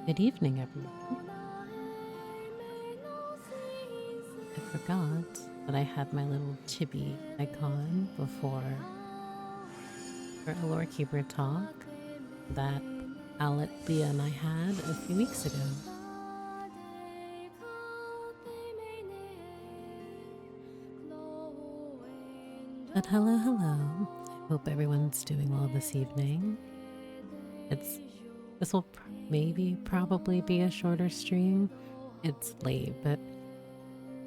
Good evening, everyone. I forgot that I had my little chibi icon before for a lore keeper talk that Owlet, Leah, and I had a few weeks ago. But hello, hello. I hope everyone's doing well this evening. This will probably be a shorter stream. It's late, but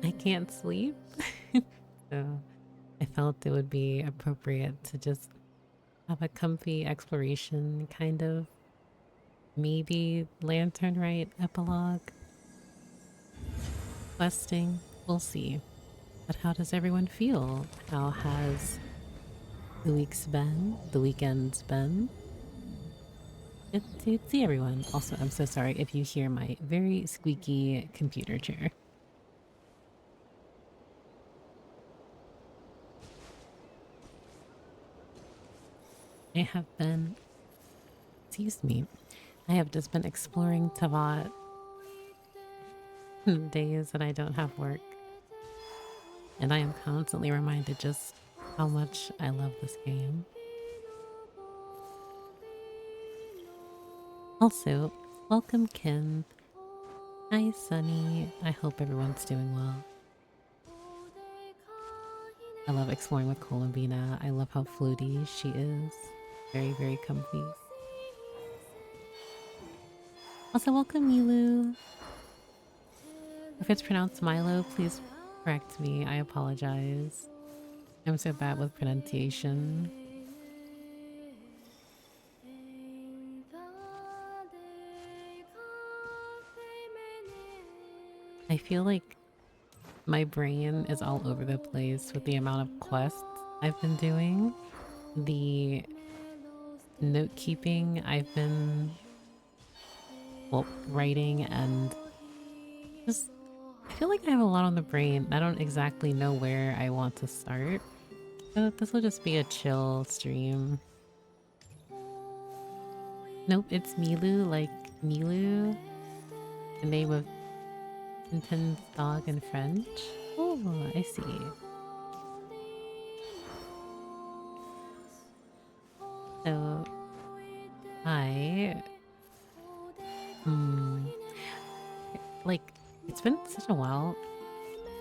I can't sleep. So I felt it would be appropriate to just have a comfy exploration kind of maybe lantern rite epilogue. Questing, we'll see. But how does everyone feel? How has the week's been? The weekend's been? Good to see everyone. Also, I'm so sorry if you hear my very squeaky computer chair. I have been, excuse me, I have just been exploring Tavat days that I don't have work. And I am constantly reminded just how much I love this game. Also, welcome Ken. Hi, Sunny. I hope everyone's doing well. I love exploring with Columbina. I love how floaty she is. Very, very comfy. Also, welcome, Milu. If it's pronounced Milo, please correct me. I apologize. I'm so bad with pronunciation. I feel like my brain is all over the place with the amount of quests I've been doing. The note keeping I've been, well, writing, and just I feel like I have a lot on the brain. I don't exactly know where I want to start. So this will just be a chill stream. Nope, it's Milu, like Milu, the name of Tintin's dog in French. Oh, I see. So I, like, it's been such a while.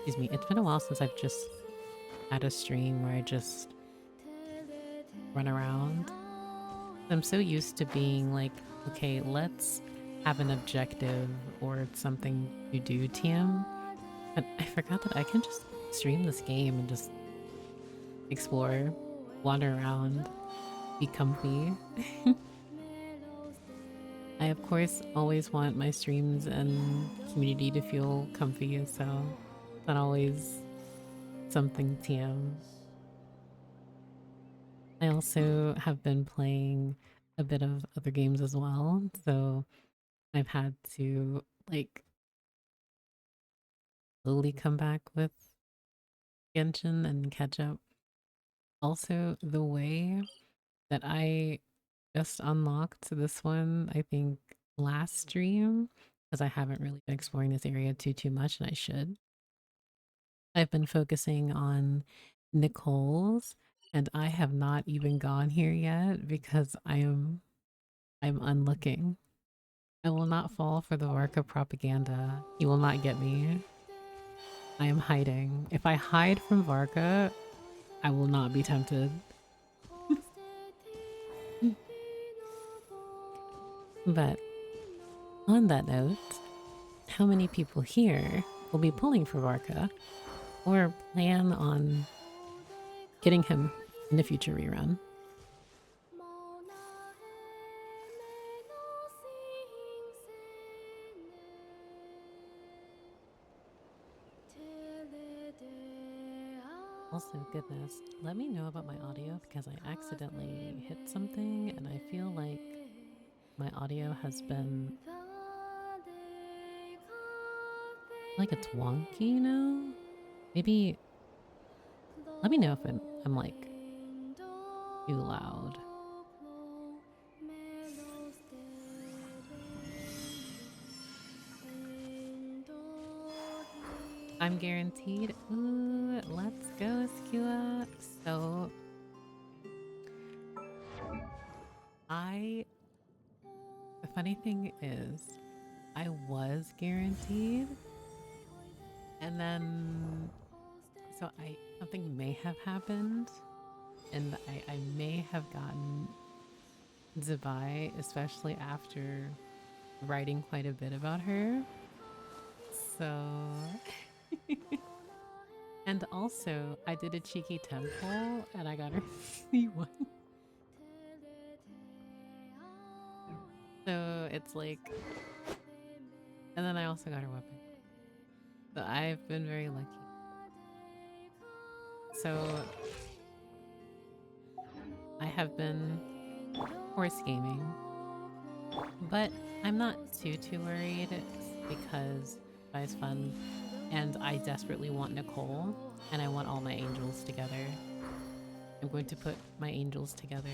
Excuse me, it's been a while since I've just had a stream where I just run around. I'm so used to being like, okay, let's have an objective or something to do, TM. But I forgot that I can just stream this game and just explore, wander around, be comfy. I, of course, always want my streams and community to feel comfy, so it's not always something TM. I also have been playing a bit of other games as well, so I've had to, like, slowly come back with Genshin and catch up. Also, the way that I just unlocked this one, I think last stream, because I haven't really been exploring this area too much, and I should. I've been focusing on Nicole's, and I have not even gone here yet because I'm unlooking. I will not fall for the Varka propaganda. He will not get me. I am hiding. If I hide from Varka, I will not be tempted. But on that note, how many people here will be pulling for Varka or plan on getting him in a future rerun? Also, goodness, let me know about my audio because I accidentally hit something and I feel like my audio has been, like, it's wonky now. Maybe let me know if I'm like too loud. I'm guaranteed. Ooh, let's go, Skua. So the funny thing is, I was guaranteed, and then something may have happened, and I may have gotten Zubai, especially after writing quite a bit about her. So, and also I did a cheeky temple, and I got her C1. So it's like, and then I also got her weapon. So I've been very lucky. So I have been horse gaming, but I'm not too worried because it's fun, and I desperately want Nicole, and I want all my angels together. I'm going to put my angels together,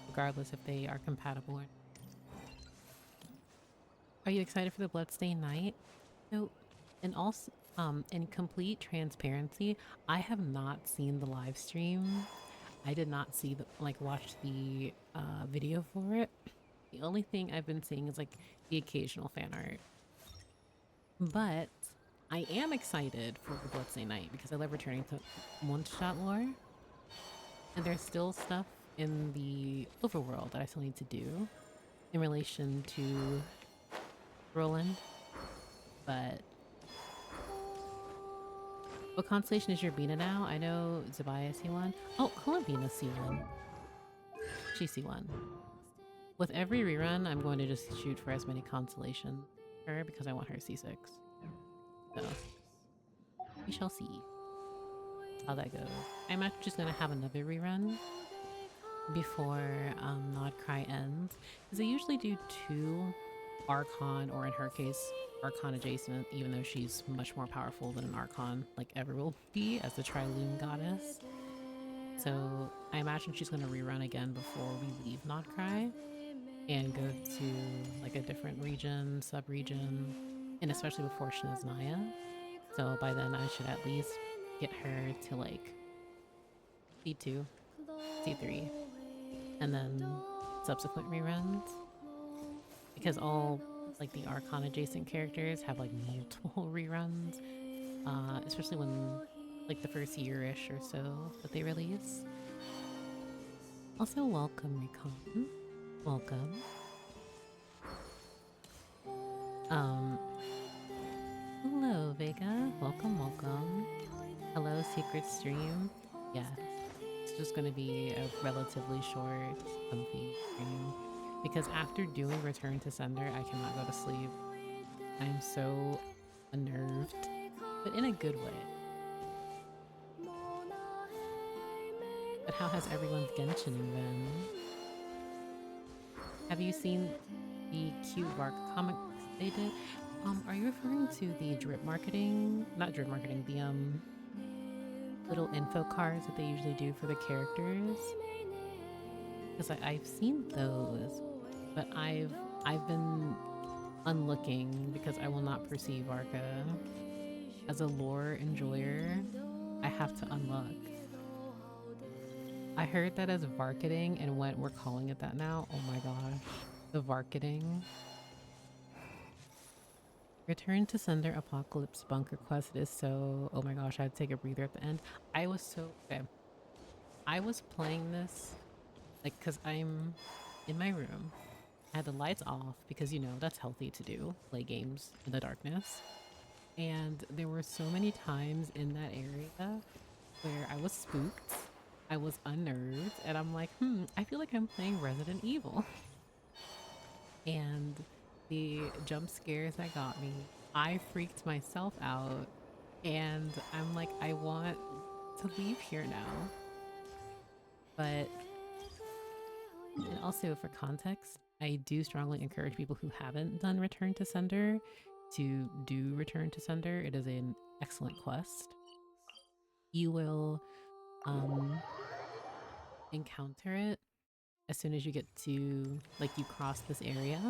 regardless if they are compatible or not. Are you excited for the Bloodstained Night? So, and also, in complete transparency, I have not seen the live stream. I did not see watch the video for it. The only thing I've been seeing is like the occasional fan art. But I am excited for the Bloodstained Night because I love returning to one-shot lore. And there's still stuff in the overworld that I still need to do in relation to Roland. But what constellation is your Bina now? I know Zabaya C1. Oh, Columbina C1. She's C1. With every rerun, I'm going to just shoot for as many constellations her because I want her C6. So we shall see how that goes. I'm actually just gonna have another rerun before Nod Cry ends, because they usually do 2 Archon, or in her case, Archon adjacent, even though she's much more powerful than an Archon like ever will be as the Triloon goddess. So I imagine she's gonna rerun again before we leave Nod Cry and go to like a different region, sub-region, and especially before Shina's Naya. So by then I should at least get her to like C2, C3, and then subsequent reruns. Because all like the Archon adjacent characters have like multiple reruns, especially when like the first year-ish or so that they release. Also, welcome Recon. Welcome. Hello Vega. Welcome, welcome. Hello Secret Stream. Yes. It's just gonna be a relatively short, comfy stream. Because after doing Return to Sender, I cannot go to sleep. I'm so unnerved, but in a good way. But how has everyone's Genshining been? Have you seen the cute Varka comics they did? Are you referring to the drip marketing? Not drip marketing, the little info cards that they usually do for the characters? Because I've seen those, but I've been unlooking because I will not perceive Varka as a lore enjoyer. I have to unlock. I heard that as Varketing, and what we're calling it that now. Oh my gosh, the Varketing. Return to Sender Apocalypse Bunker Quest is so... Oh my gosh, I had to take a breather at the end. I was so... Okay. I was playing this, like, because I'm in my room. I had the lights off because, you know, that's healthy to do. Play games in the darkness. And there were so many times in that area where I was spooked. I was unnerved. And I'm like, I feel like I'm playing Resident Evil. And the jump scares that got me, I freaked myself out, and I'm like, I want to leave here now. But, and also for context, I do strongly encourage people who haven't done Return to Sender to do Return to Sender. It is an excellent quest. You will encounter it as soon as you get to, like, you cross this area.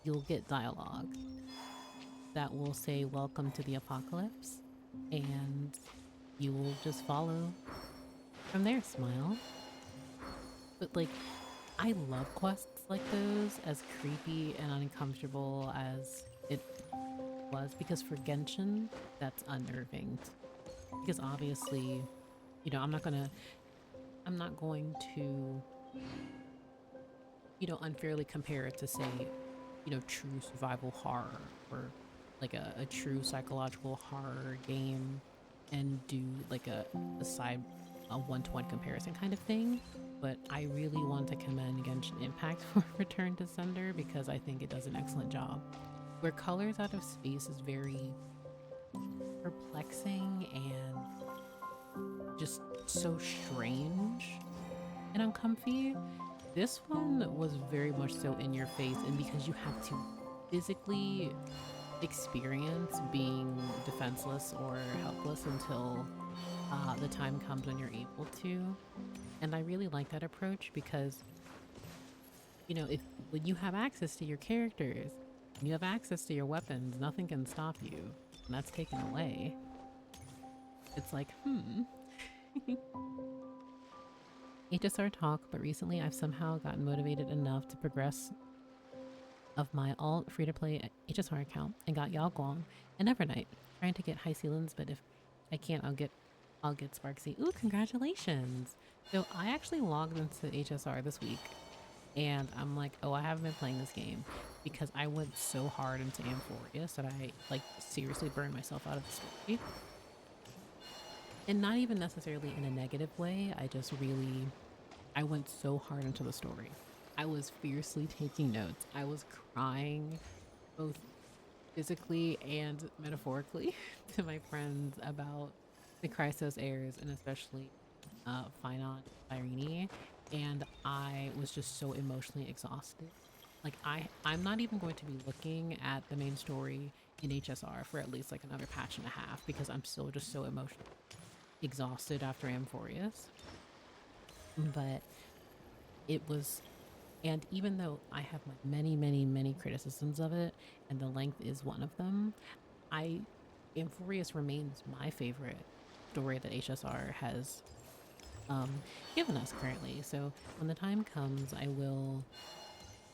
You'll get dialogue that will say welcome to the apocalypse, and you will just follow from there. Smile. But like, I love quests like those, as creepy and uncomfortable as it was, because for Genshin that's unnerving, because obviously, you know, I'm not going to, you know, unfairly compare it to, say, you know, true survival horror, or like a true psychological horror game, and do like a one-to-one comparison kind of thing. But I really want to commend Genshin Impact for Return to Sender, because I think it does an excellent job. Where Colors Out of Space is very perplexing and just so strange and uncomfy, this one was very much so in your face, and because you have to physically experience being defenseless or helpless until the time comes when you're able to. And I really like that approach, because, you know, when you have access to your characters, when you have access to your weapons, nothing can stop you, and that's taken away. It's like, hate to start talk, but recently I've somehow gotten motivated enough to progress of my alt free-to-play HSR account and got Yaoguang and Evernight, trying to get high ceilings, but if I can't, I'll get Sparksy. Ooh, congratulations! So I actually logged into HSR this week, and I'm like, oh, I haven't been playing this game because I went so hard into Amphorius that I like seriously burned myself out of the story. And not even necessarily in a negative way. I went so hard into the story. I was fiercely taking notes. I was crying both physically and metaphorically to my friends about the Chrysos heirs and especially Phynon Irene. And I was just so emotionally exhausted. Like I'm not even going to be looking at the main story in HSR for at least like another patch and a half because I'm still just so emotionally exhausted after Amphorius. But it was, and even though I have my many criticisms of it, and the length is one of them, Amphorius remains my favorite story that HSR has given us currently. So when the time comes, I will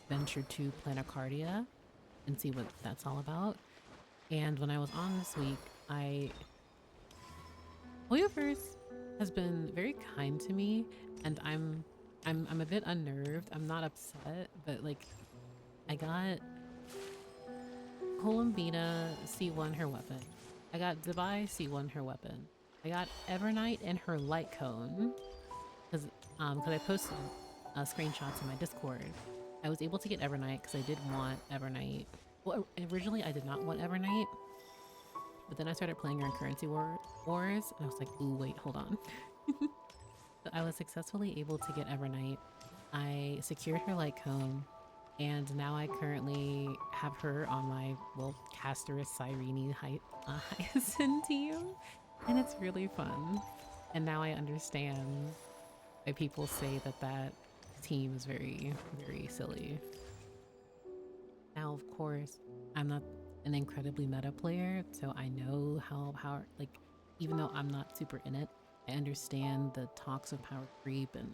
venture to Planacardia and see what that's all about. And when I was on this week, Hoyoverse has been very kind to me, and I'm a bit unnerved. I'm not upset, but like I got Columbina C1 her weapon. I got Dubai C1 her weapon. I got Evernight and her light cone because I posted screenshots in my Discord. I was able to get Evernight because I did want Evernight. Well, originally I did not want Evernight, but then I started playing her in Currency Wars, and I was like, ooh, wait, hold on. So I was successfully able to get Evernight. I secured her light cone, and now I currently have her on my, well, Casterus Cyrene Hyacinth team, and it's really fun. And now I understand why people say that that team is very, very silly. Now, of course, I'm not an incredibly meta player, so I know how power, like, even though I'm not super in it, I understand the talks of power creep and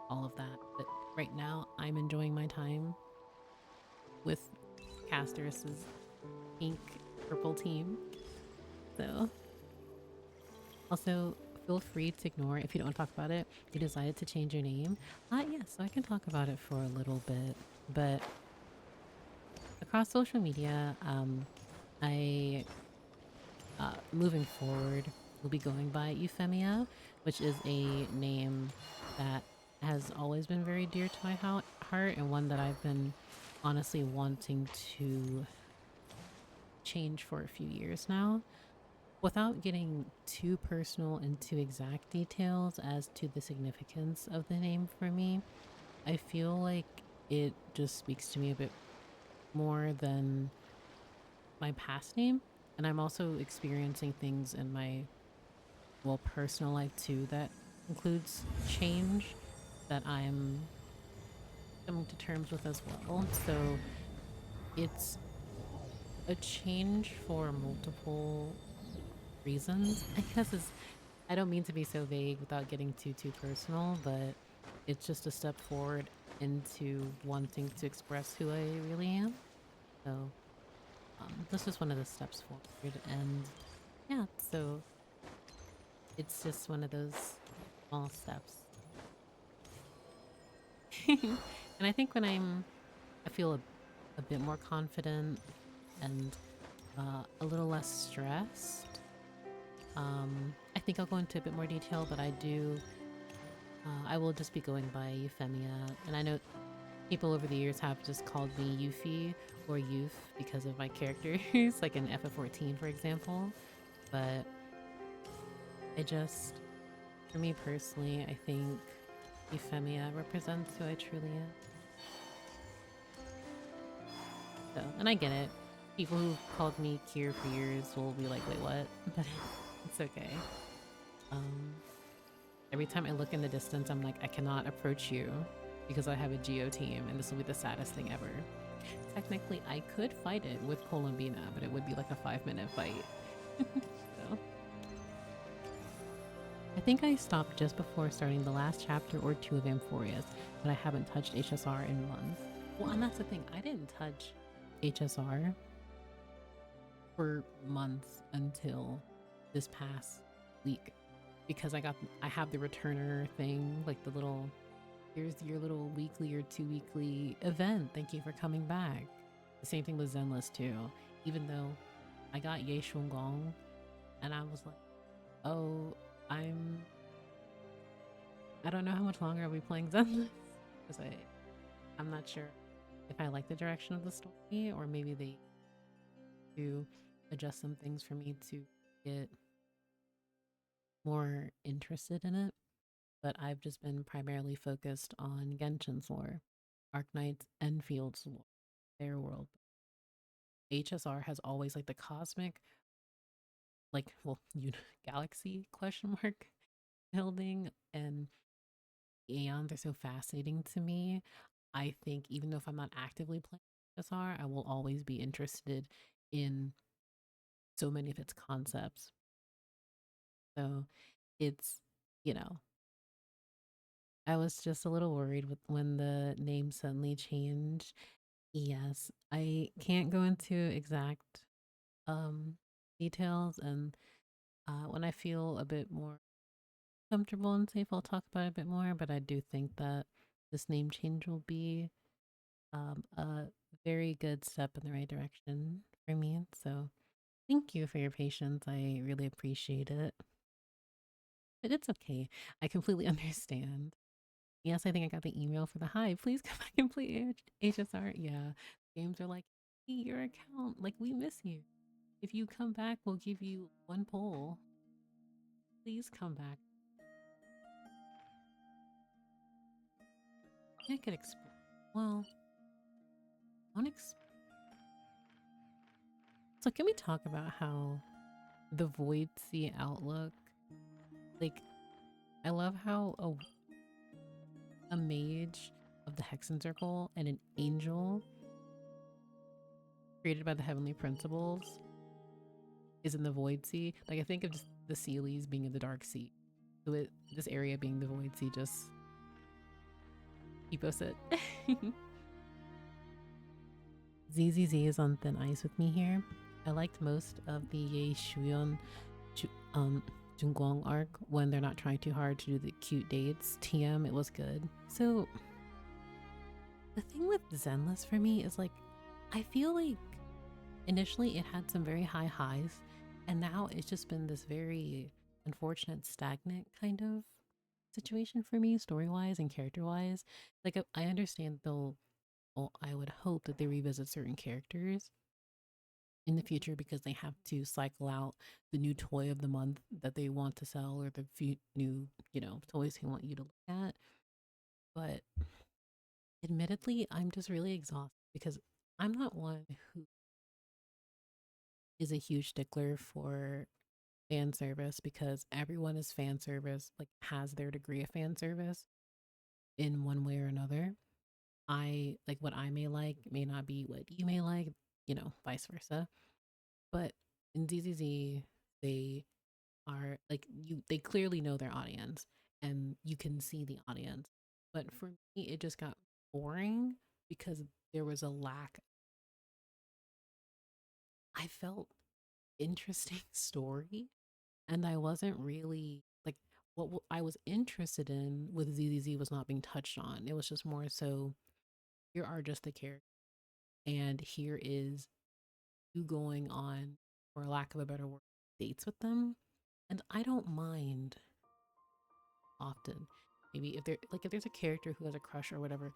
all of that. But right now, I'm enjoying my time with Casterus's pink purple team. So, also, feel free to ignore if you don't want to talk about it. You decided to change your name. Yeah, so I can talk about it for a little bit. But across social media, I moving forward will be going by Euphemia, which is a name that has always been very dear to my heart and one that I've been honestly wanting to change for a few years now. Without getting too personal and too exact details as to the significance of the name for me, I feel like it just speaks to me a bit more than my past name. And I'm also experiencing things in my, well, personal life too that includes change that I'm coming to terms with as well. So it's a change for multiple reasons. I guess I don't mean to be so vague without getting too personal, but it's just a step forward into wanting to express who I really am. So this is one of the steps forward, and yeah, so it's just one of those small steps. And I think when I feel a bit more confident and a little less stressed. I think I'll go into a bit more detail, but I will just be going by Euphemia. And I know people over the years have just called me Euphy or Youth because of my characters, like in FF14, for example. But for me personally, I think Euphemia represents who I truly am. So, and I get it. People who called me Kier for years will be like, wait, what? But it's okay. Every time I look in the distance, I'm like, I cannot approach you because I have a Geo team and this will be the saddest thing ever. Technically, I could fight it with Columbina, but it would be like a 5-minute fight. So. I think I stopped just before starting the last chapter or 2 of Amphorius, but I haven't touched HSR in months. Well, and that's the thing, I didn't touch HSR for months until this past week because I have the returner thing, like the little here's your little weekly or 2 weekly event. Thank you for coming back. The same thing with Zenless too. Even though I got Ye Shun Gong and I was like, oh, I don't know how much longer I'll be playing Zenless because I'm not sure if I like the direction of the story or maybe they do adjust some things for me to get more interested in it. But I've just been primarily focused on Genshin's lore, Arknight's and Field's lore, their world. HSR has always like the cosmic, like, well, galaxy question mark building and aeons are so fascinating to me. I think even though if I'm not actively playing HSR, I will always be interested in so many of its concepts. So it's, you know, I was just a little worried with when the name suddenly changed. Yes, I can't go into exact um details and when I feel a bit more comfortable and safe, I'll talk about it a bit more, but I do think that this name change will be a very good step in the right direction for me. So thank you for your patience. I really appreciate it. But it's okay. I completely understand. Yes, I think I got the email for the hi. Please come back and play HSR. Yeah, games are like, hey, your account, like we miss you. If you come back, we'll give you one poll. Please come back. I could explore. Well, so can we talk about how the Void Sea outlook, like, I love how a mage of the Hexen Circle and an angel created by the Heavenly Principles is in the Void Sea. Like, I think of just the Sealies being in the Dark Sea. So this area being the Void Sea just keep us it. ZZZ is on thin ice with me here. I liked most of the Ye Shuyon Jungguang arc when they're not trying too hard to do the cute dates. TM, it was good. So the thing with Zenless for me is like, I feel like initially it had some very high highs and now it's just been this very unfortunate stagnant kind of situation for me story-wise and character-wise. Like I understand they'll, well, I would hope that they revisit certain characters in the future because they have to cycle out the new toy of the month that they want to sell or the new, toys they want you to look at. But admittedly, I'm just really exhausted because I'm not one who is a huge stickler for fan service because everyone is fan service, like has their degree of fan service in one way or another. I like what I may not be what you may like, vice versa. But in ZZZ, they are like they clearly know their audience and you can see the audience. But for me, it just got boring because there was a lack. I felt interesting story and I wasn't really like what I was interested in with ZZZ was not being touched on. It was just more so here are just the characters and here is you going on, for lack of a better word, dates with them. And I don't mind often. Maybe if there's a character who has a crush or whatever,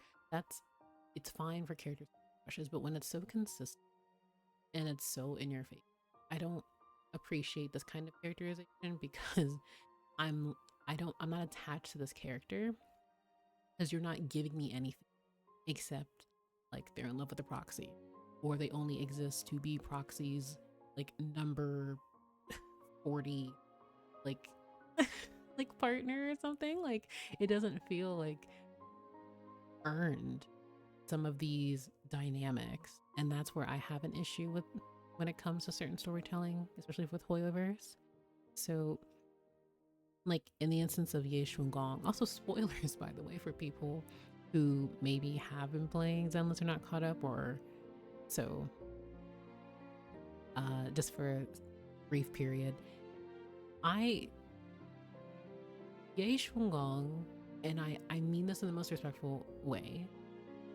it's fine for characters with crushes, but when it's so consistent and it's so in your face, I don't appreciate this kind of characterization because I'm I'm not attached to this character because you're not giving me anything except like they're in love with the proxy or they only exist to be proxies like number 40 like like partner or something. Like it doesn't feel like earned some of these dynamics, and that's where I have an issue with when it comes to certain storytelling, especially with Hoyoverse. So like in the instance of Ye Gong, also spoilers by the way for people who maybe have been playing Zenless or not caught up or So, just for a brief period, Ye Shungong, and I mean this in the most respectful way.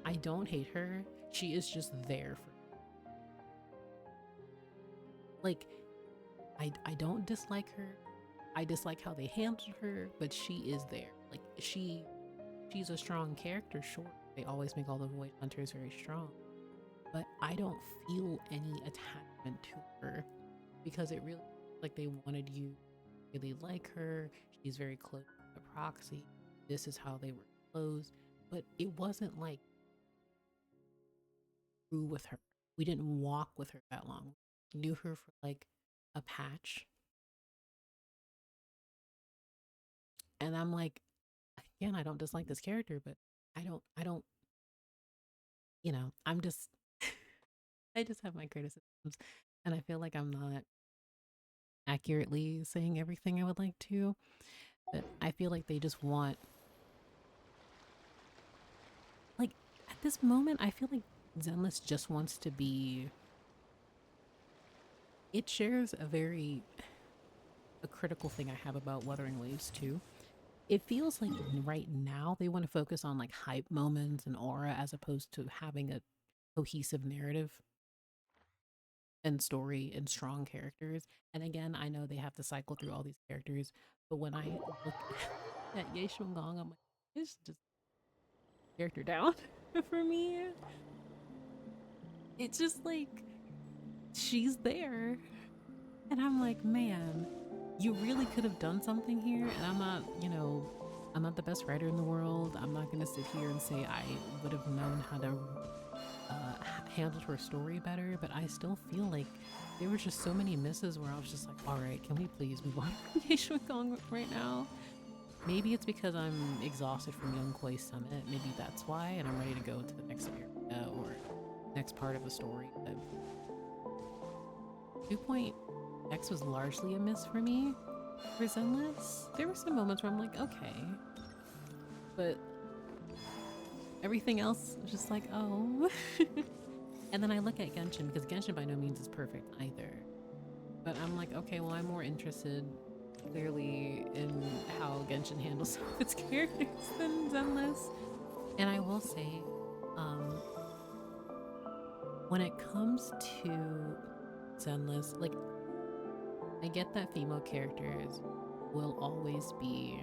I don't hate her. She is just there for like I don't dislike her. I dislike how they handled her, but she is there. Like she's a strong character, sure. They always make all the void hunters very strong. But I don't feel any attachment to her because it really like they wanted you to really like her. She's very close to the proxy. This is how they were close. But it wasn't like grew with her. We didn't walk with her that long. We knew her for like a patch. And I'm like, again, I don't dislike this character, but I don't, I'm just, I just have my criticisms. And I feel like I'm not accurately saying everything I would like to, but I feel like they just want, like, at this moment, I feel like Zenless just wants to be, it shares a critical thing I have about Wuthering Waves too. It feels like right now they want to focus on like hype moments and aura as opposed to having a cohesive narrative and story and strong characters. And again, I know they have to cycle through all these characters, but when I look at Ye Shungong, I'm like, it's just character down for me. It's just like she's there, and I'm like, man, you really could have done something here. And I'm not, I'm not the best writer in the world. I'm not gonna sit here and say I would have known how to handled her story better, but I still feel like there were just so many misses where I was just like, all right, can we please move on from Gong right now? Maybe it's because I'm exhausted from Young Koi Summit. Maybe that's why, and I'm ready to go to the next area or next part of the story. But 2.x was largely a miss for me for Zenless. There were some moments where I'm like, okay, but everything else was just like, oh. And then I look at Genshin, because Genshin by no means is perfect either. But I'm like, okay, well, I'm more interested clearly in how Genshin handles some of its characters than Zenless. And I will say, when it comes to Zenless, like, I get that female characters will always be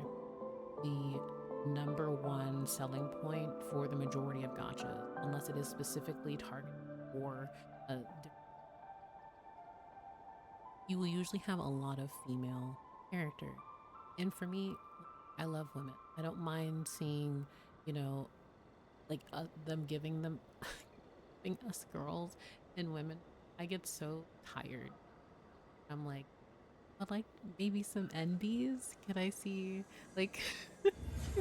the number one selling point for the majority of gachas, unless it is specifically targeted for a you will usually have a lot of female characters. And for me, I love women. I don't mind seeing, you know, like them giving them, giving us girls and women. I get so tired. I'm like, I'd like maybe some NBs. Can I see, like,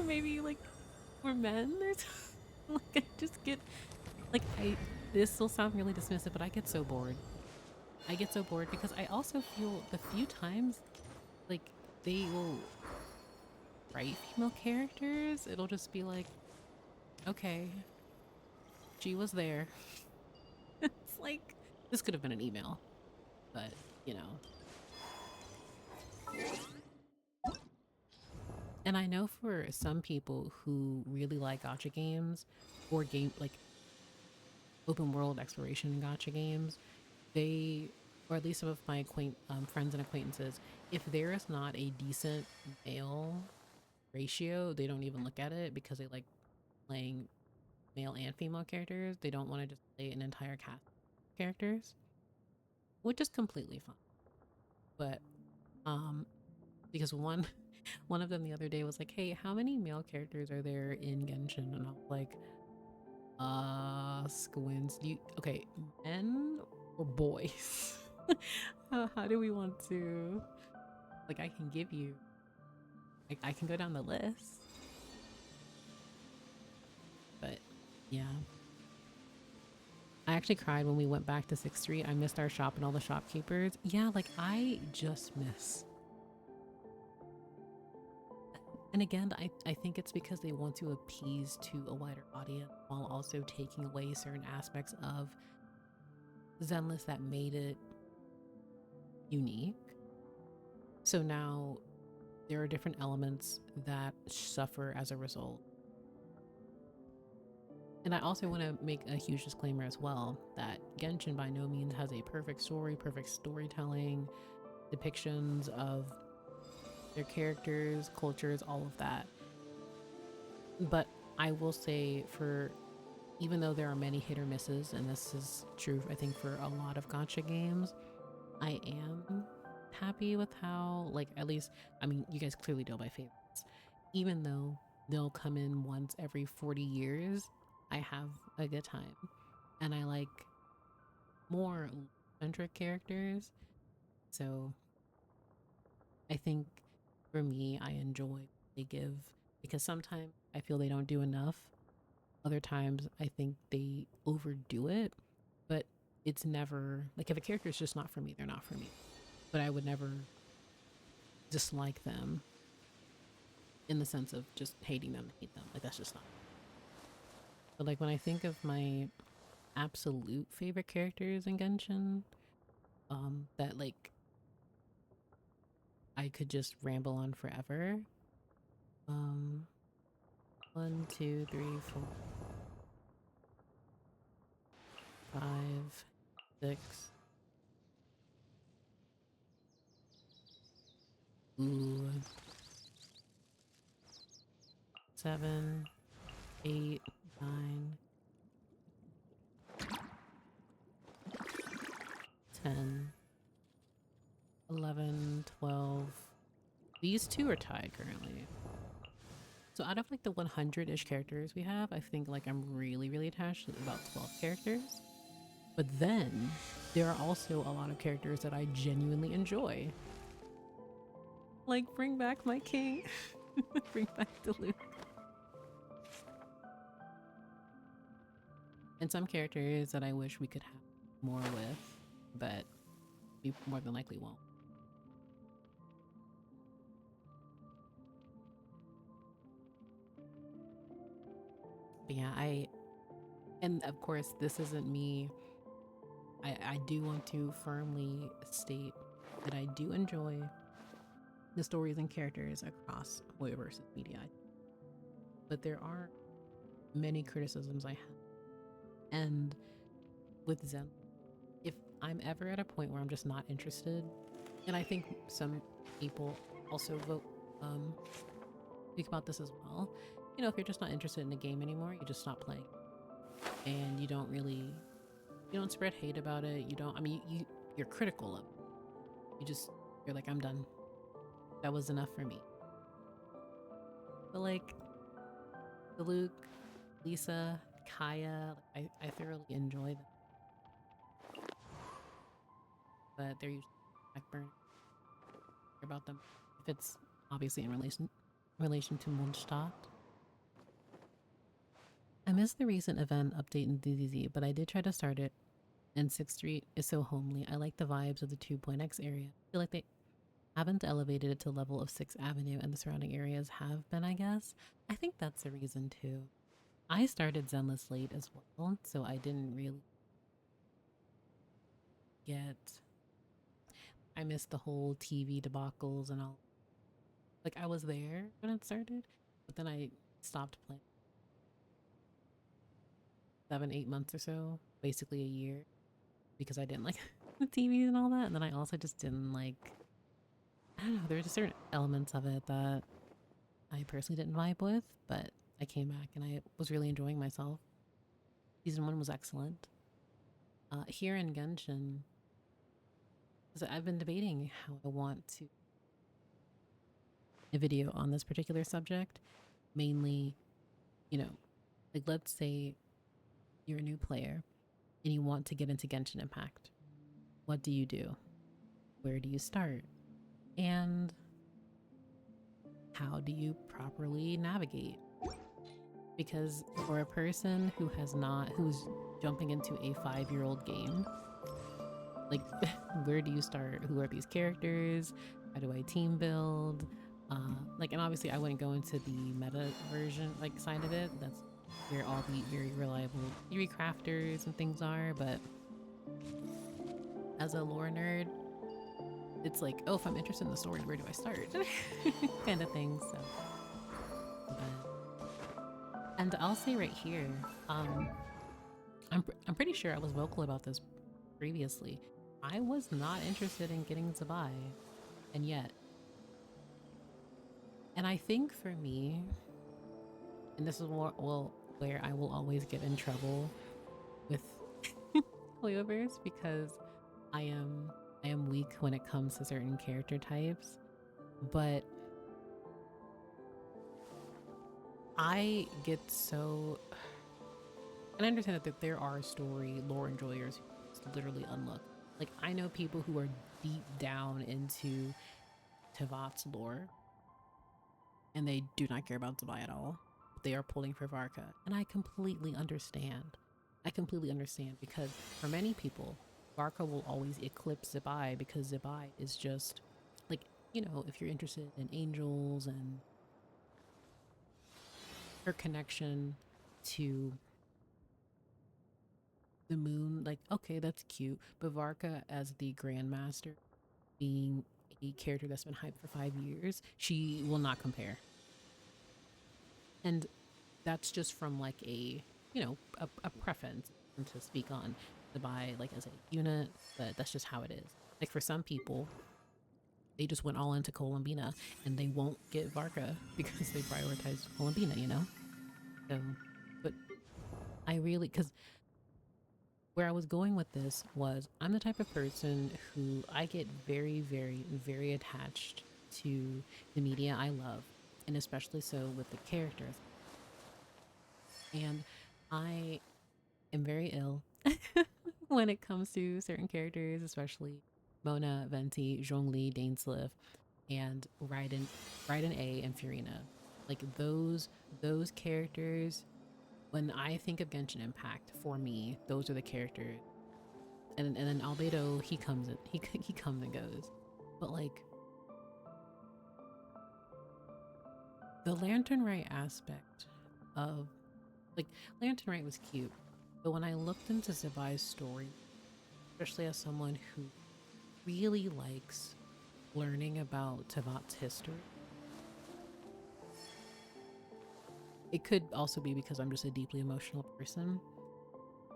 maybe like for men or something? Like, I just get, like, this will sound really dismissive, but I get so bored. I get so bored because I also feel the few times like they will write female characters, it'll just be like, okay, she was there. It's like this could have been an email, but you know. And I know for some people who really like gacha games or game like open world exploration gacha games, they or at least some of my friends and acquaintances, if there is not a decent male ratio, they don't even look at it because they like playing male and female characters. They don't want to just play an entire cast of characters, which is completely fine. But because one of them the other day was like, "Hey, how many male characters are there in Genshin?" And I was like, squints. Okay, men or boys? How do we want to? Like, I can give you. Like, I can go down the list, but yeah. I actually cried when we went back to 6th Street. I missed our shop and all the shopkeepers. Yeah, like I just miss. And again, I think it's because they want to appease to a wider audience while also taking away certain aspects of Zenless that made it unique. So now there are different elements that suffer as a result. And I also want to make a huge disclaimer as well that Genshin by no means has a perfect story, perfect storytelling, depictions of their characters, cultures, all of that. But I will say, for even though there are many hit or misses, and this is true, I think, for a lot of gacha games, I am happy with how, like, at least, I mean, you guys clearly know my favorites. Even though they'll come in once every 40 years, I have a good time. And I like more centric characters. So I think for me, I enjoy what they give, because sometimes I feel they don't do enough. Other times I think they overdo it, but it's never like, if a character is just not for me, they're not for me. But I would never dislike them in the sense of just hating them to hate them. Like, that's just not. But like, when I think of my absolute favorite characters in Genshin, that like I could just ramble on forever. 1, 2, 3, 4, 5, 6. Ooh. 7, 8, 9, 10, 11, 12. These two are tied currently. So out of like the 100-ish characters we have, I think like I'm really attached to about 12 characters. But then there are also a lot of characters that I genuinely enjoy. Like, bring back my king. Bring back the Luke. And some characters that I wish we could have more with, but we more than likely won't. But yeah, and of course this isn't me. I do want to firmly state that I do enjoy the stories and characters across Hoyoverse media. But there are many criticisms I have. And with Zen, if I'm ever at a point where I'm just not interested, and I think some people also speak about this as well. You know, if you're just not interested in a game anymore, you just stop playing. And you don't spread hate about it. You're critical of it. You're like, I'm done. That was enough for me. But like, the Luke, Lisa, Kaya, I thoroughly enjoy them. But they're usually backburner about them if it's obviously in relation to Mondstadt. I missed the recent event update in DZZ, but I did try to start it, and 6th Street is so homely. I like the vibes of the 2.x area. I feel like they haven't elevated it to level of 6th Avenue, and the surrounding areas have been, I guess. I think that's the reason too. I started Zenless late as well, so I didn't really I missed the whole TV debacles and all. Like, I was there when it started, but then I stopped playing 7, 8 months or so, basically a year, because I didn't like the TV and all that. And then I also just didn't like, I don't know, there were just certain elements of it that I personally didn't vibe with, but I came back and I was really enjoying myself. Season 1 was excellent. Here in Genshin, because I've been debating how I want to a video on this particular subject, mainly, like, let's say you're a new player and you want to get into Genshin Impact. What do you do? Where do you start? And how do you properly navigate? Because for a person who's jumping into a 5-year-old game, like, where do you start? Who are these characters? How do I team build? And obviously I wouldn't go into the meta version, like, side of it. That's where all the very reliable theory crafters and things are, but as a lore nerd, it's like, oh, if I'm interested in the story, where do I start? Kind of thing. So, and I'll say right here, I'm pretty sure I was vocal about this previously. I was not interested in getting Zabai, and yet, and I think for me, and this is where I will always get in trouble with playovers, because I am weak when it comes to certain character types, but I get so, and I understand that there are story lore enjoyers who literally unlook. Like, I know people who are deep down into Tevat's lore, and they do not care about Zabai at all. They are pulling for Varka, and I completely understand. I completely understand, because for many people, Varka will always eclipse Zabai, because Zabai is just like, you know, if you're interested in angels and her connection to the moon, like, okay, that's cute. But Varka as the Grandmaster, being a character that's been hyped for 5 years, she will not compare. And that's just from like a, you know, a preference to speak on the by like as a unit, but that's just how it is. Like for some people, they just went all into Columbina and they won't get Varka because they prioritize Columbina, you know? So, but I really, because where I was going with this was, I'm the type of person who I get very, very, very attached to the media I love, and especially so with the characters. And I am very ill when it comes to certain characters, especially Mona, Venti, Zhongli, Dainsliff, and Raiden A, and Furina. Like those characters, when I think of Genshin Impact, for me, those are the characters. And then Albedo, he comes and goes. But like the Lantern Right aspect of, like, Lantern Right was cute, but when I looked into Zabai's story, especially as someone who really likes learning about Tevat's history, it could also be because I'm just a deeply emotional person,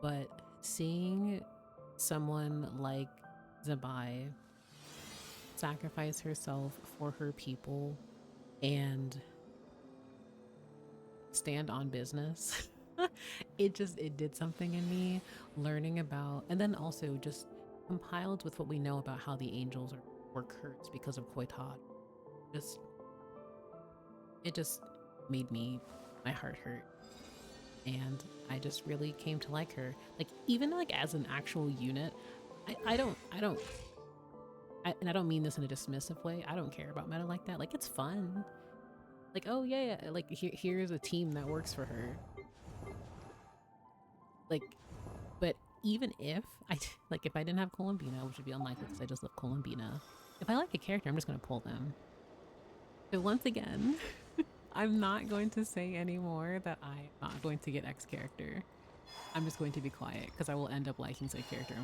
but seeing someone like Zabai sacrifice herself for her people and stand on business, it did something in me, learning about, and then also just compiled with what we know about how the angels were cursed because of Koitat. Just it just made my heart hurt, and I just really came to like her. Like, even like as an actual unit, I don't and I don't mean this in a dismissive way. I don't care about meta like that. Like, it's fun. Like, oh yeah, like here's a team that works for her. Like, but even if like if I didn't have Columbina, which would be unlikely because I just love Columbina, if I like a character, I'm just gonna pull them. So once again, I'm not going to say anymore that I'm not going to get X character. I'm just going to be quiet because I will end up liking said character.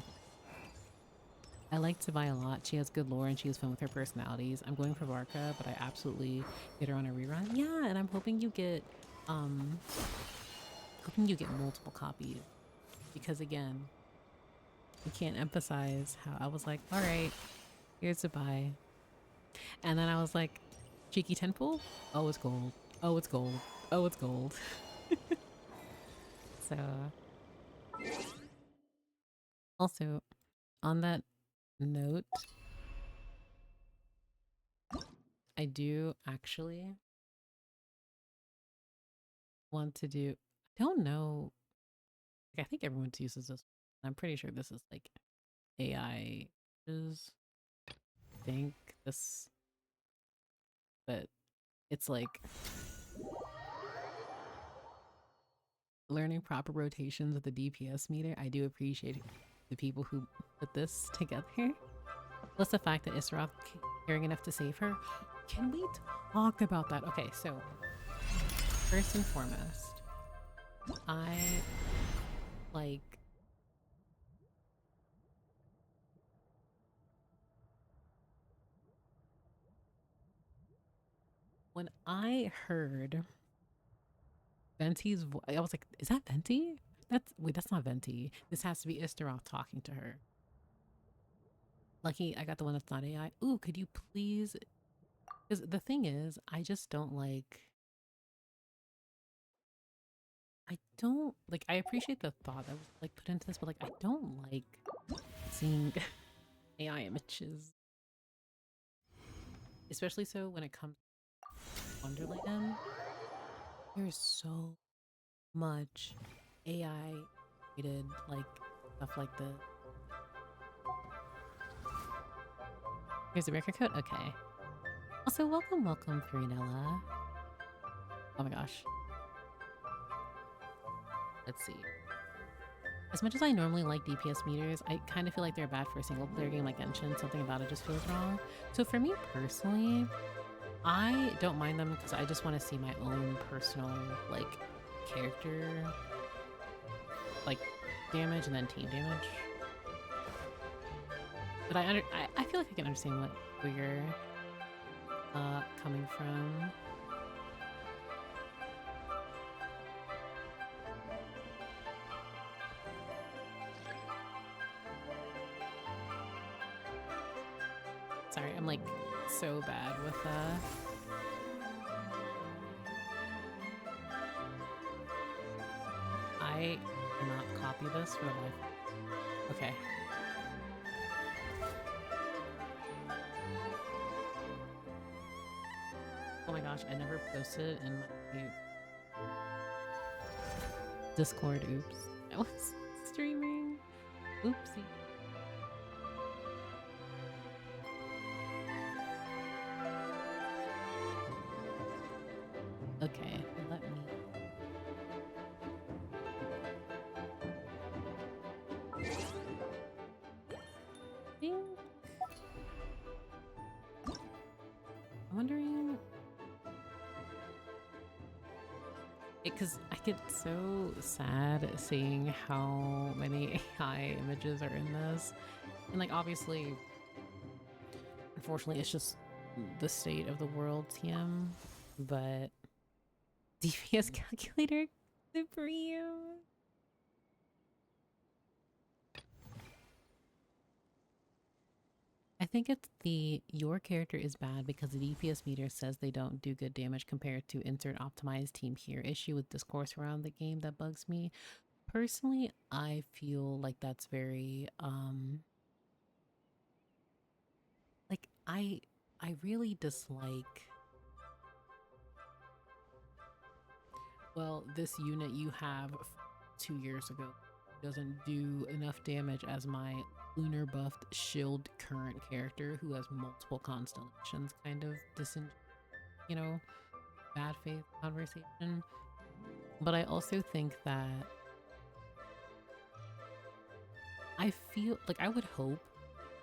I like Zabai a lot. She has good lore and she has fun with her personalities. I'm going for Varka, but I absolutely get her on a rerun. Yeah, and I'm hoping you get multiple copies, because again, you can't emphasize how I was like, all right, here's Zabai, and then I was like, cheeky temple. Oh, it's gold. Oh, it's gold. Oh, it's gold. So, also, on that note, I do actually want to do, I don't know, like, I think everyone uses this. I'm pretty sure this is like AI is, I think this, but it's like learning proper rotations of the DPS meter. I do appreciate the people who put this together. Plus the fact that Isroth caring enough to save her. Can we talk about that? Okay, so first and foremost, I like when I heard Venti's voice, I was like, is that Venti? That's not Venti. This has to be Istaroth talking to her. Lucky I got the one that's not AI. Ooh, could you please? Because the thing is, I just don't like. I don't like. I appreciate the thought that was like put into this, but like, I don't like seeing AI images, especially so when it comes to Wonderland. There's so much AI created like stuff like this. Here's the record code. Okay. Also, welcome, Farinella. Oh my gosh. Let's see. As much as I normally like DPS meters, I kind of feel like they're bad for a single player game like Genshin. Something about it just feels wrong. So for me personally, I don't mind them because I just want to see my own personal like character like damage and then team damage. But I feel like I can understand where you're coming from. Sorry, I'm like so bad with I cannot copy this for the life. Okay. Oh my gosh, I never posted in my Discord. Oops. I was streaming. Oopsie. Okay, let me. I'm wondering. Because I get so sad seeing how many AI images are in this. And like, obviously, unfortunately, it's just the state of the world, TM. But DPS calculator supreme. I think it's your character is bad because the DPS meter says they don't do good damage compared to insert optimized team here issue with discourse around the game that bugs me. Personally, I feel like that's very like I really dislike, well, this unit you have 2 years ago doesn't do enough damage as my lunar buffed shield current character who has multiple constellations, kind of you know, bad faith conversation. But I also think that I feel like I would hope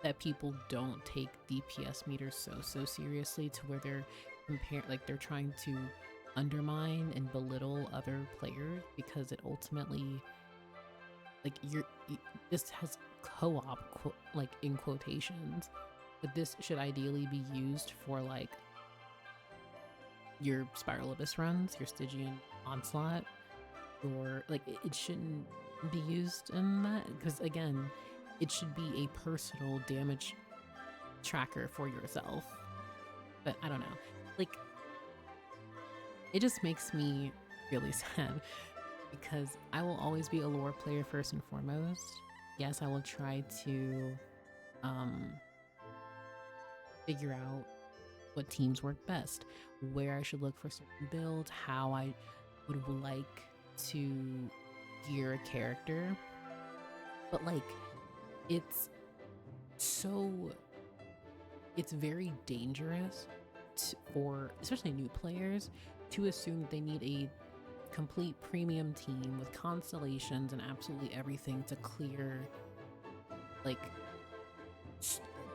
that people don't take DPS meters so seriously to where they're they're trying to undermine and belittle other players, because it ultimately, like, this has co-op like in quotations, but this should ideally be used for like your Spiral Abyss runs, your Stygian Onslaught, or like it shouldn't be used in that, because again, it should be a personal damage tracker for yourself. But I don't know, like, it just makes me really sad because I will always be a lore player first and foremost. Yes, I will try to figure out what teams work best, where I should look for certain builds, how I would like to gear a character. But like, it's very dangerous for especially new players to assume that they need a complete premium team with constellations and absolutely everything to clear like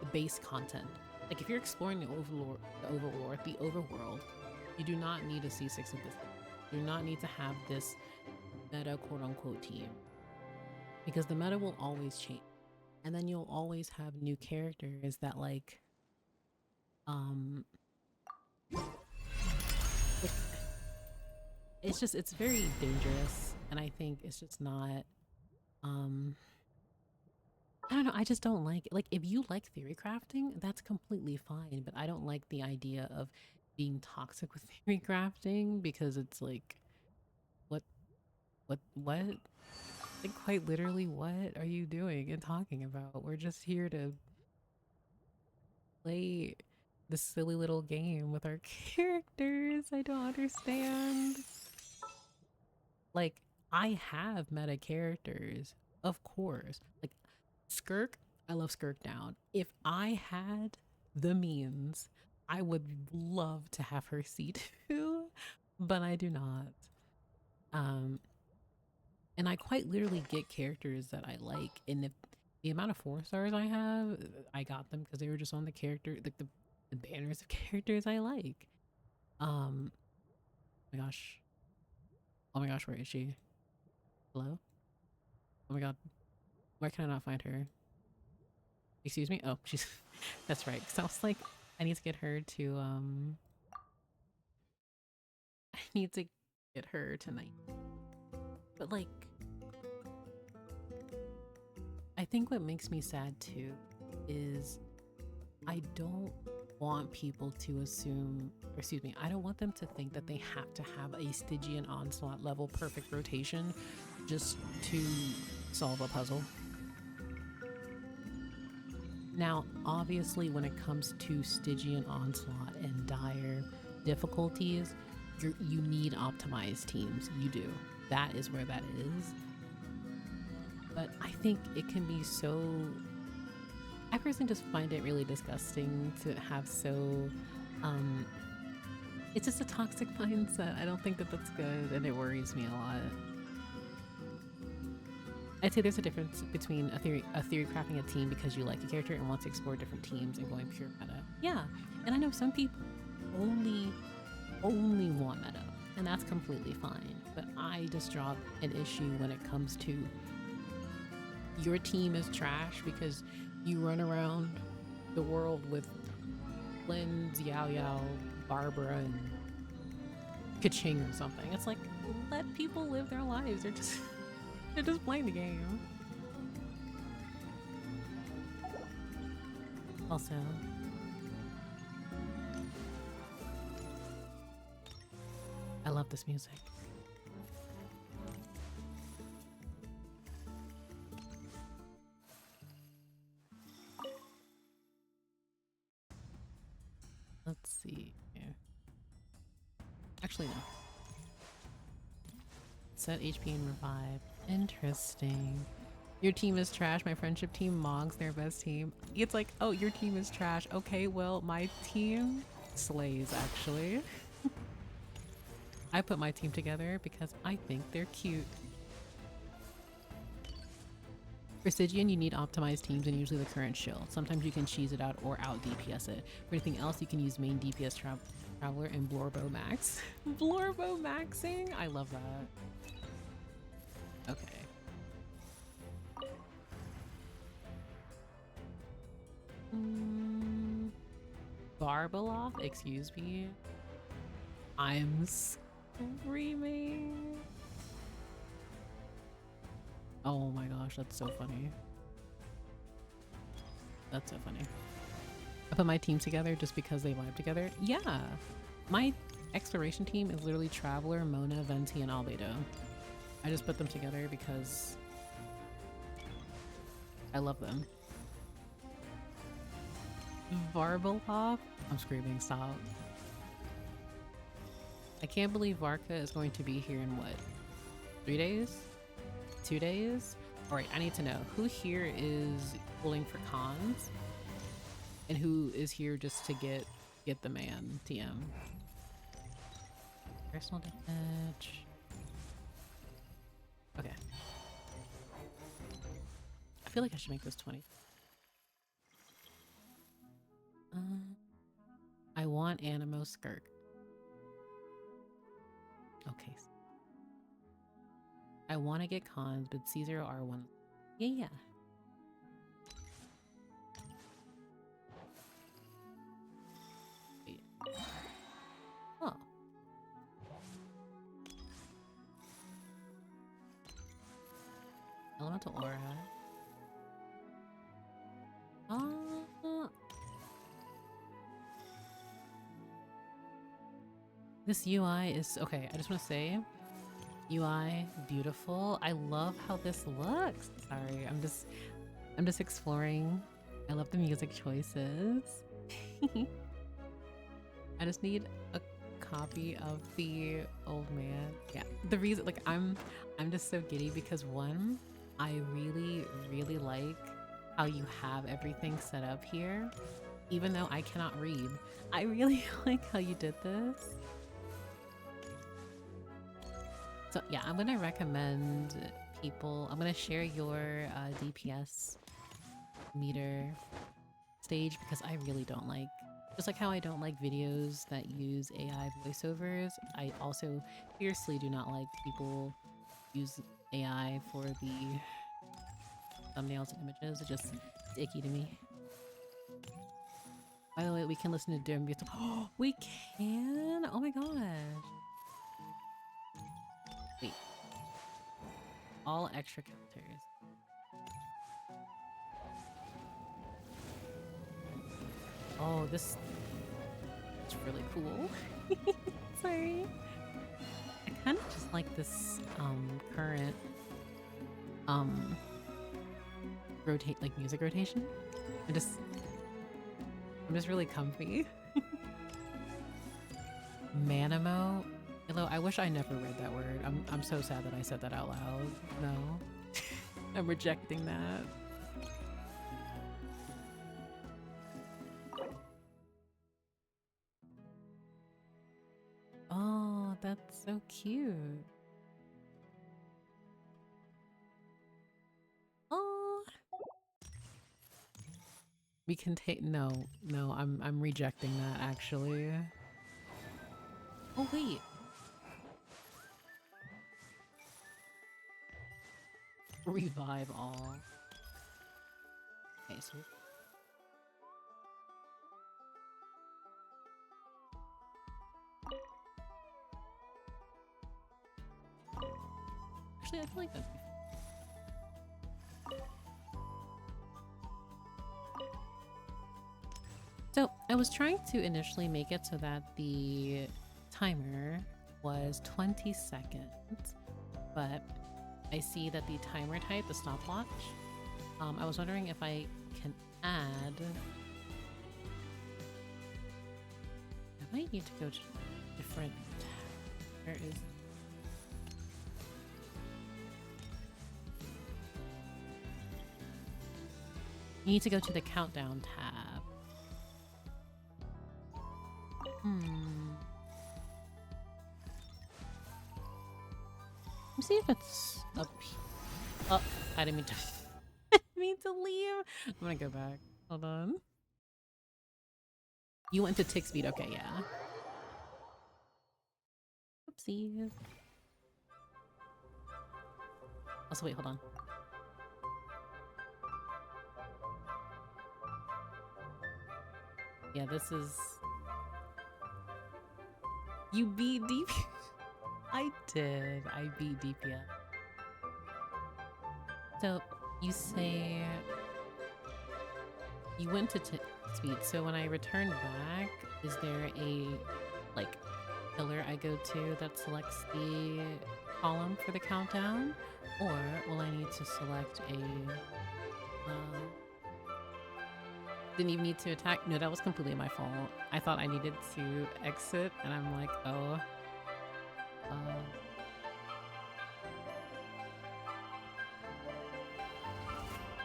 the base content. Like, if you're exploring the overworld, you do not need a C6 of this. You do not need to have this meta quote-unquote team, because the meta will always change, and then you'll always have new characters that like it's just, it's very dangerous. And I think it's just not, um, I don't know, I just don't like it. Like, if you like theory crafting, that's completely fine, but I don't like the idea of being toxic with theory crafting because it's like, what, what? Like, quite literally, what are you doing and talking about? We're just here to play this silly little game with our characters. I don't understand. Like, I have meta characters, of course. Like, Skirk, I love Skirk down. If I had the means, I would love to have her C2, but I do not. And I quite literally get characters that I like, and if the amount of 4 stars I have, I got them because they were just on the character, like the banners of characters I like. Oh my gosh. Oh my gosh, where is she? Hello? Oh my god, why can I not find her? Excuse me? Oh, she's that's right. Cause I was like, I need to get her to I need to get her tonight. But like, I think what makes me sad too is I don't want people to assume, or excuse me, I don't want them to think that they have to have a Stygian onslaught level perfect rotation just to solve a puzzle. Now, obviously, when it comes to Stygian onslaught and dire difficulties, you need optimized teams. You do. That is where that is. But I think it can be so. I personally just find it really disgusting to have so. It's just a toxic mindset. I don't think that that's good, and it worries me a lot. I'd say there's a difference between a theory crafting a team because you like a character and want to explore different teams and going pure meta. Yeah, and I know some people only want meta, and that's completely fine. But I just draw an issue when it comes to your team is trash because you run around the world with Lynn, Yao Yao, Barbara, and Kaching or something. It's like, let people live their lives. They're just playing the game. Also, I love this music. Let's see. Actually, no. Set HP and revive. Interesting. Your team is trash. My friendship team mogs their best team. It's like, oh, your team is trash. Okay, well, my team slays, actually. I put my team together because I think they're cute. For Stygian, you need optimized teams and usually the current shield. Sometimes you can cheese it out or out DPS it. For anything else, you can use main DPS Traveler and Blorbo Max. Blorbo Maxing? I love that. Okay. Barbeloff? Excuse me? I'm screaming. Oh my gosh, that's so funny. That's so funny. I put my team together just because they vibe together. Yeah, my exploration team is literally Traveler, Mona, Venti, and Albedo. I just put them together because I love them. Varbeloff? I'm screaming, stop. I can't believe Varka is going to be here in what? 3 days? 2 days? Alright, I need to know who here is pulling for cons and who is here just to get the man TM. Personal damage. Okay. I feel like I should make this 20. I want Animo Skirk. Okay. I want to get cons, but C0 R1. Yeah. Wait. Oh. to Aura. This UI is okay. I just want to say, UI beautiful. I love how this looks. Sorry, I'm just exploring. I love the music choices. I just need a copy of the old man. Yeah, the reason, like, I'm just so giddy because one, I really like how you have everything set up here, even though I cannot read. I really like how you did this. So yeah, I'm gonna recommend people. I'm gonna share your DPS meter stage because I really don't like, just like how I don't like videos that use AI voiceovers, I also fiercely do not like people use AI for the thumbnails and images. It's just icky to me. By the way, we can listen to Dim Beautiful. Oh, we can? Oh my gosh. Wait. All extra counters. Oh, this is really cool. Sorry. I kind of just like this current rotate, like, music rotation. I'm just really comfy. Manamo. Although I wish I never read that word. I'm so sad that I said that out loud. No. I'm rejecting that. Oh, that's so cute. Oh. We can take no, I'm rejecting that actually. Oh wait. Revive all. Okay, so actually I feel like that'd be fun. So I was trying to initially make it so that the timer was 20 seconds, but I see that the timer type, the stopwatch, I was wondering if I can add... I might need to go to different... Where is... You need to go to the countdown tab. Let's see if it's up here. Oh, I didn't mean to... I didn't mean to leave. I'm gonna go back. Hold on. You went to tick speed. Okay, yeah. Oopsies. Also, wait, hold on. Yeah, this is... You beat DPS. I did. I beat DPS. So, you say... You went to speed, so when I return back, is there a, like, pillar I go to that selects the column for the countdown? Or will I need to select a... didn't even need to attack? No, that was completely my fault. I thought I needed to exit, and I'm like, oh...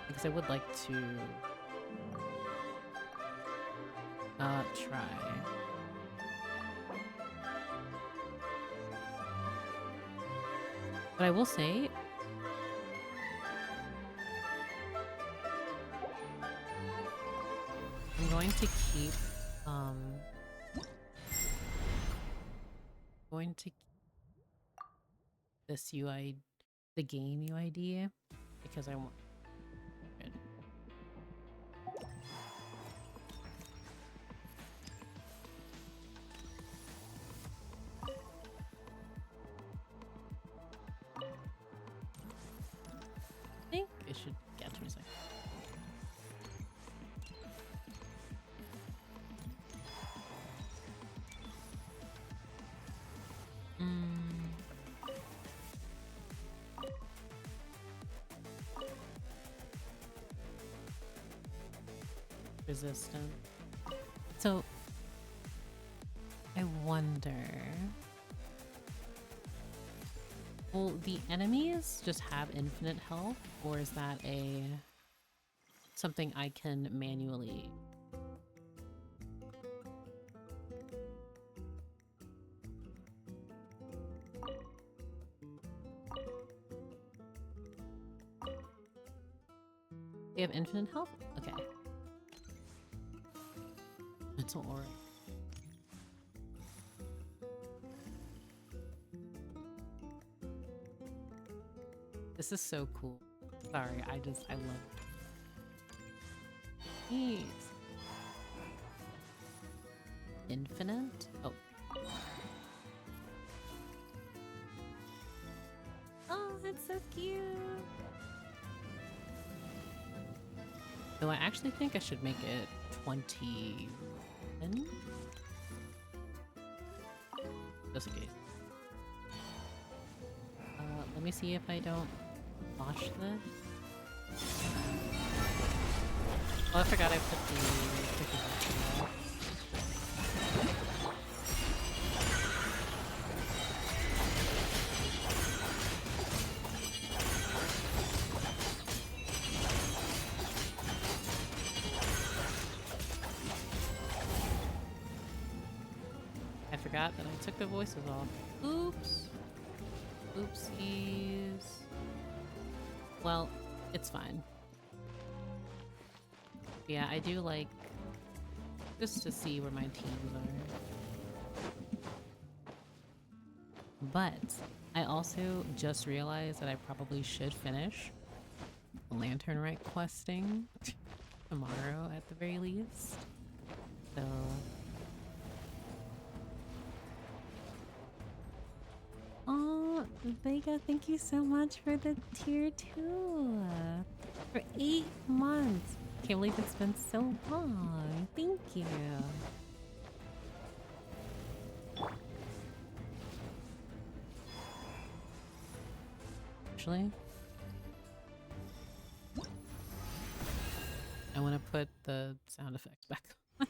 because I would like to try. But I will say, I'm going to keep this UI, the game UID, because I want... Good. I think resistant. So I wonder, will the enemies just have infinite health, or is that something I can manually? They have infinite health? Okay. Mental aura. This is so cool. Sorry, I love it. Neat. Infinite? Oh. Oh, that's so cute. So I actually think I should make it 20. Just in case. Let me see if I don't wash this. Oh, I forgot I put the cookie. I forgot that I took the voices off. Oops. Oopsies. Well, it's fine. Yeah, I do like just to see where my teams are. But I also just realized that I probably should finish Lantern Rite questing tomorrow at the very least. So oh, Vega, thank you so much for the tier 2. For 8 months. Can't believe it's been so long. Thank you. Actually, I want to put the sound effects back on.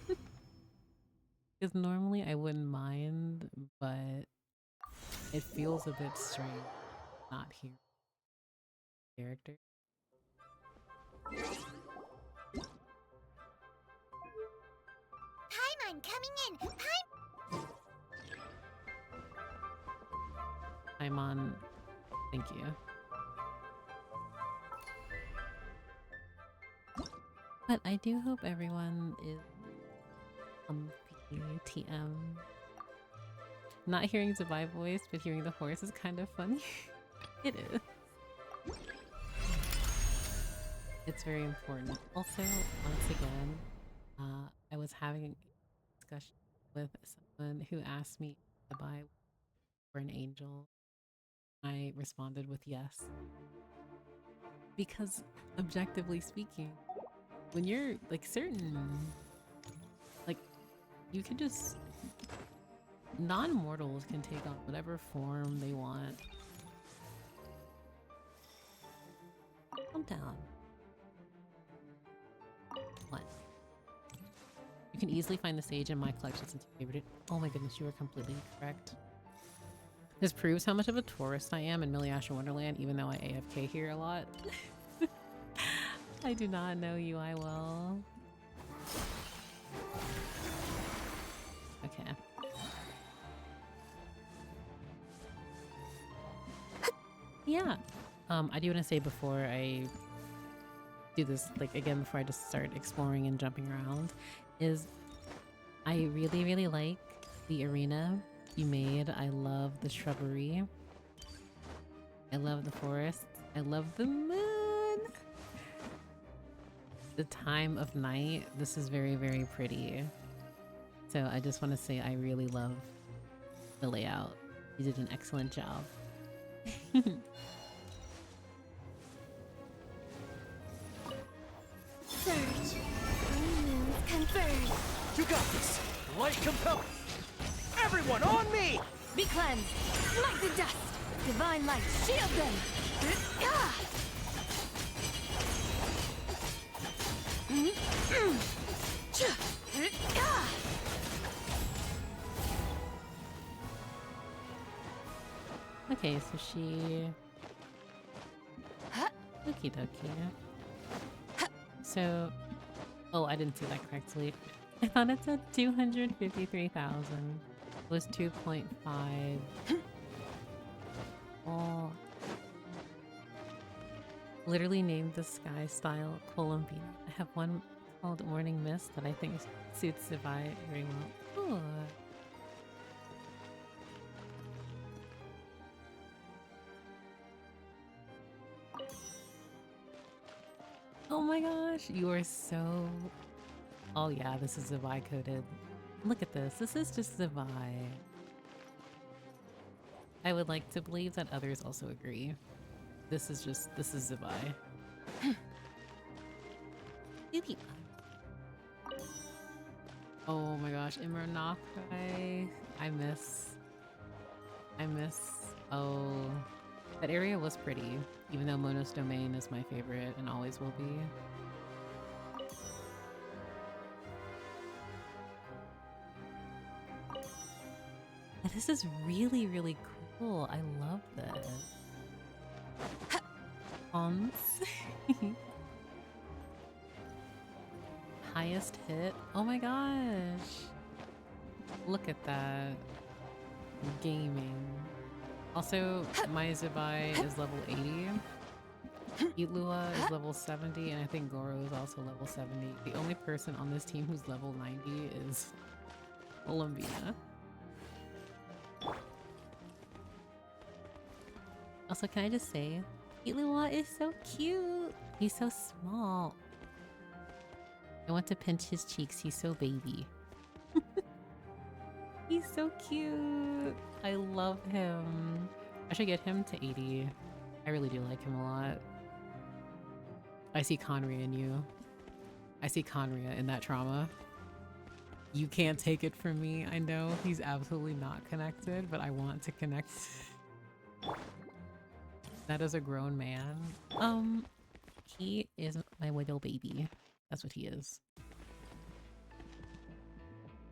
Because normally I wouldn't mind, but it feels a bit strange not hearing character. Paimon coming in! Paimon, thank you. But I do hope everyone is TM. Not hearing Zabai voice, but hearing the horse is kind of funny. It is. It's very important. Also, once again, I was having a discussion with someone who asked me to buy for an angel. I responded with yes. Because objectively speaking, when you're like certain, like you can just, non-mortals can take on whatever form they want. Calm down. What? You can easily find the sage in my collection since you favored it. Oh my goodness, you are completely correct. This proves how much of a tourist I am in Milliasha Wonderland, even though I AFK here a lot. I do not know UI well. Okay. Yeah. I do want to say before I do this, like again, before I just start exploring and jumping around, is I really, really like the arena you made. I love the shrubbery. I love the forest. I love the moon. The time of night. This is very, very pretty. So I just want to say I really love the layout. You did an excellent job. Surge! Confirmed! You got this! Light compel! Everyone on me! Be cleansed! Like the dust! Divine light, shield them! Okay, so she... Okie dokie. So... Oh, I didn't see that correctly. I thought it said 253,000. It was 2.5. Oh. Literally named the sky style Columbina. I have one called Morning Mist that I think suits Zivai very well. Ooh. Oh my gosh, you are so... Oh yeah, this is Zivai coded. Look at this. This is just Zivai. I would like to believe that others also agree. This is Zivai. Oh my gosh, Imranok, I miss. Oh, that area was pretty, even though Monos Domain is my favorite and always will be. But this is really, really cool. I love this. Hans. Highest hit. Oh my gosh. Look at that. Gaming. Also, my Zivai is level 80. Itlua is level 70, and I think Goro is also level 70. The only person on this team who's level 90 is Olympia. Also, can I just say, Itlua is so cute! He's so small. I want to pinch his cheeks, he's so baby. He's so cute! I love him. I should get him to 80. I really do like him a lot. I see Conria in you. I see Conria in that trauma. You can't take it from me. I know he's absolutely not connected, but I want to connect. That is a grown man. He is my little baby. That's what he is.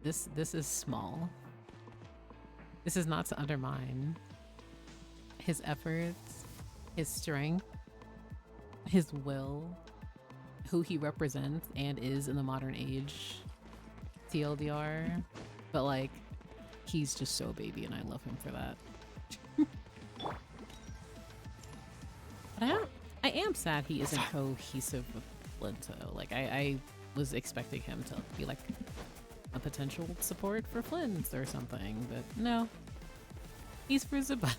This is small. This is not to undermine his efforts, his strength, his will, who he represents and is in the modern age. TLDR. But like, he's just so baby and I love him for that. But I am sad he isn't cohesive with Flinto. Like, I was expecting him to be like a potential support for Flint or something, but no. He's for Zivai.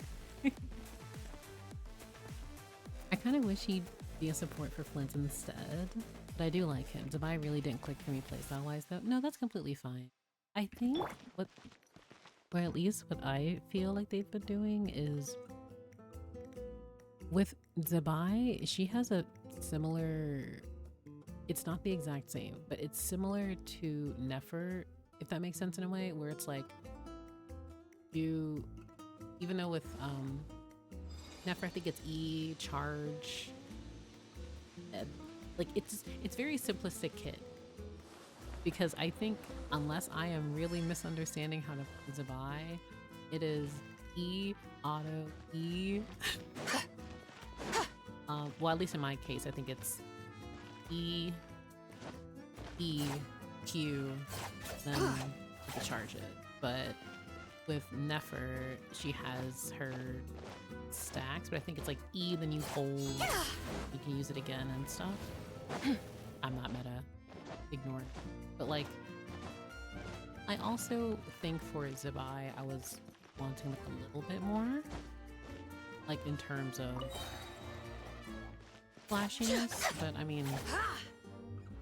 I kind of wish he'd be a support for Flint instead, but I do like him. Zivai really didn't click for me playstyle-wise though. No, that's completely fine. I think or at least what I feel like they've been doing is with Zivai, she has a similar, it's not the exact same, but it's similar to Nefer, if that makes sense in a way, where it's like, even though with Nefer, I think it's E, charge, like it's very simplistic kit. Because I think, unless I am really misunderstanding how to play Zivai, it is E, auto, E. Well, at least in my case, I think it's E, E, Q, then you can charge it. But with Nefer, she has her stacks, but I think it's like E, then you hold, you can use it again and stuff. I'm not meta, ignore it. But like, I also think for Zivai, I was wanting like a little bit more, like in terms of flashiness, but I mean,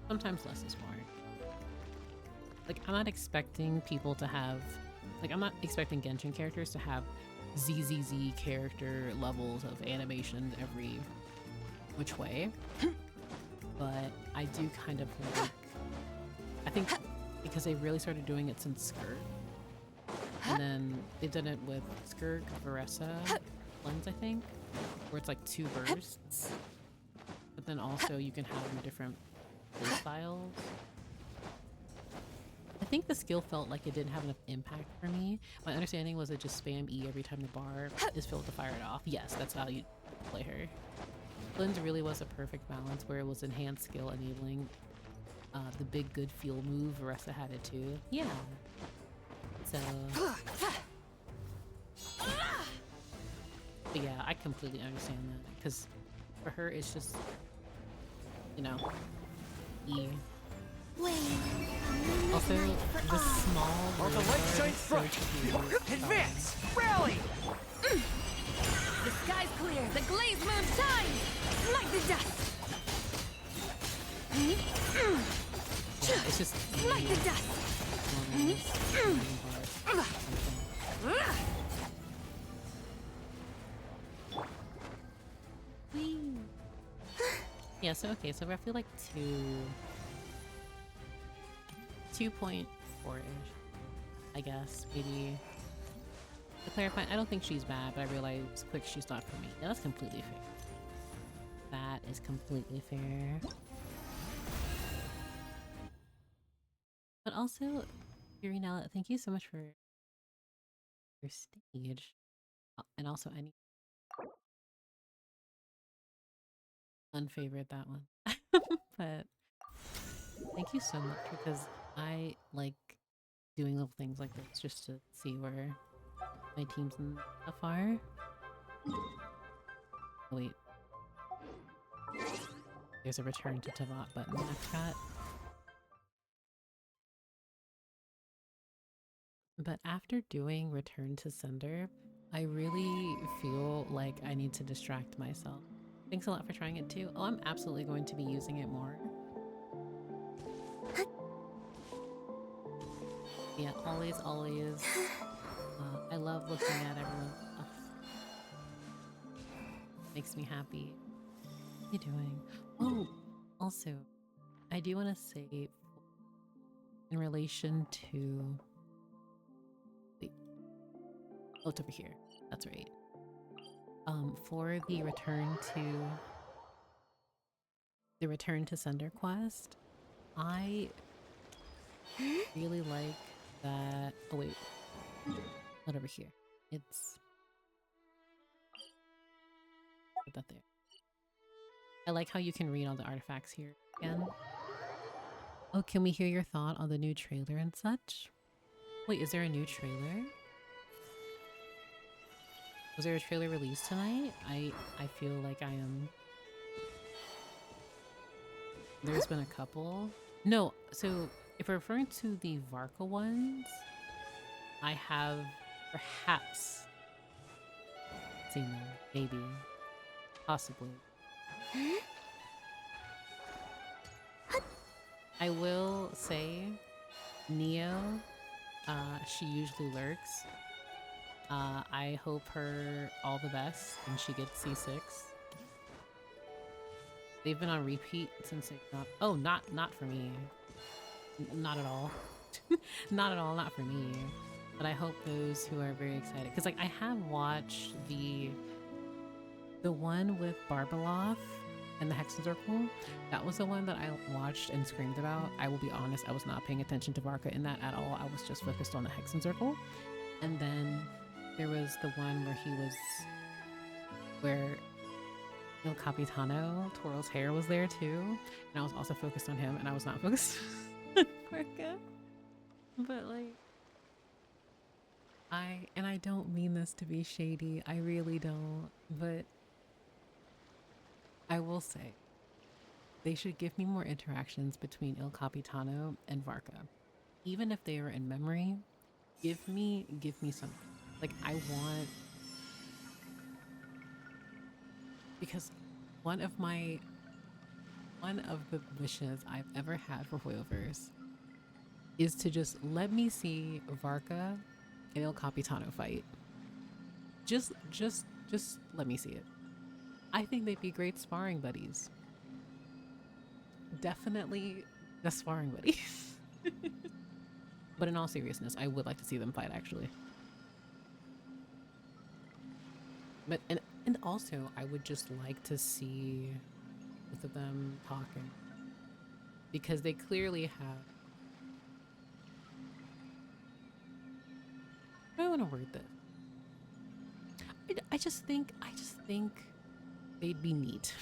sometimes less is more. Like, I'm not expecting people to have, like, I'm not expecting Genshin characters to have ZZZ character levels of animation every which way, but I do kind of like, I think because they really started doing it since Skirt, and then they've done it with Skirt, Varessa, Lens, I think, where it's like 2 bursts, but then also you can have them different play styles. think the skill felt like it didn't have enough impact for me. My understanding was it just spam E every time the bar is filled to fire it off. Yes, that's how you play her. Lynn's really was a perfect balance where it was enhanced skill enabling the big good feel move. Ressa had it too. Yeah. So. But yeah, I completely understand that because for her it's just, you know, E. Also, the small While the light shines bright, advance, rally! The sky's clear. The glazed moon shines. Smite the dust. Yeah, it's just Smite the dust. Whee! Yeah, so okay, so roughly like 2.4-ish, I guess, maybe. To clarify, I don't think she's bad, but I realize quick she's not for me. Yeah, that's completely fair. That is completely fair. But also, Urinella, thank you so much for your stage. And also, I need unfavorite that one. But thank you so much because I like doing little things like this just to see where my teams and stuff are. Oh, wait. There's a return to Tavat button I've got. But after doing return to sender, I really feel like I need to distract myself. Thanks a lot for trying it too. Oh, I'm absolutely going to be using it more. Yeah, always, always. I love looking at everyone. Ugh. Makes me happy. What are you doing? Oh, also, I do want to say in relation to... Wait. Oh, it's over here. That's right. For the return to sender quest, I really like that. Oh wait, not over here. It's put that there. I like how you can read all the artifacts here again. Oh, can we hear your thought on the new trailer and such? Wait, is there a new trailer? Was there a trailer released tonight? I feel like I am... There's been a couple. No, so if we're referring to the Varka ones, I have perhaps seen them. Maybe. Possibly. I will say, Neo, she usually lurks. I hope her all the best when she gets C6. They've been on repeat since they got... Oh, not for me. Not at all. Not at all, not for me. But I hope those who are very excited... Because, like, I have watched the one with Barbeloff and the Hexen Circle. That was the one that I watched and screamed about. I will be honest, I was not paying attention to Varka in that at all. I was just focused on the Hexen Circle. And then there was the one where he was... Where Il Capitano, Toro's hair, was there too. And I was also focused on him, and I was not focused on Varka. But, like... I don't mean this to be shady. I really don't. But... I will say, they should give me more interactions between Il Capitano and Varka. Even if they are in memory, give me something. Like, I want... Because one of the wishes I've ever had for Hoyoverse is to just let me see Varka and Il Capitano fight. Just let me see it. I think they'd be great sparring buddies. Definitely the sparring buddies. But in all seriousness, I would like to see them fight, actually. But and also, I would just like to see both of them talking. Because they clearly have How do I want to word this? I just think they'd be neat.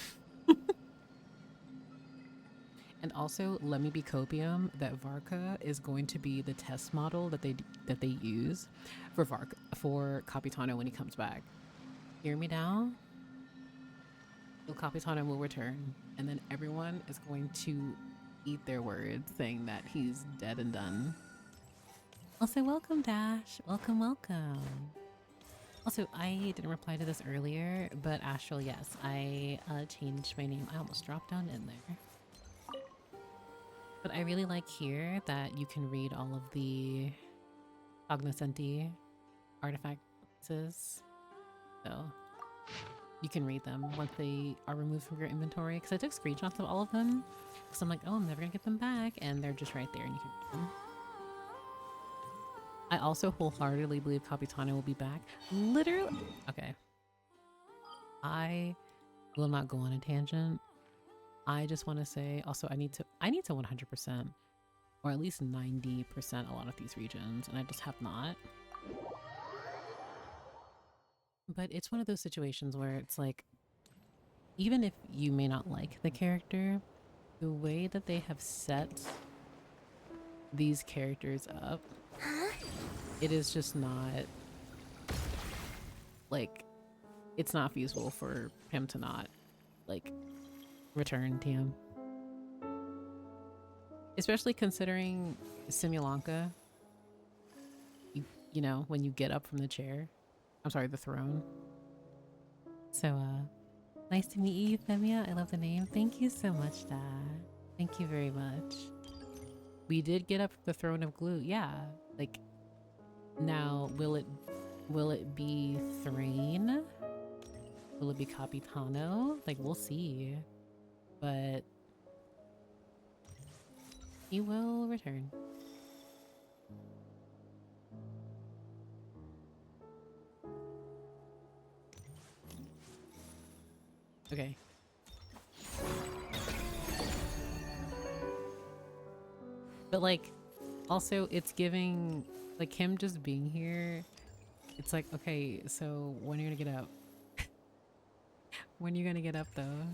And also, let me be copium that Varka is going to be the test model that they use for Capitano when he comes back. Hear me now? Il Capitano will return, and then everyone is going to eat their words, saying that he's dead and done. Also, welcome, Dash. Welcome, welcome. Also, I didn't reply to this earlier, but Astral, yes, I changed my name. I almost dropped down in there. But I really like here that you can read all of the cognoscenti artifacts. So you can read them once they are removed from your inventory. Because I took screenshots of all of them. Because I'm like, oh, I'm never going to get them back. And they're just right there and you can read them. I also wholeheartedly believe Capitano will be back. Literally. Okay. I will not go on a tangent. I just want to say also I need to 100% or at least 90% a lot of these regions, and I just have not. But it's one of those situations where it's like, even if you may not like the character, the way that they have set these characters up, it is just not like, it's not feasible for him to not like return TM. Especially considering Simulanka, you know, when you get up from the chair. I'm sorry, the throne. So, nice to meet you, Euphemia. I love the name. Thank you so much, Dad. Thank you very much. We did get up from the throne of glue. Yeah. Like, now, will it be Thrain? Will it be Capitano? Like, we'll see. But he will return. Okay. But like, also it's giving, like him just being here, it's like, okay, so when are you gonna get up? When are you gonna get up though?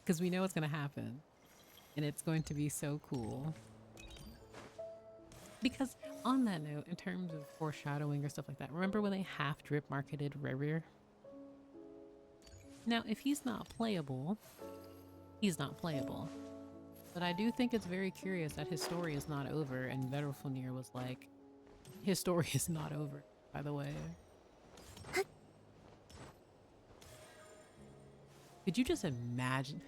Because we know what's gonna happen. And it's going to be so cool. Because on that note, in terms of foreshadowing or stuff like that, remember when they half drip marketed Rerir? Now, if he's not playable, he's not playable. But I do think it's very curious that his story is not over, and Vedrfolnir was like, his story is not over, by the way. Could you just imagine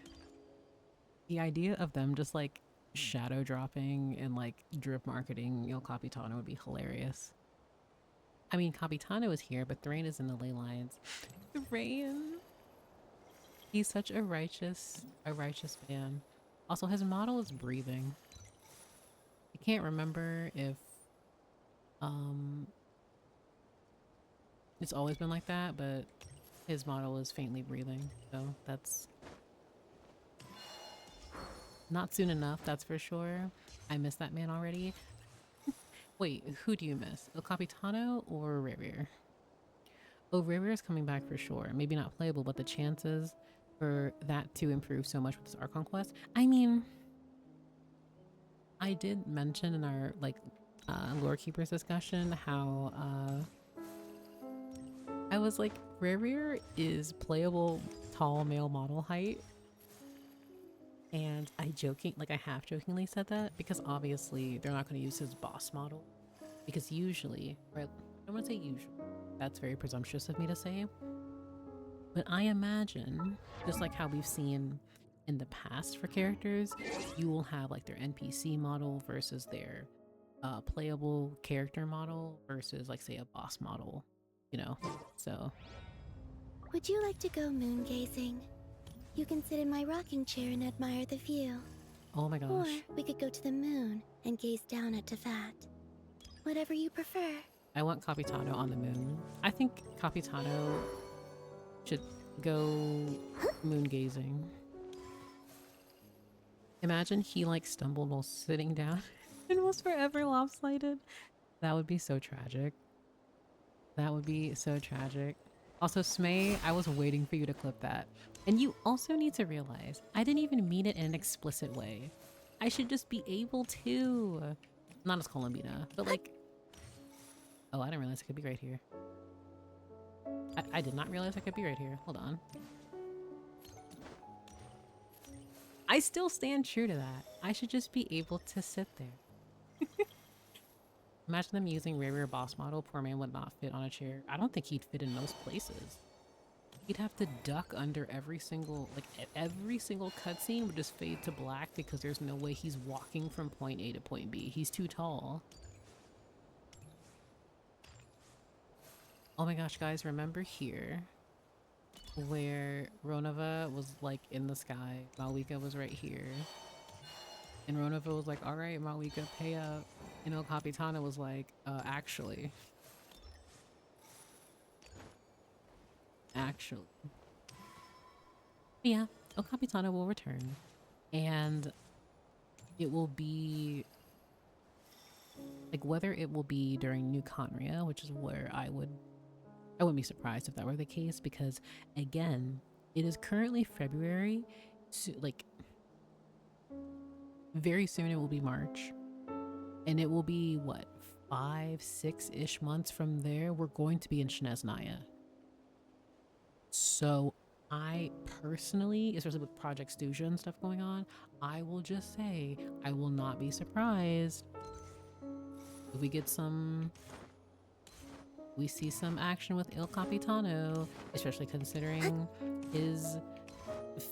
the idea of them just like shadow dropping and like drip marketing Il Capitano would be hilarious. I mean, Capitano is here, but Thrain is in the ley lines. Thrain! He's such a righteous man. Also, his model is breathing. I can't remember if it's always been like that, but his model is faintly breathing, so that's not soon enough, that's for sure. I miss that man already. Wait, who do you miss? El Capitano or Rerir? Oh, Rerir is coming back for sure. Maybe not playable, but the chances for that to improve so much with this Archon quest. I mean, I did mention in our like Lore Keepers discussion how I was like, Rerir is playable tall male model height. And I half jokingly said that because obviously they're not going to use his boss model. Because usually, or I don't want to say usually, that's very presumptuous of me to say. But I imagine, just like how we've seen in the past for characters, you will have like their NPC model versus their playable character model versus like say a boss model, you know, so. Would you like to go moon gazing? You can sit in my rocking chair and admire the view. Oh my gosh. Or we could go to the moon and gaze down at Tefat. Whatever you prefer. I want Capitano on the moon. I think Capitano should go moon gazing. Imagine he like stumbled while sitting down and was forever lopsided. That would be so tragic. That would be so tragic. Also, Smay, I was waiting for you to clip that. And you also need to realize, I didn't even mean it in an explicit way. I should just be able to. Not as Columbina, but like... Oh, I didn't realize it could be right here. I did not realize I could be right here. Hold on. I still stand true to that. I should just be able to sit there. Imagine them using rare boss model. Poor man would not fit on a chair. I don't think he'd fit in most places. He'd have to duck under every single, like every single cutscene would just fade to black because there's no way he's walking from point A to point B. He's too tall. Oh my gosh, guys, remember here where Ronova was like in the sky? Malwika was right here. And Ronova was like, all right, Malwika, pay up. And El Capitano was like, actually. Yeah, El Capitano will return. And it will be... like, whether it will be during New Conria, which is where I wouldn't be surprised if that were the case, because again, it is currently February, so like very soon it will be March, and it will be what, 5-6-ish months from there we're going to be in Sneznaya. So I personally, especially with Project Stuja and stuff going on, I will just say I will not be surprised if we see some action with Il Capitano, especially considering his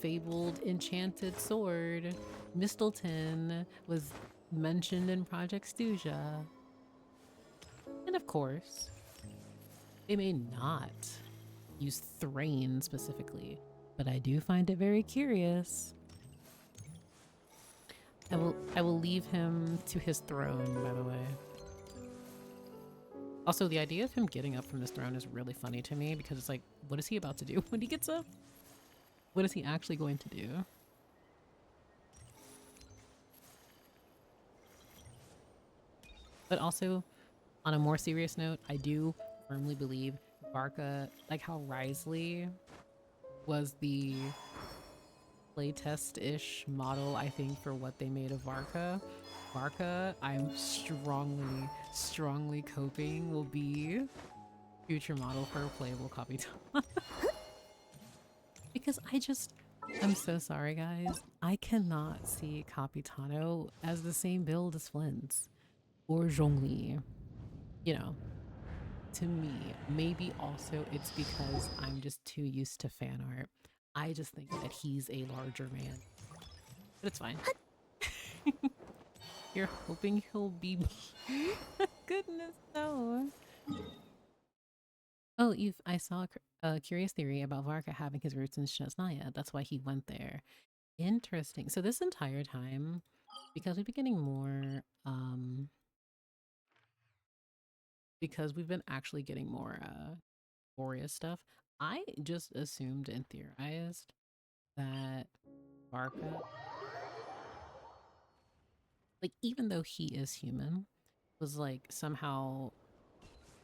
fabled enchanted sword, Mistleton, was mentioned in Project Stuja. And of course, they may not use Thrain specifically, but I do find it very curious. I will leave him to his throne, by the way. Also, the idea of him getting up from this throne is really funny to me because it's like, what is he about to do when he gets up? What is he actually going to do? But also, on a more serious note, I do firmly believe Varka, like how Risley was the playtest-ish model, I think, for what they made of Varka. Varka, I'm strongly coping will be future model for a playable copy. Because I'm so sorry guys, I cannot see Capitano as the same build as Flint's or Zhongli. You know, to me, maybe also it's because I'm just too used to fan art. I just think that he's a larger man, but it's fine. You're hoping he'll be goodness no. Oh, I saw a curious theory about Varka having his roots in Shasnaya. That's why he went there. Interesting. So this entire time, because we've been getting more, because we've been actually getting more, Boreas stuff, I just assumed and theorized that Varka, like, even though he is human, was like somehow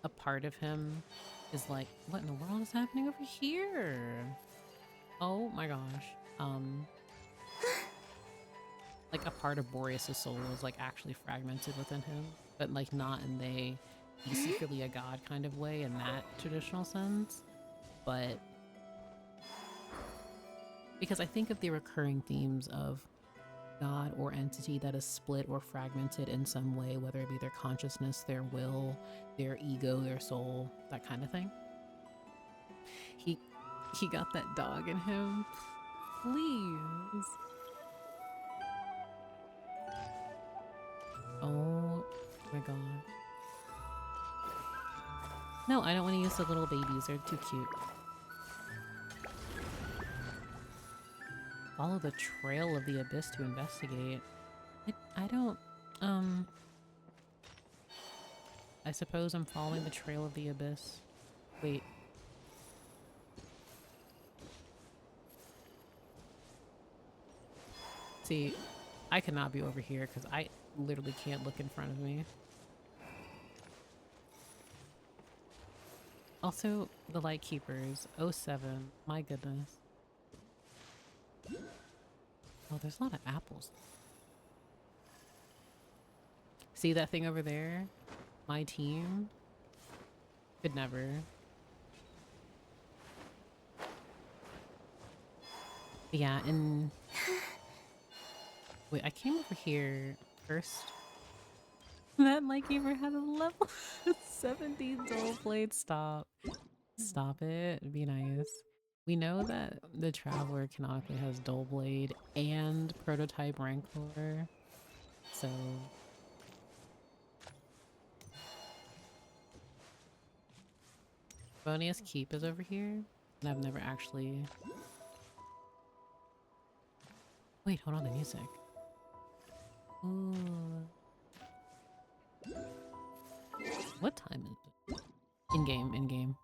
a part of him is like, what in the world is happening over here? Oh my gosh. Like a part of Boreas' soul is like actually fragmented within him, but like not in he's secretly a god kind of way in that traditional sense. But because I think of the recurring themes of god or entity that is split or fragmented in some way, whether it be their consciousness, their will, their ego, their soul, that kind of thing. He got that dog in him. Please. Oh my god. No, I don't want to use the little babies. They're too cute. Follow the trail of the abyss to investigate. I don't, I suppose I'm following the trail of the abyss. Wait. See, I cannot be over here because I literally can't look in front of me. Also, the Lightkeepers, '07. My goodness. Oh, there's a lot of apples. See that thing over there? My team could never. Yeah, and wait, I came over here first. That Lightkeeper had a level 70 dual blade. Stop. Stop it. Be nice. We know that the Traveler canonically has dual blade and prototype Rancor. So Favonius Keep is over here, and I've never actually. Wait, hold on, the music. Ooh. What time is it? In game, in game.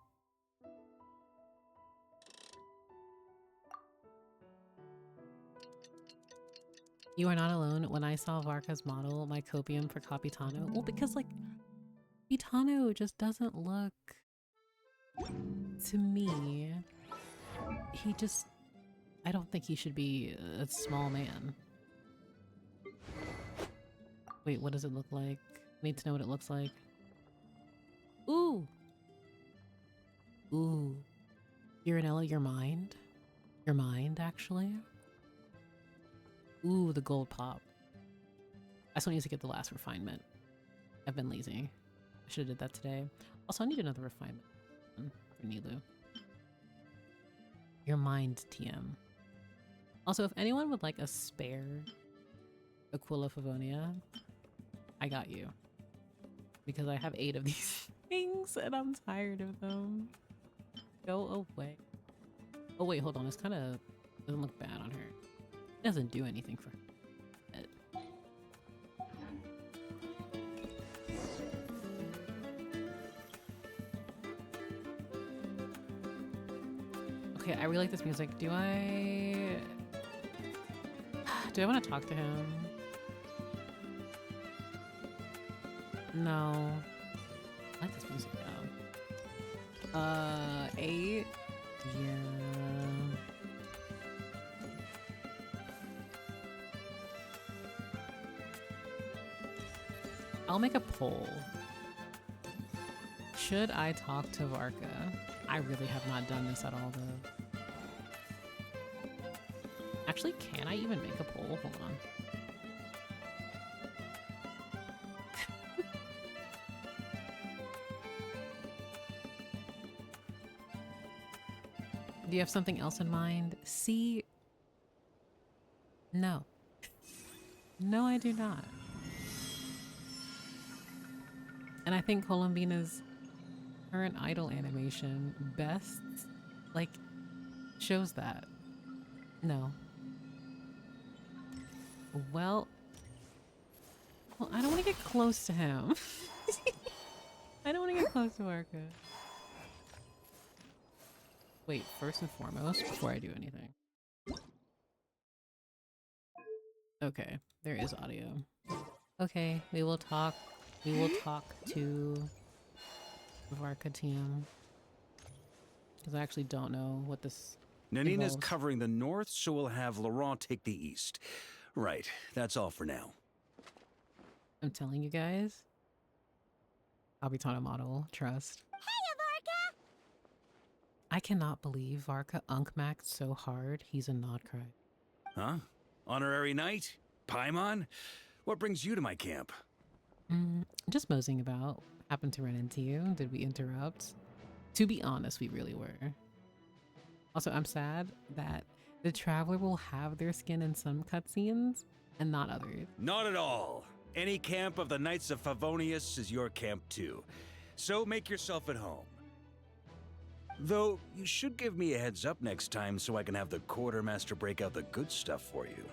You are not alone. When I saw Varka's model, my copium for Capitano. Well, because like Capitano just doesn't look to me. He just, I don't think he should be a small man. Wait, what does it look like? Need to know what it looks like. Ooh. Ooh. Uranella, your mind? Your mind, actually? Ooh, the gold pop. I still need to get the last refinement. I've been lazy. I should have did that today. Also, I need another refinement for Nilu. Your mind, TM. Also, if anyone would like a spare Aquila Favonia, I got you. Because I have 8 of these things and I'm tired of them. Go away. Oh wait, hold on. This kind of doesn't look bad on her. It doesn't do anything for her. Okay, I really like this music. Do I want to talk to him? No. I like this music though. 8? Yeah. I'll make a poll. Should I talk to Varka? I really have not done this at all though. Actually, can I even make a poll? Hold on. Do you have something else in mind? See? No. No, I do not. And I think Columbina's current idol animation best, like, shows that. No. Well, I don't want to get close to him. I don't want to get close to Varka. Wait, first and foremost, before I do anything. Okay, there is audio. Okay, we will talk. We will talk to Varka team. Because I actually don't know what this Nanina's involves. covering the north, so we'll have Laurent take the east. Right, that's all for now. I'm telling you guys. Abitana model, trust. Hey, Varka! I cannot believe Varka unkmaxed so hard he's a Nodcry. Huh? Honorary knight? Paimon? What brings you to my camp? Just moseying about. Happened to run into you. Did we interrupt? To be honest, we really were. Also, I'm sad that the Traveler will have their skin in some cutscenes and not others. Not at all. Any camp of the Knights of Favonius is your camp too. So make yourself at home. Though, you should give me a heads up next time so I can have the Quartermaster break out the good stuff for you.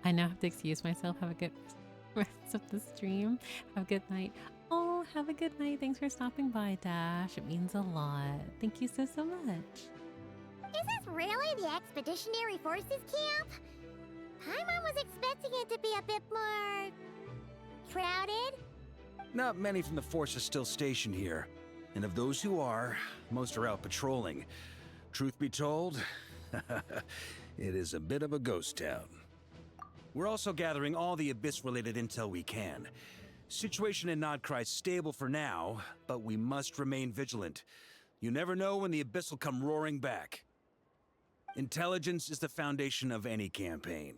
I now have to excuse myself. Have a good rest of the stream. Have a good night. Oh, have a good night. Thanks for stopping by, Dash. It means a lot. Thank you so much. Is this really the Expeditionary Forces camp? Paimon was expecting it to be a bit more crowded. Not many from the force are still stationed here. And of those who are, most are out patrolling. Truth be told, it is a bit of a ghost town. We're also gathering all the Abyss-related intel we can. Situation in Nodcry's stable for now, but we must remain vigilant. You never know when the Abyss will come roaring back. Intelligence is the foundation of any campaign.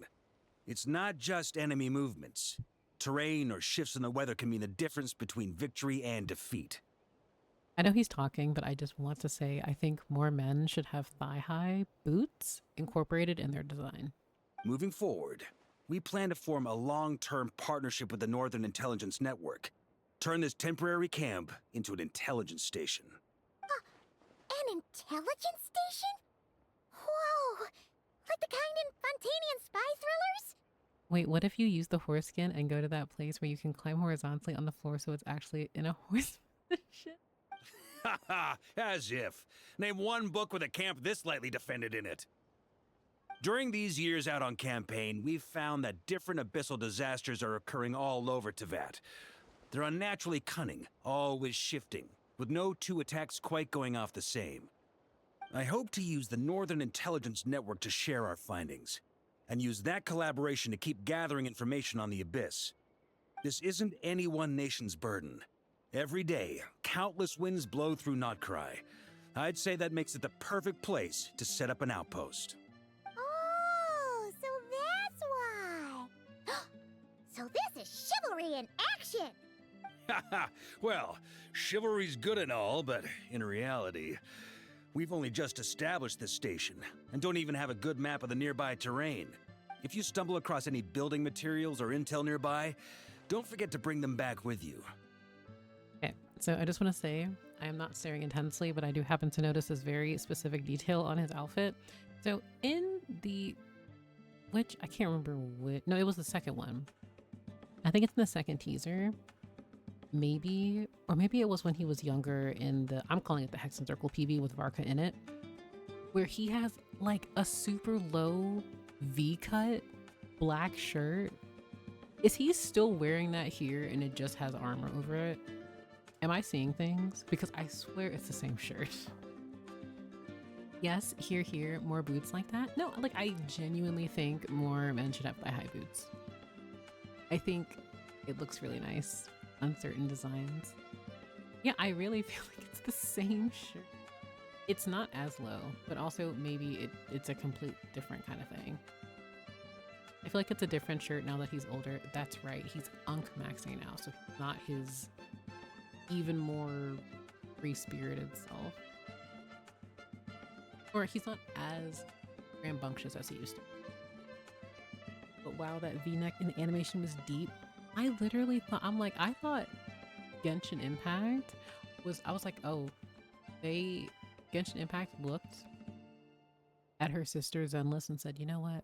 It's not just enemy movements. Terrain or shifts in the weather can mean the difference between victory and defeat. I know he's talking, but I just want to say I think more men should have thigh-high boots incorporated in their design. Moving forward, we plan to form a long-term partnership with the Northern Intelligence Network. Turn this temporary camp into an intelligence station. An intelligence station? Whoa! Like the kind in Fontanian spy thrillers? Wait, what if you use the horse skin and go to that place where you can climb horizontally on the floor so it's actually in a horse position? Haha, as if. Name one book with a camp this lightly defended in it. During these years out on campaign, we've found that different abyssal disasters are occurring all over Teyvat. They're unnaturally cunning, always shifting, with no two attacks quite going off the same. I hope to use the Northern Intelligence Network to share our findings, and use that collaboration to keep gathering information on the Abyss. This isn't any one nation's burden. Every day, countless winds blow through Nodcry. I'd say that makes it the perfect place to set up an outpost. Oh, so that's why. So this is chivalry in action. Haha, well, chivalry's good and all, but in reality, we've only just established this station, and don't even have a good map of the nearby terrain. If you stumble across any building materials or intel nearby, don't forget to bring them back with you. Okay, so I just want to say, I am not staring intensely, but I do happen to notice this very specific detail on his outfit. So in the, which, I can't remember which, no, it was the second one. I think it's in the second teaser. Maybe, or maybe it was when he was younger in the, I'm calling it the Hex and Circle PV with Varka in it, where he has like a super low V-cut black shirt. Is he still wearing that here and it just has armor over it? Am I seeing things? Because I swear it's the same shirt. Yes, here, more boots like that. No, like I genuinely think more men should have thigh-high boots. I think it looks really nice on certain designs. Yeah, I really feel like it's the same shirt. It's not as low, but also maybe it's a complete different kind of thing. I feel like it's a different shirt now that he's older. That's right, he's Unk maxing now, so he's not his even more free-spirited self. Or he's not as rambunctious as he used to. But wow, that V-neck in the animation was deep. I literally thought, I thought Genshin Impact was, I was like, oh, Genshin Impact looked at her sister Zenless and said, you know what?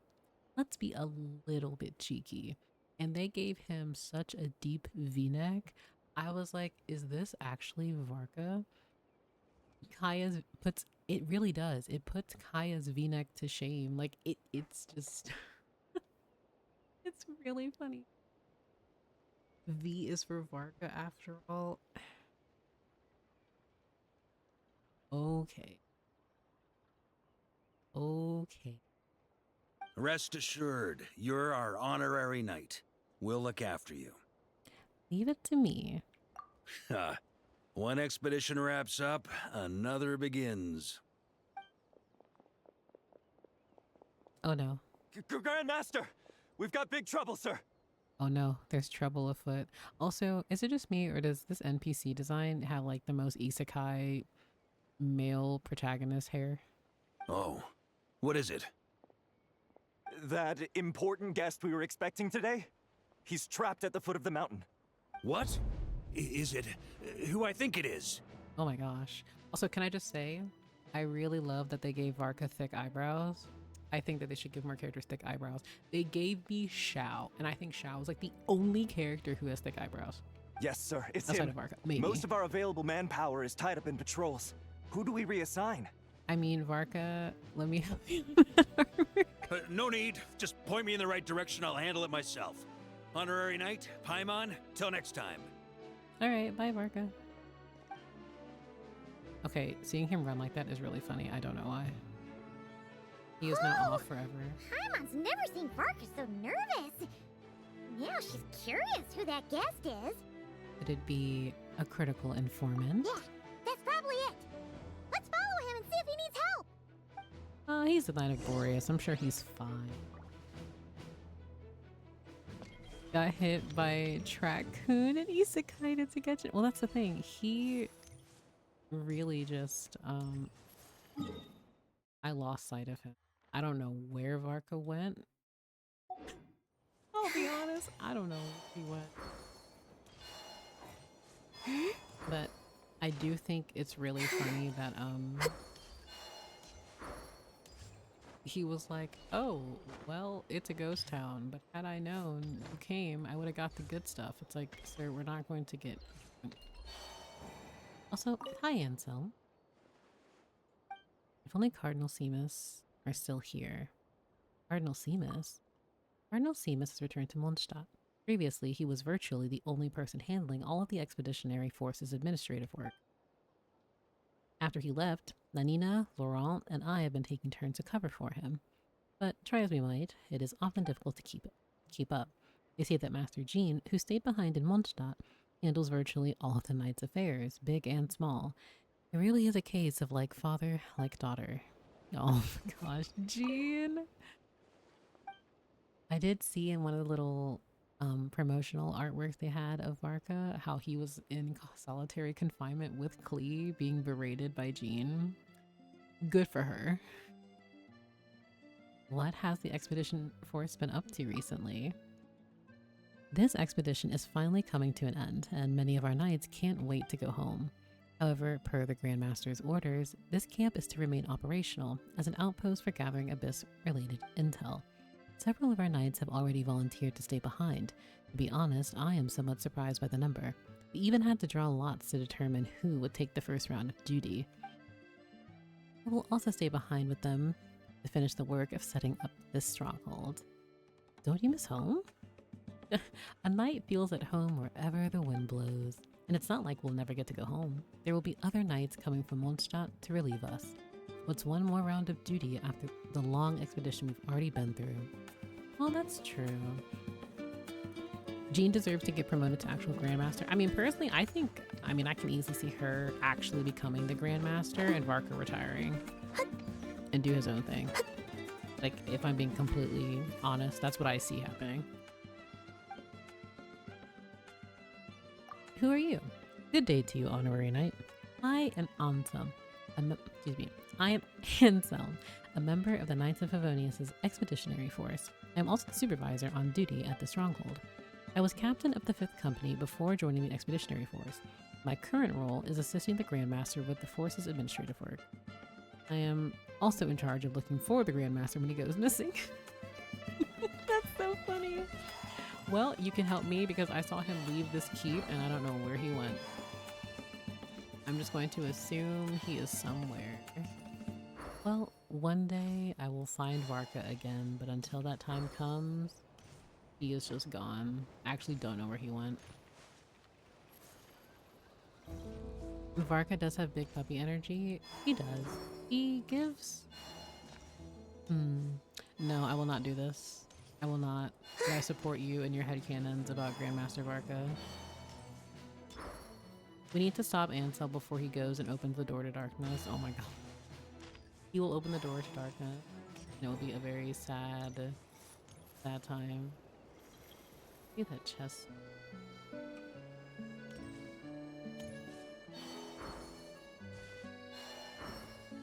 Let's be a little bit cheeky. And they gave him such a deep V-neck. I was like, is this actually Varka? Kaya's puts, it really does. It puts Kaya's V-neck to shame. Like it's just, it's really funny. V is for Varka after all. Okay. Okay. Rest assured, you're our honorary knight. We'll look after you. Leave it to me. One expedition wraps up, another begins. Oh no. Grandmaster! We've got big trouble, sir! Oh no, there's trouble afoot. Also, is it just me or does this NPC design have like the most isekai male protagonist hair? Oh, what is it? That important guest we were expecting today? He's trapped at the foot of the mountain. What? Is it who I think it is? Oh my gosh. Also, can I just say, I really love that they gave Varka thick eyebrows. I think that they should give more characters thick eyebrows. They gave me Xiao, and I think Xiao is like the only character who has thick eyebrows. Yes, sir, it's Outside him. of Varka, maybe. Most of our available manpower is tied up in patrols. Who do we reassign? I mean, Varka, let me help you. No need. Just point me in the right direction. I'll handle it myself. Honorary Knight, Paimon, till next time. All right, bye, Varka. Okay, seeing him run like that is really funny. I don't know why. He is now off forever. Paimon's never seen Varka so nervous. Now she's curious who that guest is. Could it be a critical informant? Yeah, that's probably it. Let's follow him and see if he needs help. He's the Knight of Boreas. I'm sure he's fine. Got hit by Trackcoon and isekai'd to catch it. Well, that's the thing. He really just, I lost sight of him. I don't know where Varka went. I'll be honest, I don't know where he went. But I do think it's really funny that, he was like, oh, well, it's a ghost town, but had I known you came, I would have got the good stuff. It's like, sir, we're not going to get... Also, hi, Anselm. If only Cardinal Seamus are still here. Cardinal Seamus? Cardinal Seamus has returned to Mondstadt. Previously, he was virtually the only person handling all of the Expeditionary Force's administrative work. After he left, Nanina, Laurent, and I have been taking turns to cover for him. But try as we might, it is often difficult to keep up. They say that Master Jean, who stayed behind in Mondstadt, handles virtually all of the knight's affairs, big and small. It really is a case of like father, like daughter. Oh my gosh, Jean! I did see in one of the little promotional artworks they had of Varka how he was in solitary confinement with Klee being berated by Jean. Good for her. What has the expedition force been up to recently? This expedition is finally coming to an end, and many of our knights can't wait to go home. However, per the Grandmaster's orders, this camp is to remain operational as an outpost for gathering Abyss-related intel. Several of our knights have already volunteered to stay behind. To be honest, I am somewhat surprised by the number. We even had to draw lots to determine who would take the first round of duty. I will also stay behind with them to finish the work of setting up this stronghold. Don't you miss home? A knight feels at home wherever the wind blows. And it's not like we'll never get to go home. There will be other knights coming from Mondstadt to relieve us. What's one more round of duty after the long expedition we've already been through? Well, that's true. Jean deserves to get promoted to actual Grandmaster. I mean, personally, I can easily see her actually becoming the Grandmaster and Varka retiring and do his own thing. Like, if I'm being completely honest, that's what I see happening. Who are you? Good day to you, Honorary Knight. I am Anselm. I am Anselm, a member of the Knights of Favonius' Expeditionary Force. I am also the supervisor on duty at the Stronghold. I was captain of the 5th Company before joining the Expeditionary Force. My current role is assisting the Grandmaster with the Force's administrative work. I am also in charge of looking for the Grandmaster when he goes missing. That's so funny. Well, you can help me because I saw him leave this keep and I don't know where he went. I'm just going to assume he is somewhere. Well, one day I will find Varka again, but until that time comes, he is just gone. I actually don't know where he went. Varka does have big puppy energy. He does. He gives... No, I will not do this. I will not. I support you and your headcanons about Grandmaster Varka. We need to stop Ansel before he goes and opens the door to darkness. Oh my god. He will open the door to darkness. And it will be a very sad time. Look at that chest.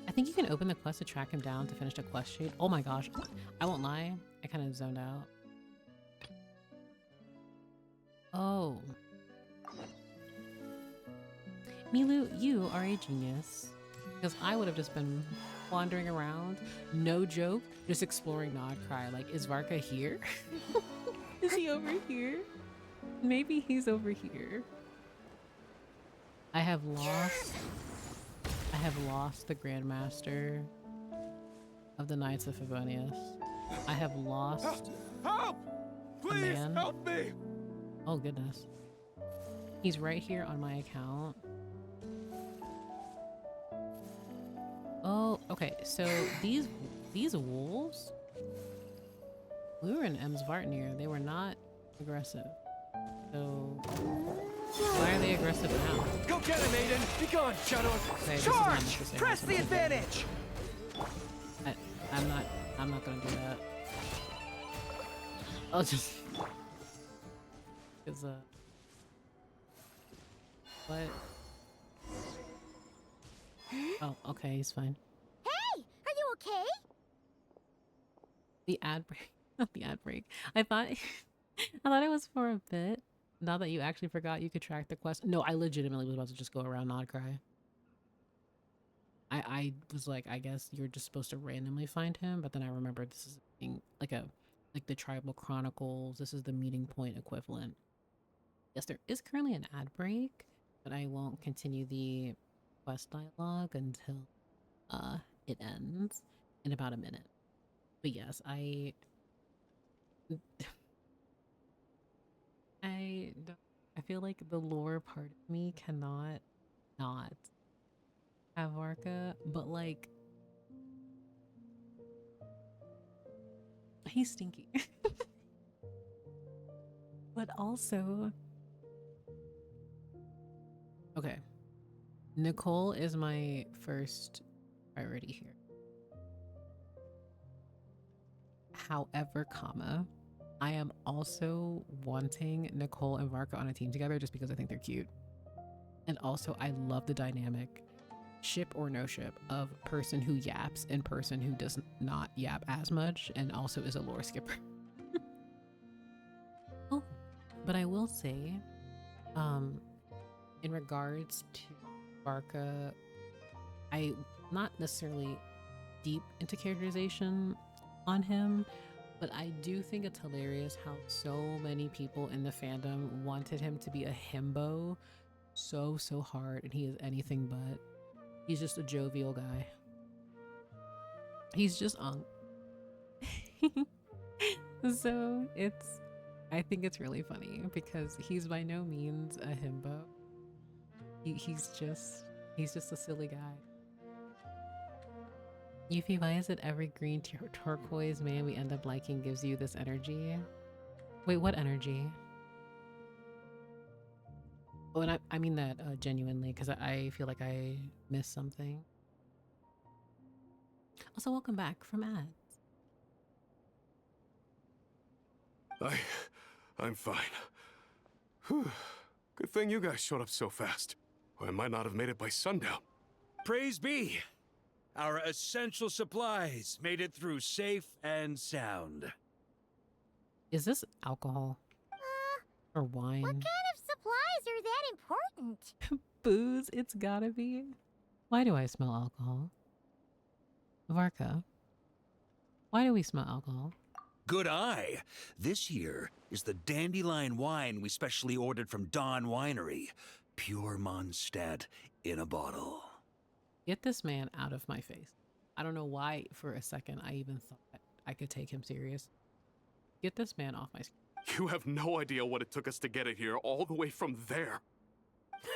I think you can open the quest to track him down to finish the quest sheet. Oh my gosh. I won't lie. I kind of zoned out. Oh. Milu, you are a genius. Because I would have just been wandering around, no joke, just exploring Nodcry. Like, is Varka here? Is he over here? Maybe he's over here. I have lost the Grandmaster of the Knights of Favonius. I have lost Help! Please man. help me! Oh goodness. He's right here on my account. Okay, so these wolves, we were in M's Vartnir. They were not aggressive. So why are they aggressive now? Go get him, Aiden! Be gone, Shadow! Okay, this is not Charge! necessary. Press the advantage! I'm not gonna do that. I'll just cause what? Oh, okay, he's fine. Hey, are you okay? The ad break, not the ad break. I thought it was for a bit. Now that you actually forgot you could track the quest. No, I legitimately was about to just go around Nod Cry. I was like, I guess you're just supposed to randomly find him, but then I remembered this is being like the tribal chronicles. This is the meeting point equivalent. Yes, there is currently an ad break, but I won't continue the quest dialogue until it ends in about a minute. But yes, I feel like the lore part of me cannot not have Varka, but like he's stinky. But also, okay, Nicole is my first priority here. However, I am also wanting Nicole and Varka on a team together just because I think they're cute. And also, I love the dynamic, ship or no ship, of person who yaps and person who does not yap as much and also is a lore skipper. Oh, but I will say, in regards to Varka, I not necessarily deep into characterization on him, but I do think it's hilarious how so many people in the fandom wanted him to be a himbo so hard, and he is anything but. He's just a jovial guy. He's just so I think it's really funny because he's by no means a himbo. He's just a silly guy. Yuffie, why is it every green turquoise man we end up liking gives you this energy? Wait, what energy? Oh, and I mean that genuinely, because I feel like I missed something. Also, welcome back from ads. I'm fine. Whew. Good thing you guys showed up so fast. Or I might not have made it by sundown. Praise be! Our essential supplies made it through safe and sound. Is this alcohol? Or wine? What kind of supplies are that important? Booze, it's gotta be. Why do I smell alcohol? Varka, why do we smell alcohol? Good eye! This here is the dandelion wine we specially ordered from Dawn Winery. Pure Mondstadt in a bottle. Get this man out of my face. I don't know why for a second I even thought I could take him serious. Get this man off my screen. You have no idea what it took us to get it here, all the way from there.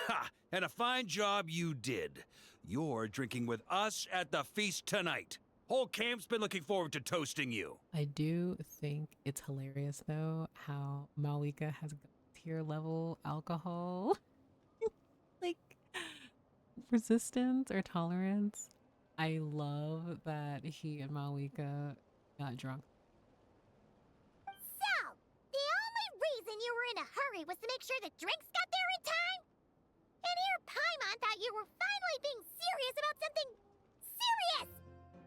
Ha! And a fine job you did. You're drinking with us at the feast tonight. Whole camp's been looking forward to toasting you. I do think it's hilarious though how Malika has tier level alcohol. Like resistance or tolerance. I love that he and Malika got drunk. So, the only reason you were in a hurry was to make sure the drinks got there in time? And here Paimon thought you were finally being serious about something serious!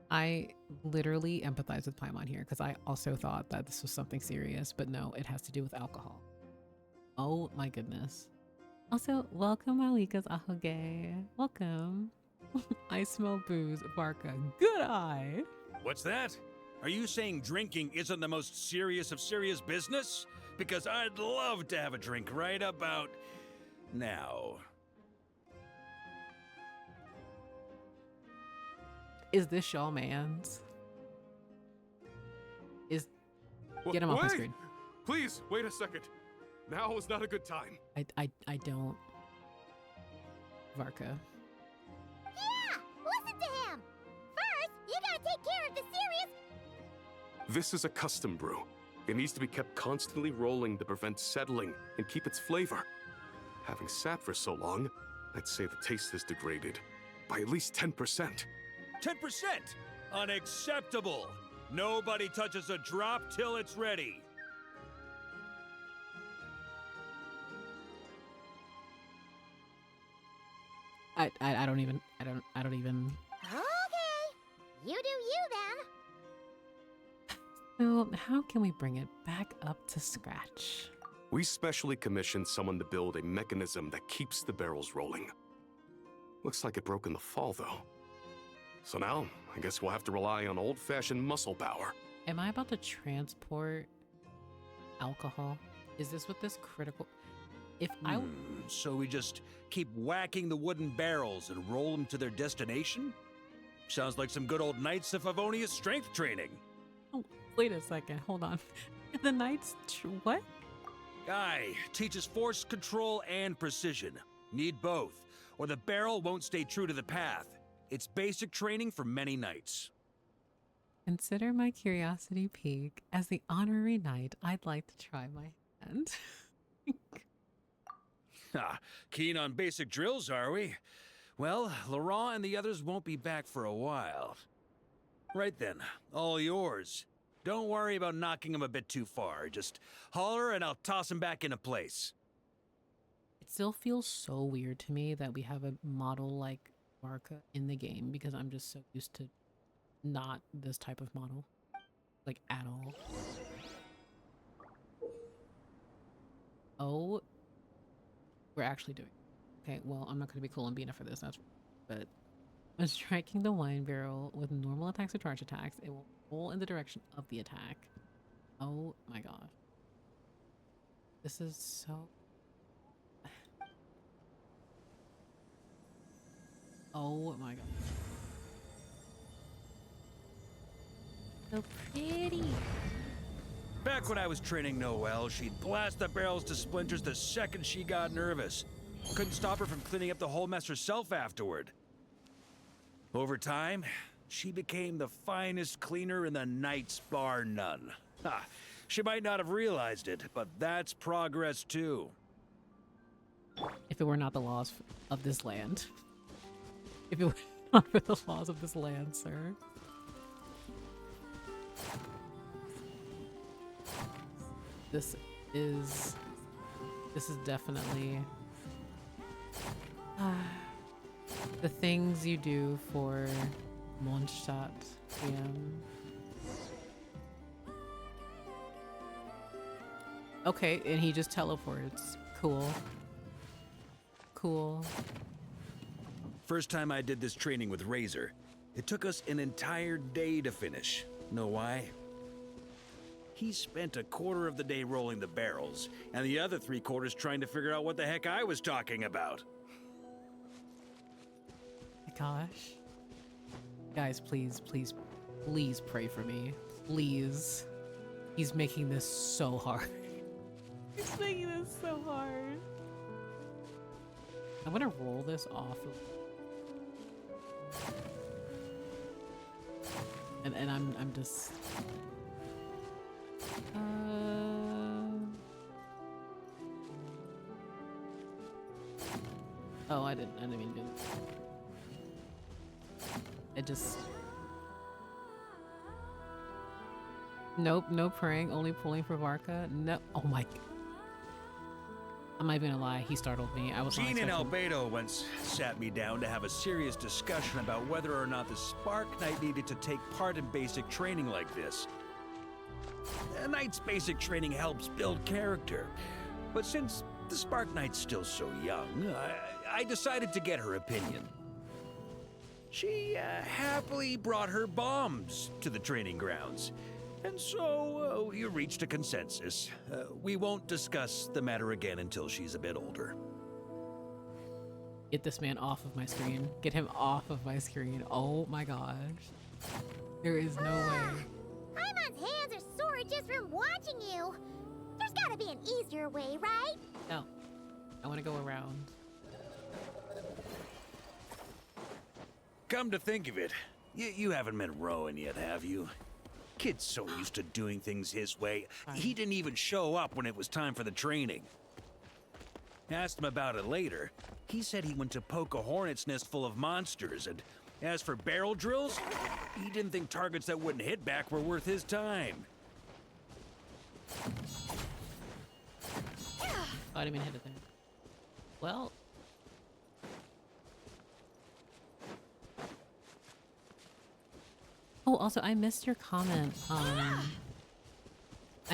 I literally empathize with Paimon here because I also thought that this was something serious, but no, it has to do with alcohol. Oh my goodness. Also, welcome Malika's Ahoge. Welcome. I smell booze, Varka. Good eye. What's that? Are you saying drinking isn't the most serious of serious business? Because I'd love to have a drink right about now. Is this Shaw Man's? Get him off my Wait! screen. Please, wait a second. Now is not a good time. I don't. Varka. Yeah! Listen to him! First, take care of the serious... This is a custom brew. It needs to be kept constantly rolling to prevent settling and keep its flavor. Having sat for so long, I'd say the taste is degraded by at least 10%. 10%? Unacceptable! Nobody touches a drop till it's ready. I don't even. Okay. You do you then. So how can we bring it back up to scratch? We specially commissioned someone to build a mechanism that keeps the barrels rolling. Looks like it broke in the fall, though. So now, I guess we'll have to rely on old-fashioned muscle power. Am I about to transport alcohol? Is this what this critical... If I... So we just keep whacking the wooden barrels and roll them to their destination? Sounds like some good old Knights of Favonius strength training. Oh, wait a second. Hold on. The Knights... What? Aye, teaches force control and precision. Need both, or the barrel won't stay true to the path. It's basic training for many knights. Consider my curiosity piqued. As the honorary knight, I'd like to try my hand. Keen on basic drills, are we? Well, Laurent and the others won't be back for a while. Right then, all yours. Don't worry about knocking him a bit too far. Just holler and I'll toss him back into place. It still feels so weird to me that we have a model like Varka in the game because I'm just so used to not this type of model. Like, at all. Oh. We're actually doing it. Okay, well, I'm not going to be cool and being for this, but when striking the wine barrel with normal attacks or charge attacks, it will roll in the direction of the attack. Oh my god. This is so... Oh my god. So pretty. Back when I was training Noelle, she'd blast the barrels to splinters the second she got nervous. Couldn't stop her from cleaning up the whole mess herself afterward. Over time, she became the finest cleaner in the Knights, bar none. Ha! She might not have realized it, but that's progress too. If it were not the laws of this land. If it were not for the laws of this land, sir. This is definitely the things you do for Mondstadt. Okay, and he just teleports. Cool. Cool. First time I did this training with Razor, it took us an entire day to finish. Know why? He spent a quarter of the day rolling the barrels, and the other 3/4 trying to figure out what the heck I was talking about. My gosh. Guys, please, please, please pray for me. Please. He's making this so hard. He's making this so hard. I'm gonna roll this off of... And I'm just... Oh, I didn't mean to do that. It just... Nope, no praying, only pulling for Varka. No, oh my... I'm not even gonna lie, he startled me. I was not Jean and expecting... Albedo once sat me down to have a serious discussion about whether or not the Spark Knight needed to take part in basic training like this. A Knight's basic training helps build character, but since the Spark Knight's still so young, I decided to get her opinion. She happily brought her bombs to the training grounds, and so we reached a consensus. We won't discuss the matter again until she's a bit older. Get this man off of my screen. Get him off of my screen. Oh my gosh. There is no way. Paimon's hands are sore just from watching you. There's gotta be an easier way, right? No. I want to go around. Come to think of it, You haven't met Rowan yet, have you? Kid's so used to doing things his way, he didn't even show up when it was time for the training. Asked him about it later. He said he went to poke a hornet's nest full of monsters, and as for barrel drills, he didn't think targets that wouldn't hit back were worth his time. Oh, I didn't even hit it there. Well. Oh, also, I missed your comment. I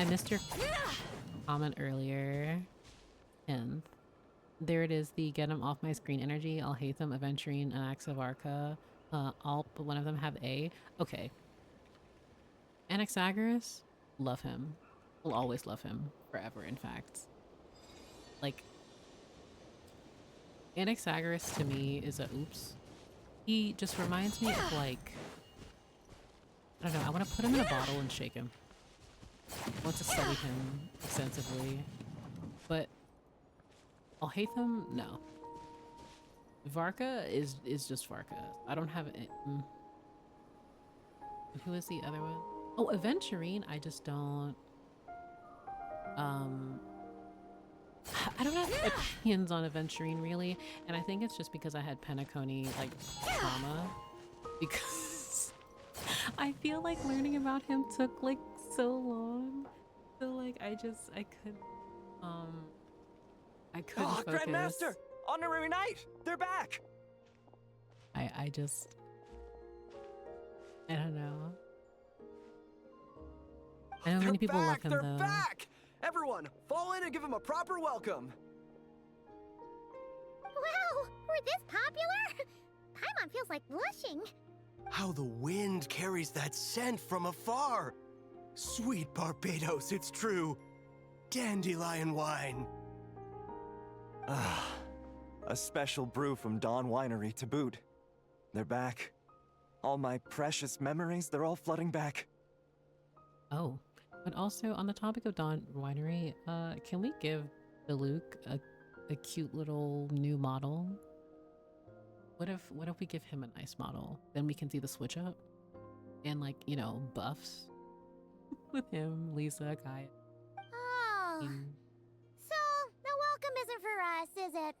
missed your comment earlier. And there it is, the get him off my screen energy. I'll hate them, Aventurine, and Axe of Varka. All but one of them have A. Okay. Anaxagoras, love him. Will always love him. Forever, in fact. Like, Anaxagoras to me is a oops. He just reminds me of like, I don't know, I want to put him in a bottle and shake him. I want to study him extensively. But I'll hate them? No. Varka is just Varka. I don't have it. Who is the other one? Oh, Aventurine, I just don't. I don't have opinions on Aventurine really, and I think it's just because I had Penacony like trauma. Because I feel like learning about him took like so long. So like I couldn't Oh, focus. Grandmaster! Honorary Knight! They're back! I don't know. I know many people love him They're though. back! Everyone, fall in and give him a proper welcome. Wow, we're this popular? Paimon feels like blushing. How the wind carries that scent from afar. Sweet Barbados, it's true. Dandelion wine. Ah, a special brew from Dawn Winery to boot. They're back. All my precious memories, they're all flooding back. Oh, but also on the topic of Dawn Winery, can we give Luke a cute little new model? What if we give him a nice model? Then we can see the switch up and like, you know, buffs with him, Lisa, Kai. Oh. So, the welcome isn't for us, is it?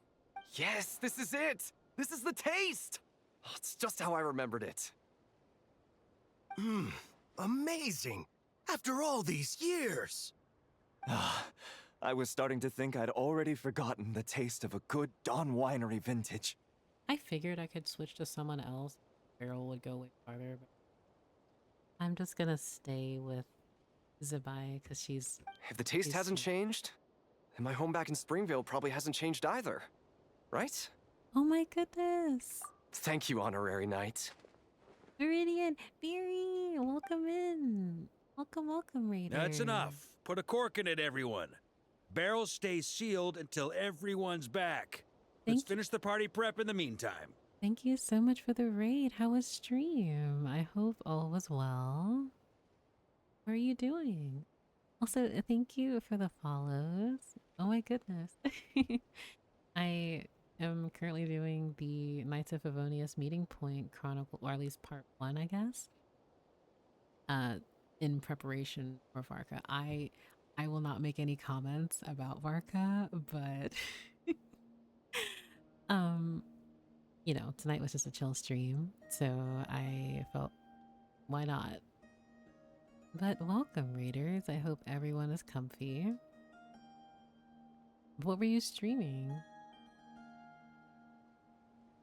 Yes, this is it. This is the taste. Oh, it's just how I remembered it. Amazing. After all these years. Ah, I was starting to think I'd already forgotten the taste of a good Dawn Winery vintage. I figured I could switch to someone else. Barrel would go way farther, but I'm just gonna stay with Zabai because she's. If the taste hasn't changed, then my home back in Springvale probably hasn't changed either. Right? Oh my goodness! Thank you, Honorary Knight. Viridian, Beery, welcome in. Welcome, Raiders. That's enough. Put a cork in it, everyone. Barrels stay sealed until everyone's back. Let's finish the party prep in the meantime. Thank you so much for the raid. How was stream? I hope all was well. How are you doing? Also, thank you for the follows. Oh my goodness. I am currently doing the Knights of Favonius meeting point chronicle, or at least part 1, I guess. In preparation for Varka. I will not make any comments about Varka, but you know, tonight was just a chill stream, so I felt, why not? But welcome, Raiders. I hope everyone is comfy. What were you streaming?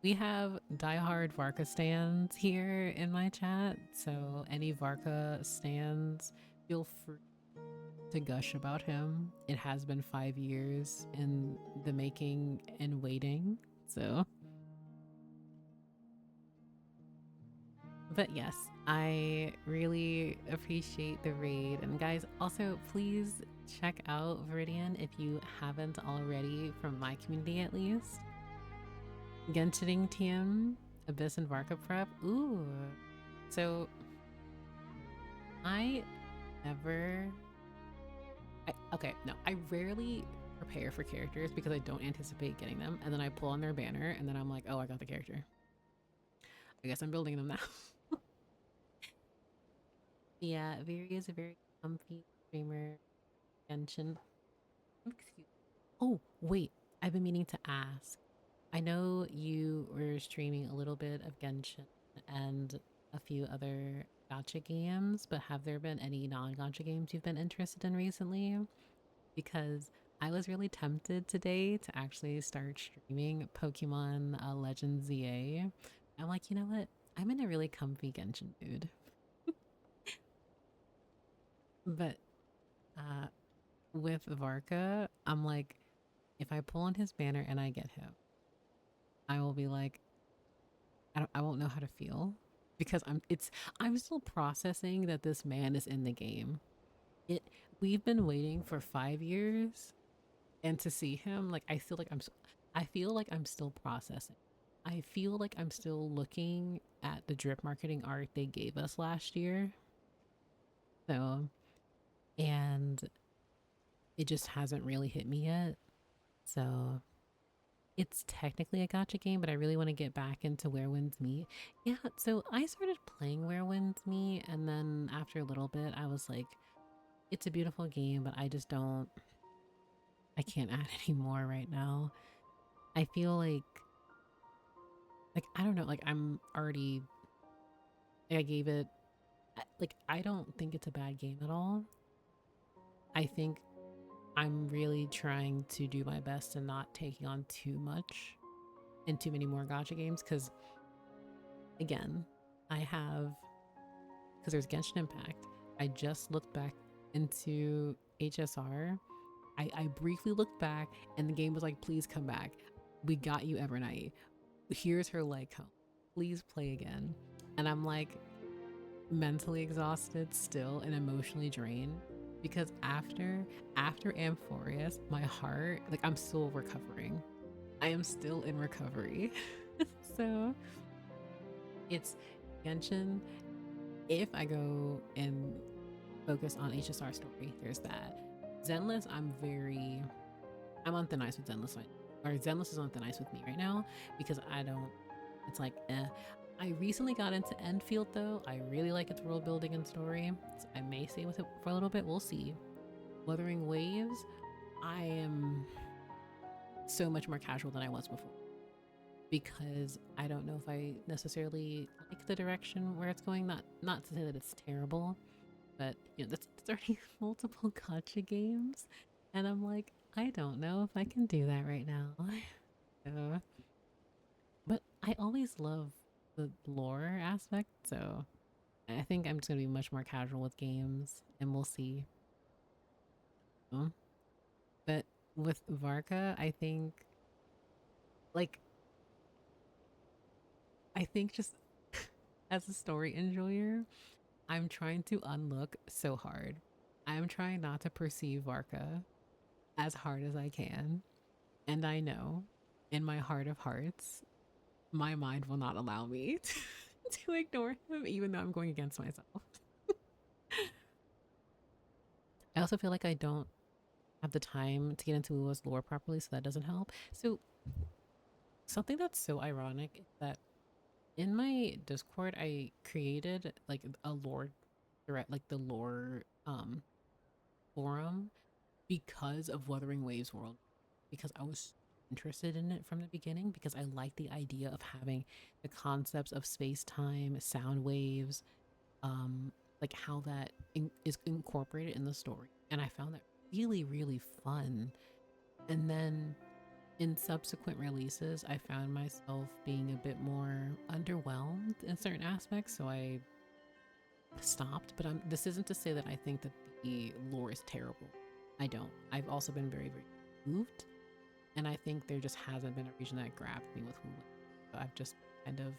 We have diehard Varka stands here in my chat, so any Varka stands, feel free to gush about him. It has been 5 years in the making and waiting, so. But yes, I really appreciate the raid. And guys, also please check out Viridian if you haven't already, from my community at least. Genshining TM, Abyss and Varka prep. Ooh. So I rarely prepare for characters because I don't anticipate getting them, and then I pull on their banner and then I'm like, oh, I got the character. I guess I'm building them now. Yeah, Viri is a very comfy streamer. Genshin. Excuse. Oh, wait. I've been meaning to ask. I know you were streaming a little bit of Genshin and a few other gacha games, but have there been any non-gacha games you've been interested in recently? Because I was really tempted today to actually start streaming Pokemon Legends ZA. I'm like, you know what? I'm in a really comfy Genshin mood. But with Varka, I'm like, if I pull on his banner and I get him, I will be like, I won't know how to feel because I'm still processing that this man is in the game. We've been waiting for 5 years, and to see him, like I feel like I'm still processing. I feel like I'm still looking at the drip marketing art they gave us last year. So, and it just hasn't really hit me yet. So it's technically a gotcha game, but I really want to get back into Where Winds Meet. Yeah, so I started playing Where Winds Meet, and then after a little bit, I was like, it's a beautiful game, but I can't add any more right now. I feel like I don't know, like I'm already, I gave it, like I don't think it's a bad game at all. I think I'm really trying to do my best and not taking on too much and too many more gacha games because, again, because there's Genshin Impact. I just looked back into HSR. I briefly looked back and the game was like, please come back. We got you, Evernight. Here's her leg home. Please play again. And I'm like mentally exhausted still and emotionally drained because after Amphorius, my heart, like I'm still recovering. I am still in recovery. So it's Genshin. If I go and focus on HSR story, there's that. Zenless, I'm on thin ice with Zenless right now. Or Zenless is on thin ice with me right now because it's like, eh. I recently got into Enfield though. I really like its world building and story. So I may stay with it for a little bit. We'll see. Wuthering Waves, I am so much more casual than I was before because I don't know if I necessarily like the direction where it's going. Not to say that it's terrible, but you know, that's already multiple gacha games, and I'm like, I don't know if I can do that right now. So, but I always love the lore aspect, so I think I'm just gonna be much more casual with games, and we'll see. But with Varka, like, I think just as a story enjoyer, I'm trying to unlook so hard. I'm trying not to perceive Varka as hard as I can. And I know in my heart of hearts, my mind will not allow me to ignore him, even though I'm going against myself. I also feel like I don't have the time to get into Uwa's lore properly, so that doesn't help. So something that's so ironic is that in my Discord, I created like a lore thread, like the lore forum because of Wuthering Waves World, because I was interested in it from the beginning because I like the idea of having the concepts of space-time, sound waves, like how that is incorporated in the story. And I found that really, really fun. And then in subsequent releases, I found myself being a bit more underwhelmed in certain aspects, so I stopped. But this isn't to say that I think that the lore is terrible. I don't. I've also been very, very moved, and I think there just hasn't been a region that grabbed me with Hulu. So I've just kind of,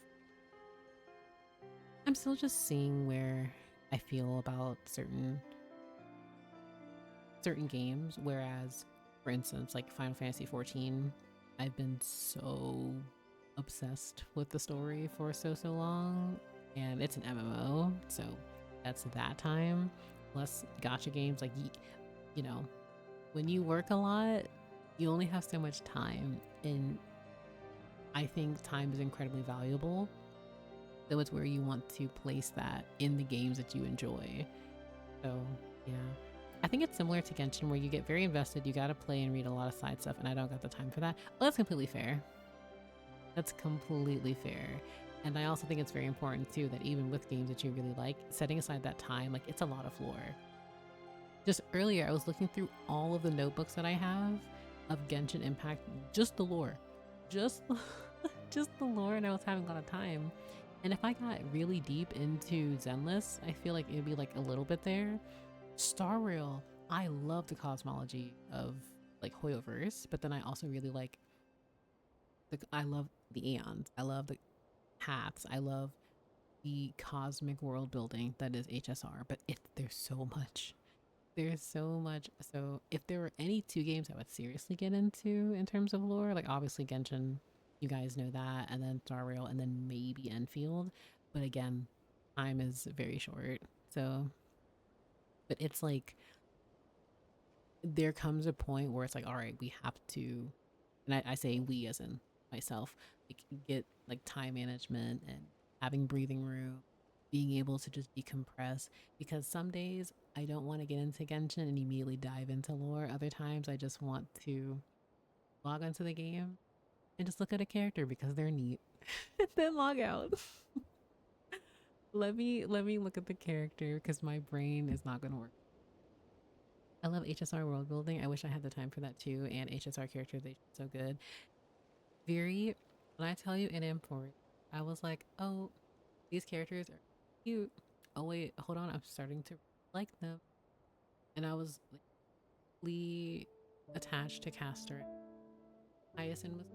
I'm still just seeing where I feel about certain games, whereas for instance like Final Fantasy 14, I've been so obsessed with the story for so long, and it's an MMO, so that's that time plus gacha games. Like you know, when you work a lot, you only have so much time, and I think time is incredibly valuable. So it's where you want to place that in the games that you enjoy. So yeah, I think it's similar to Genshin where you get very invested, you gotta play and read a lot of side stuff, and I don't got the time for that. Well, that's completely fair. That's completely fair. And I also think it's very important too that even with games that you really like, setting aside that time, like it's a lot of lore. Just earlier, I was looking through all of the notebooks that I have of Genshin Impact, just the lore, just just the lore, and I was having a lot of time. And if I got really deep into Zenless, I feel like it'd be like a little bit there. Star Rail, I love the cosmology of like Hoyoverse, but then I also really like I love the Aeons. I love the paths. I love the cosmic world building that is HSR, but there's so much. There's so much. So if there were any two games I would seriously get into in terms of lore, like obviously Genshin, you guys know that, and then Star Rail, and then maybe Enfield. But again, time is very short. So, but it's like there comes a point where it's like, all right, we have to, and I say we as in myself, like get like time management and having breathing room, being able to just decompress, because some days I don't want to get into Genshin and immediately dive into lore. Other times I just want to log onto the game and just look at a character because they're neat and then log out. let me look at the character because my brain is not gonna work. I love HSR world building. I wish I had the time for that too, and HSR characters, they're so good. Very, when I tell you in M4, I was like, oh, these characters are cute. Oh wait, hold on, I'm starting to like them. And I was like, really attached to Castor. Hyacinth was,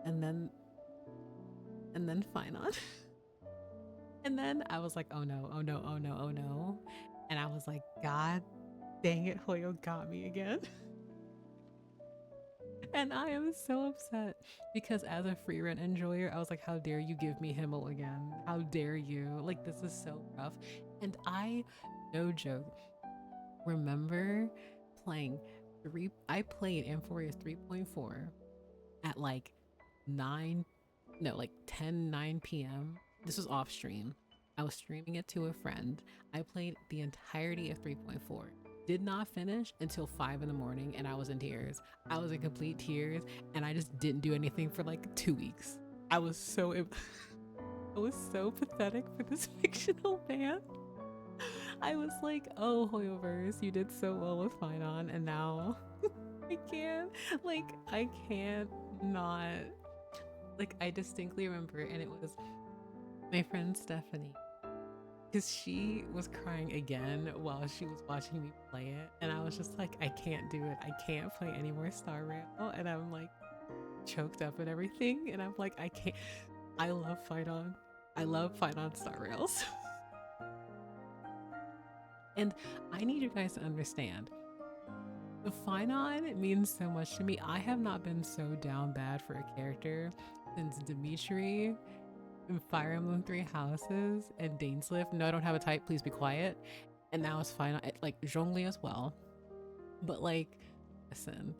and then Finon. And then I was like, oh no, oh no, oh no, oh no. And I was like, God dang it, Hoyo got me again. And I am so upset because as a free rent enjoyer, I was like, how dare you give me Himmel again? How dare you? Like, this is so rough. And I, no joke, remember playing I played Amphorius 3.4 at like 9 p.m. This was off stream. I was streaming it to a friend. I played the entirety of 3.4. Did not finish until 5 in the morning, and I was in tears. I was in complete tears, and I just didn't do anything for like 2 weeks. I was so pathetic for this fictional man. I was like, oh, Hoyoverse, you did so well with Finon, and now I can't not. Like, I distinctly remember, and it was my friend Stephanie, because she was crying again while she was watching me play it, and I was just like, I can't do it. I can't play any more Star Rail, and I'm like choked up and everything, and I'm like, I can't. I love Finon. I love Finon Star Rails. And I need you guys to understand, the Finon means so much to me. I have not been so down bad for a character since Dimitri in Fire Emblem 3 Houses and Dainsliff. No, I don't have a type, please be quiet. And now it's Finon, like Zhongli as well. But like, listen,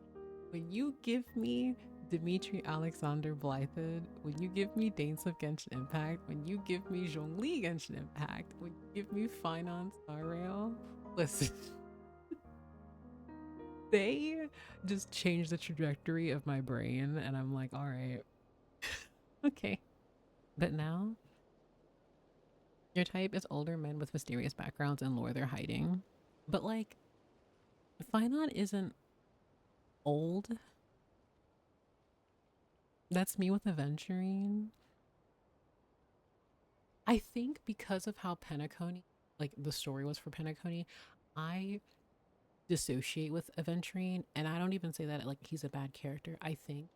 when you give me Dimitri Alexander Blythed, when you give me Dainsliff Genshin Impact, when you give me Zhongli Genshin Impact, when you give me Finon Star Rail, listen, they just change the trajectory of my brain, and I'm like, all right, okay. But now, your type is older men with mysterious backgrounds and lore they're hiding. But like, Finon isn't old. That's me with Aventurine. I think because of how Penacony, like the story was for Penacony, I dissociate with Aventurine, and I don't even say that like he's a bad character. I think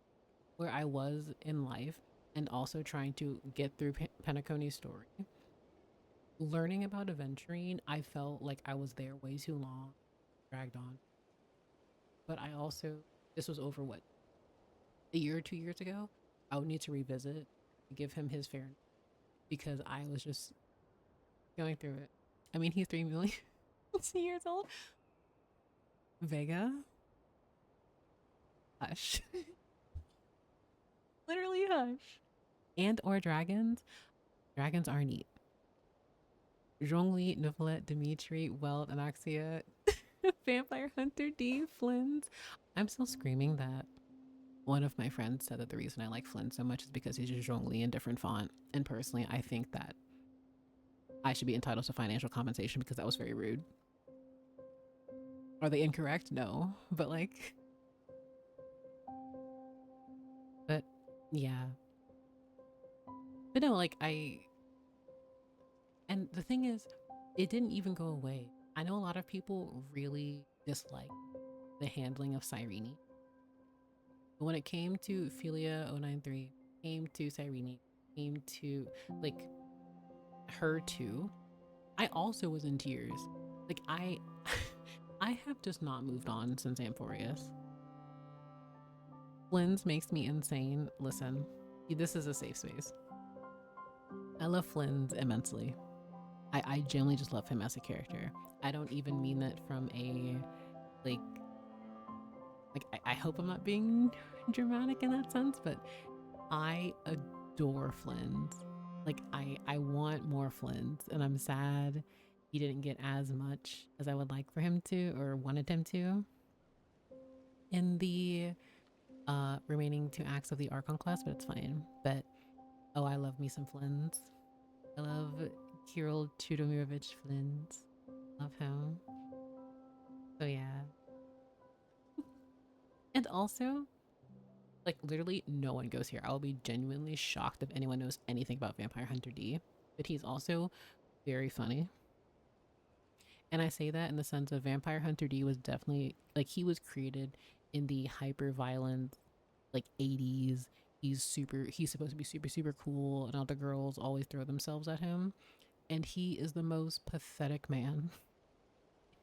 where I was in life and also trying to get through Penacony's story, learning about Aventurine, I felt like I was there way too long, dragged on. But I also, this was over what, a year or 2 years ago? I would need to revisit, give him his fair, because I was just going through it. I mean, he's 3 million years old. Vega, hush. Literally hush. and or dragons. Dragons are neat. Zhongli, Neuvillette, Dimitri, Weld, Anaxia, Vampire Hunter D, Flynn's. I'm still screaming that one of my friends said that the reason I like Flynn so much is because he's just Zhongli in different font. And personally, I think that I should be entitled to financial compensation because that was very rude. Are they incorrect? No. But like... But, yeah. But no, like, and the thing is, it didn't even go away. I know a lot of people really dislike the handling of Cyrene. But when it came to Philia 093, came to Cyrene, came to, like, her too, I also was in tears. Like, I have just not moved on since Amphorius. Flynn's makes me insane. Listen, this is a safe space. I love Flynn's immensely. I genuinely just love him as a character. I don't even mean that from a, like I hope I'm not being dramatic in that sense, but I adore Flynn's. Like, I want more Flynn's, and I'm sad he didn't get as much as I would like for him to, or wanted him to, in the remaining 2 acts of the Archon class, but it's fine. But, oh, I love me some Flynn's. I love Kirill Chudomirovich Flynn's. Love him. So yeah. And also, like, literally no one goes here. I'll be genuinely shocked if anyone knows anything about Vampire Hunter D. But he's also very funny. And I say that in the sense of Vampire Hunter D was definitely, like, he was created in the hyper violent, like, 80s. He's supposed to be super, super cool, and all the girls always throw themselves at him. And he is the most pathetic man.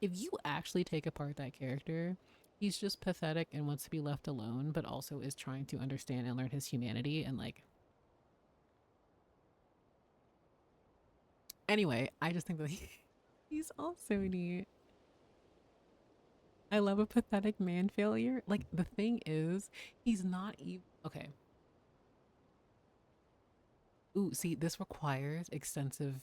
If you actually take apart that character, he's just pathetic and wants to be left alone, but also is trying to understand and learn his humanity. And like, anyway, I just think that he's also neat. I love a pathetic man failure. Like, the thing is, he's not even okay. Ooh, see, this requires extensive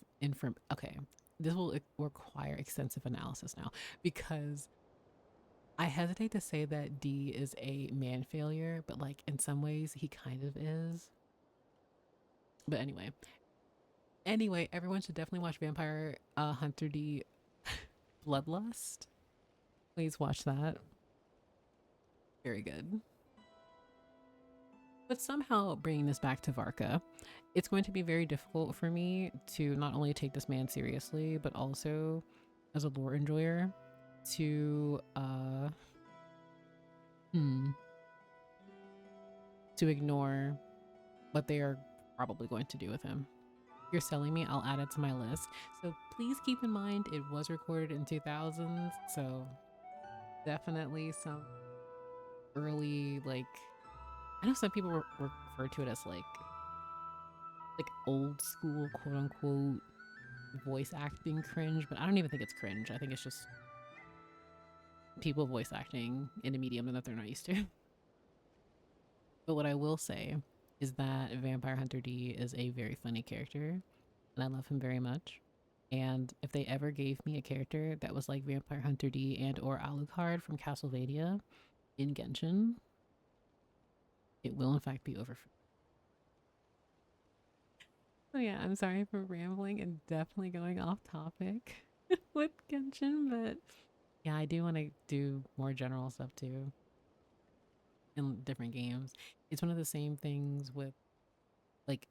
okay, this will require extensive analysis now, because I hesitate to say that D is a man failure, but like in some ways he kind of is. But anyway, everyone should definitely watch Vampire Hunter D Bloodlust. Please watch that. Very good. But somehow bringing this back to Varka, it's going to be very difficult for me to not only take this man seriously, but also as a lore enjoyer to ignore what they are probably going to do with him. If you're selling me, I'll add it to my list. So please keep in mind it was recorded in 2000s, so definitely some early, like, I know some people refer to it as like old school, quote unquote, voice acting cringe, but I don't even think it's cringe. I think it's just people voice acting in a medium that they're not used to. But what I will say is that Vampire Hunter D is a very funny character, and I love him very much. And if they ever gave me a character that was like Vampire Hunter D and or Alucard from Castlevania in Genshin, it will in fact be over. So yeah, I'm sorry for rambling and definitely going off topic with Genshin, but yeah, I do want to do more general stuff too in different games. It's one of the same things with, like,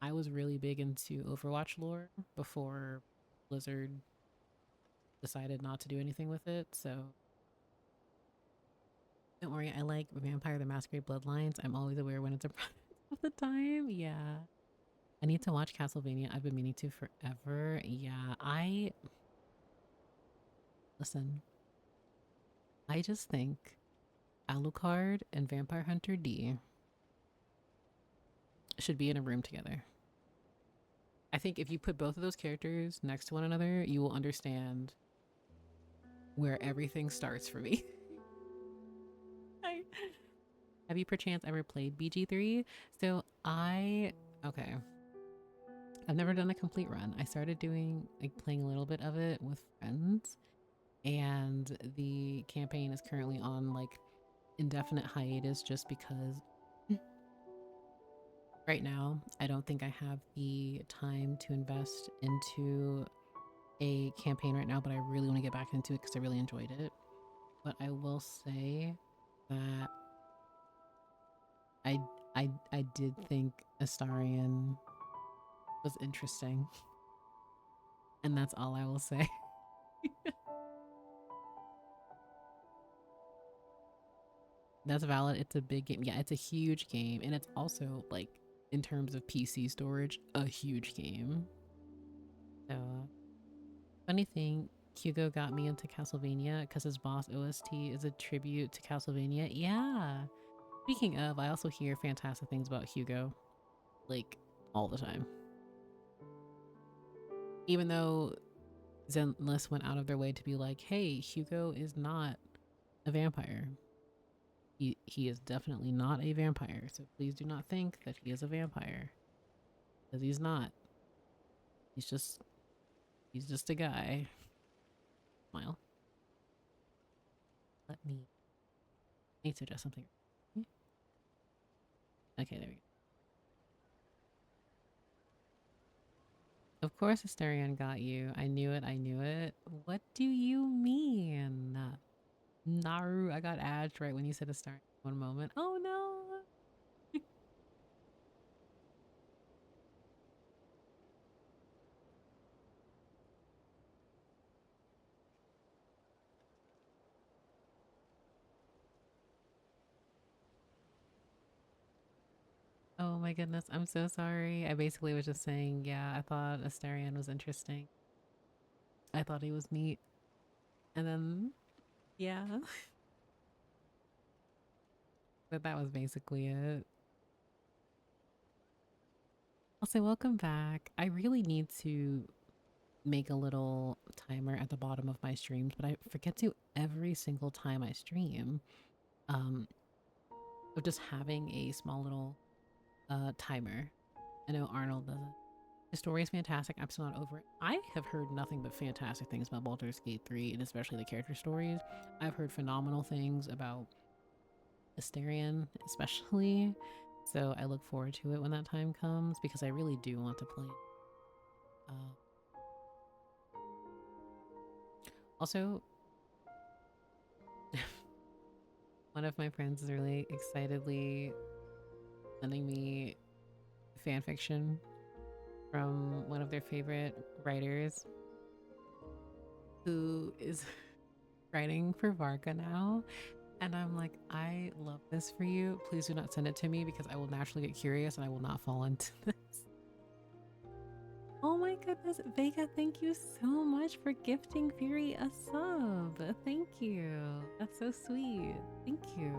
I was really big into Overwatch lore before Blizzard decided not to do anything with it, so don't worry, I like Vampire the Masquerade Bloodlines. I'm always aware when it's a product of the time. Yeah. I need to watch Castlevania. I've been meaning to forever. Yeah, listen, I just think Alucard and Vampire Hunter D should be in a room together. I think if you put both of those characters next to one another, you will understand where everything starts for me. Have you perchance ever played BG3? So I Okay. I've never done a complete run. I started doing, like, playing a little bit of it with friends, and the campaign is currently on, like, indefinite hiatus just because right now I don't think I have the time to invest into a campaign right now, but I really want to get back into it because I really enjoyed it. But I will say that I did think Astarion was interesting. And that's all I will say. That's valid. It's a big game. Yeah, it's a huge game. And it's also, like, in terms of PC storage, a huge game. So, funny thing, Hugo got me into Castlevania because his boss OST is a tribute to Castlevania. Yeah. Speaking of, I also hear fantastic things about Hugo, like, all the time. Even though Zenless went out of their way to be like, hey, Hugo is not a vampire. He is definitely not a vampire, so please do not think that he is a vampire. Because he's not. He's just a guy. Smile. Let me I need to adjust something. Okay, there we go. Of course Asterion got you. I knew it, I knew it. What do you mean? Naru, I got edged right when you said Asterion. One moment. Oh no! Oh my goodness, I'm so sorry. I basically was just saying, yeah, I thought Asterion was interesting. I thought he was neat. And then, yeah. But that was basically it. I'll say welcome back. I really need to make a little timer at the bottom of my streams, but I forget to every single time I stream. Of just having a small little timer. I know Arnold does it. The story is fantastic. I'm still not over it. I have heard nothing but fantastic things about Baldur's Gate 3, and especially the character stories. I've heard phenomenal things about Asterion, especially. So I look forward to it when that time comes because I really do want to play. Also, one of my friends is really excitedly sending me fan fiction from one of their favorite writers who is writing for Varka now. And I'm like, I love this for you. Please do not send it to me because I will naturally get curious and I will not fall into this. Oh my goodness, Vega, thank you so much for gifting Fury a sub. Thank you. That's so sweet. Thank you.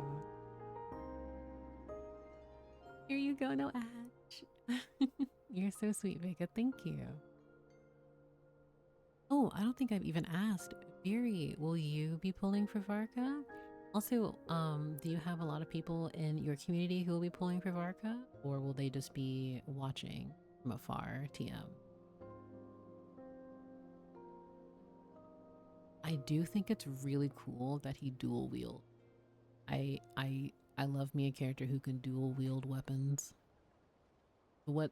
Here you go, no Ash. You're so sweet, Vega. Thank you. Oh, I don't think I've even asked. Fury, will you be pulling for Varka? Also, do you have a lot of people in your community who will be pulling for Varka? Or will they just be watching from afar, TM? I do think it's really cool that he dual wield. I love me a character who can dual wield weapons. What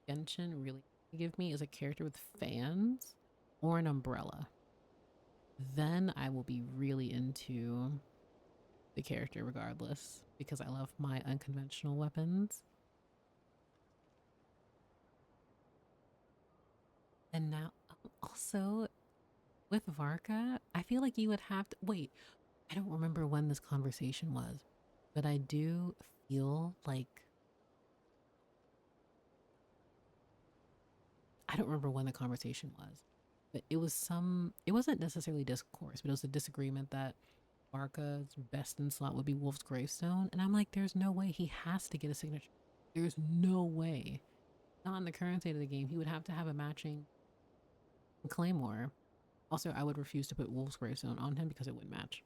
Genshin really give me is a character with fans or an umbrella. Then I will be really into the character regardless because I love my unconventional weapons. And now also with Varka, I feel like you would have to wait. I don't remember when this conversation was, but I do feel like I don't remember when the conversation was, but it wasn't necessarily discourse, but it was a disagreement that Varka's best in slot would be Wolf's Gravestone. And I'm like, there's no way he has to get a signature. There's no way. Not in the current state of the game. He would have to have a matching Claymore. Also, I would refuse to put Wolf's Gravestone on him because it wouldn't match.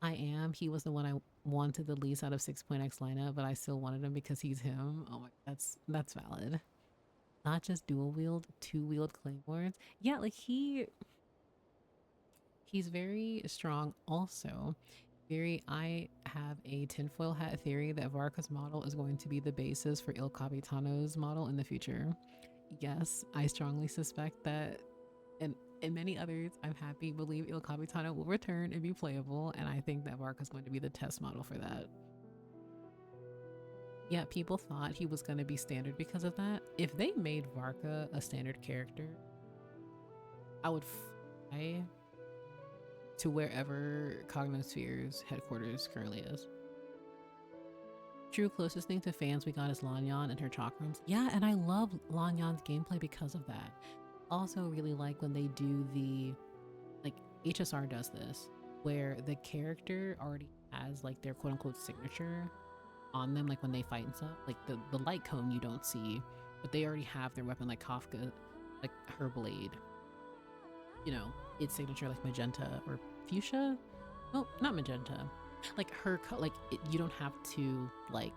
I am. He was the one I wanted the least out of 6.x lineup, but I still wanted him because he's him. Oh my, that's valid. Not just dual wield, two wield claymores. Yeah, like he's very strong also. Very, I have a tinfoil hat theory that Varka's model is going to be the basis for Il Capitano's model in the future. Yes, I strongly suspect that, and many others, I'm happy believe Il Capitano will return and be playable, and I think that Varka's going to be the test model for that. Yeah, people thought he was going to be standard because of that. If they made Varka a standard character, I would fly to wherever Cognosphere's headquarters currently is. True closest thing to fans we got is Lanyan and her chakrams. Yeah, and I love Lanyan's gameplay because of that. Also really like when they do the, like HSR does this, where the character already has like their quote unquote signature on them, like when they fight and stuff. Like the light cone you don't see, but they already have their weapon, like Kafka, like her blade. You know, its signature, like magenta or fuchsia. No, not magenta. Like her, like you don't have to like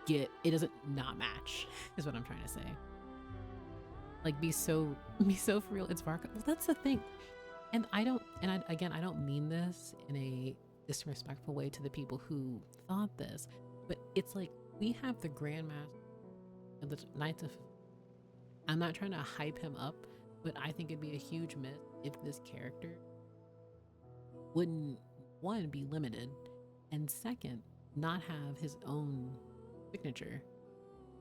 get it. Doesn't not match. Is what I'm trying to say. Like be so for real. It's Varka. Well, that's the thing. And I don't. And I don't mean this in a disrespectful way to the people who thought this, but it's like we have the Grandmaster and the Knights of. I'm not trying to hype him up, but I think it'd be a huge myth if this character wouldn't, one, be limited, and second, not have his own signature.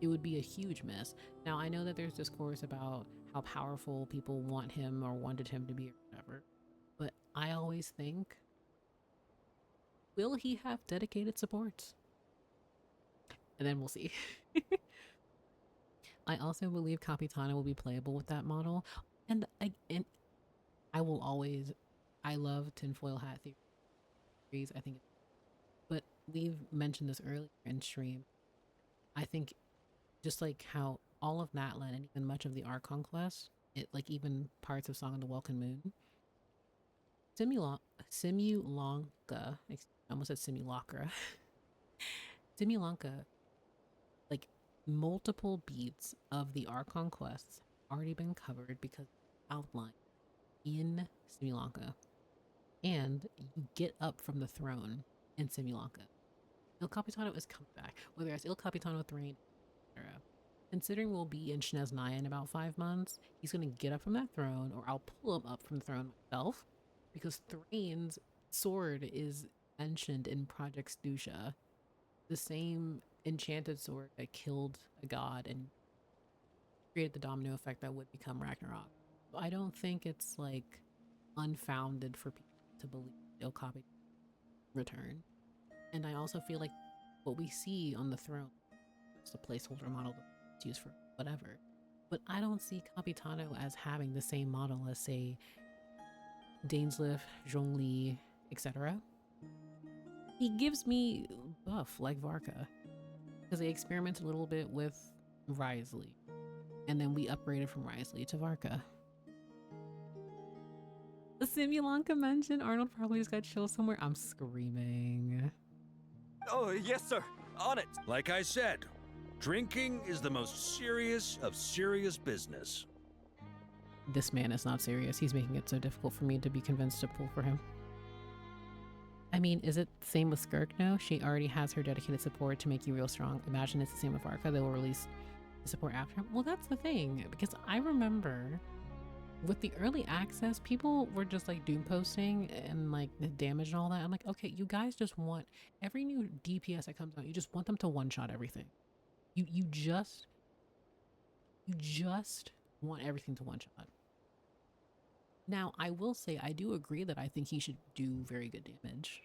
It would be a huge miss. Now, I know that there's discourse about how powerful people want him or wanted him to be or whatever, but I always think, will he have dedicated supports? And then we'll see. I also believe Capitano will be playable with that model. And I will always, I love tinfoil hat theories. I think, but we've mentioned this earlier in stream. I think just like how all of Natlan and even much of the Archon class, it like even parts of Song of the Welkin Moon, Simulonka, I almost said Simulacra. Simulonka, like multiple beats of the Archon quests already been covered because outlined in Simulonka, and you get up from the throne in Simulonka. Il Capitano is coming back, whether it's Il Capitano Thrain, etc. Considering we'll be in Shnez in about 5 months, he's gonna get up from that throne, or I'll pull him up from the throne myself, because Thrain's sword is mentioned in Project Stusha, the same enchanted sword that killed a god and created the domino effect that would become Ragnarok. I don't think it's like unfounded for people to believe Il Capitano return. And I also feel like what we see on the throne is a placeholder model to use for whatever. But I don't see Capitano as having the same model as, say, Dainsleif, Zhongli, etc. He gives me buff like Varka, because they experimented a little bit with Wriothesley, and then we upgraded from Wriothesley to Varka. The Simulonka mention, Arnold probably just got chills somewhere. I'm screaming. Oh, yes, sir. On it. Like I said, drinking is the most serious of serious business. This man is not serious. He's making it so difficult for me to be convinced to pull for him. I mean, is it the same with Skirk now? She already has her dedicated support to make you real strong. Imagine it's the same with Varka. They will release the support after him. Well, that's the thing, because I remember with the early access, people were just like doom posting and like the damage and all that. I'm like, okay, you guys just want every new DPS that comes out, you just want them to one-shot everything. You just want everything to one-shot. Now, I will say, I do agree that I think he should do very good damage.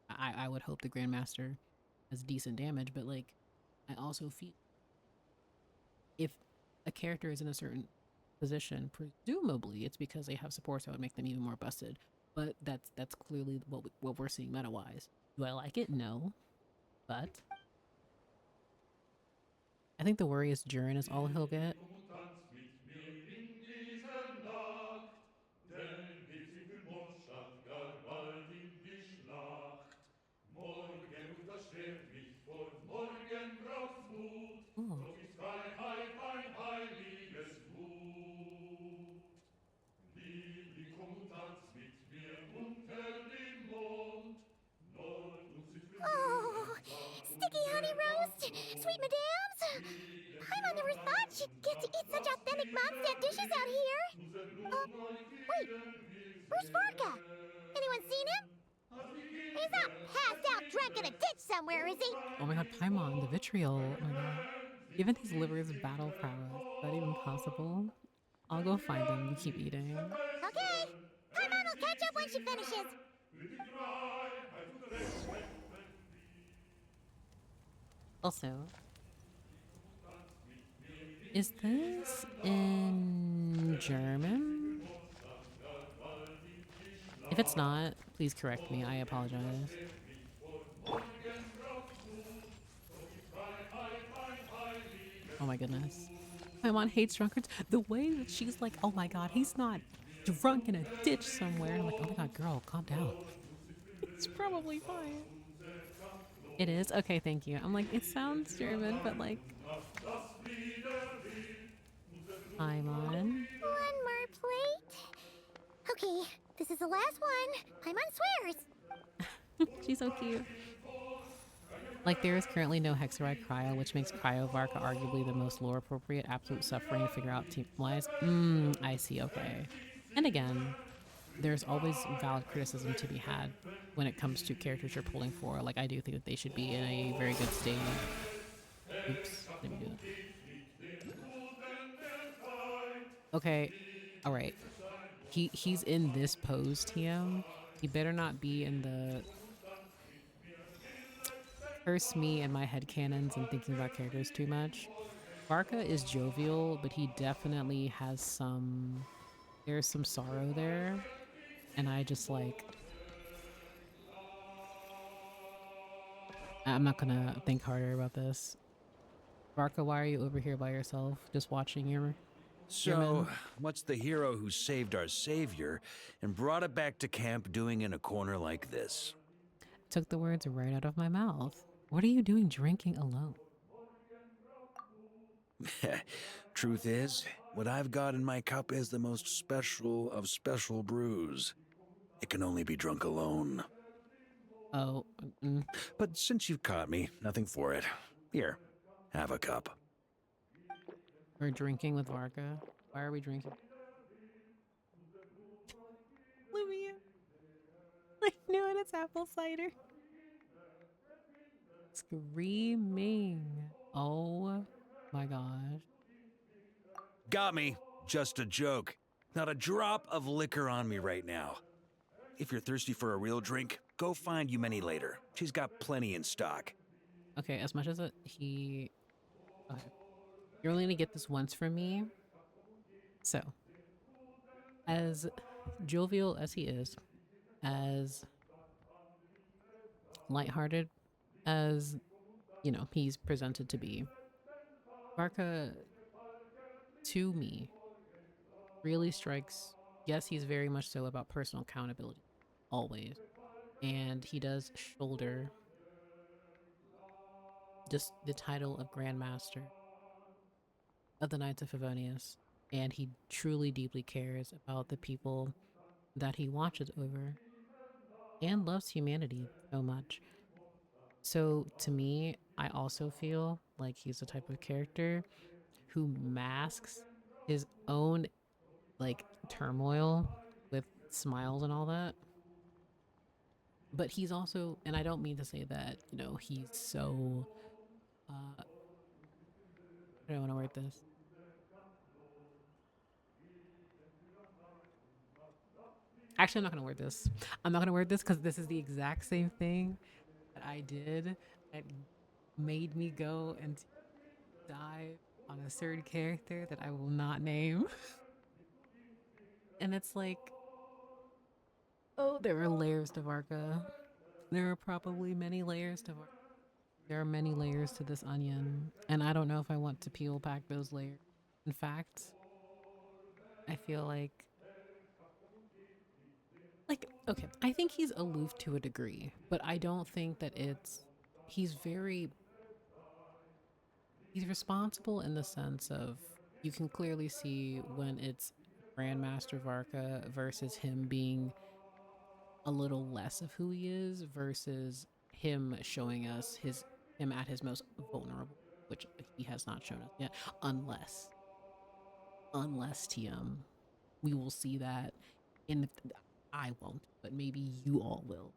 I would hope the Grandmaster has decent damage, but like, I also feel if a character is in a certain position, presumably it's because they have supports that would make them even more busted. But that's clearly what we're seeing meta-wise. Do I like it? No. But I think the worry is Durin is all he'll get. thought she'd get to eat such authentic Mondstadt dishes out here. Wait, where's Varka? Anyone seen him? He's not passed out drunk in a ditch somewhere, is he? Oh my god, Paimon, the vitriol. Oh my god. Given his liver's battle prowess, is that even possible? I'll go find him. You keep eating. Okay. Paimon will catch up when she finishes. Also, is this in German? If it's not, please correct me. I apologize. Oh my goodness. Paimon hates drunkards. The way that she's like, oh my god, he's not drunk in a ditch somewhere. And I'm like, oh my god, girl, calm down. It's probably fine. It is? Okay, thank you. I'm like, it sounds German, but like... Paimon. One more plate. Okay, this is the last one. Paimon swears. She's so cute. Like, there is currently no Hexeride Cryo, which makes Cryo Varka arguably the most lore appropriate absolute suffering to figure out team wise. I see, okay. And again, there's always valid criticism to be had when it comes to characters you're pulling for. Like, I do think that they should be in a very good state. Oops, let me do that. Okay, alright. He's in this pose, TM. He better not be in the... Curse me and my headcanons and thinking about characters too much. Varka is jovial, but he definitely has some... There's some sorrow there. And I just like... I'm not gonna think harder about this. Varka, why are you over here by yourself? Just watching your... So, what's the hero who saved our savior and brought it back to camp doing in a corner like this? Took the words right out of my mouth. What are you doing drinking alone? Truth is, what I've got in my cup is the most special of special brews. It can only be drunk alone. Oh, But since you've caught me, nothing for it. Here, have a cup. We're drinking with Varka. Why are we drinking? Olivia. I knew it, it's apple cider. Screaming. Oh my gosh. Got me. Just a joke. Not a drop of liquor on me right now. If you're thirsty for a real drink, go find Eumeni later. She's got plenty in stock. Okay, as much as okay. You're only gonna get this once from me. So, as jovial as he is, as lighthearted as, you know, he's presented to be, Varka, to me, really strikes, yes, he's very much so about personal accountability, always. And he does shoulder just the title of Grandmaster of the Knights of Favonius, and he truly deeply cares about the people that he watches over and loves humanity so much. So to me, I also feel like he's the type of character who masks his own like turmoil with smiles and all that. But he's also, and I don't mean to say that, you know, he's so how do I want to word this? Actually, I'm not going to word this. I'm not going to word this because this is the exact same thing that I did that made me go and dive on a certain character that I will not name. And it's like, oh, there are layers to Varka. There are probably many layers to Varka. There are many layers to this onion, and I don't know if I want to peel back those layers. In fact, I feel like, okay, I think he's aloof to a degree, but I don't think that he's responsible in the sense of, you can clearly see when it's Grandmaster Varka versus him being a little less of who he is versus him showing us him at his most vulnerable, which he has not shown us yet, unless TM, we will see that in. I won't, but maybe you all will.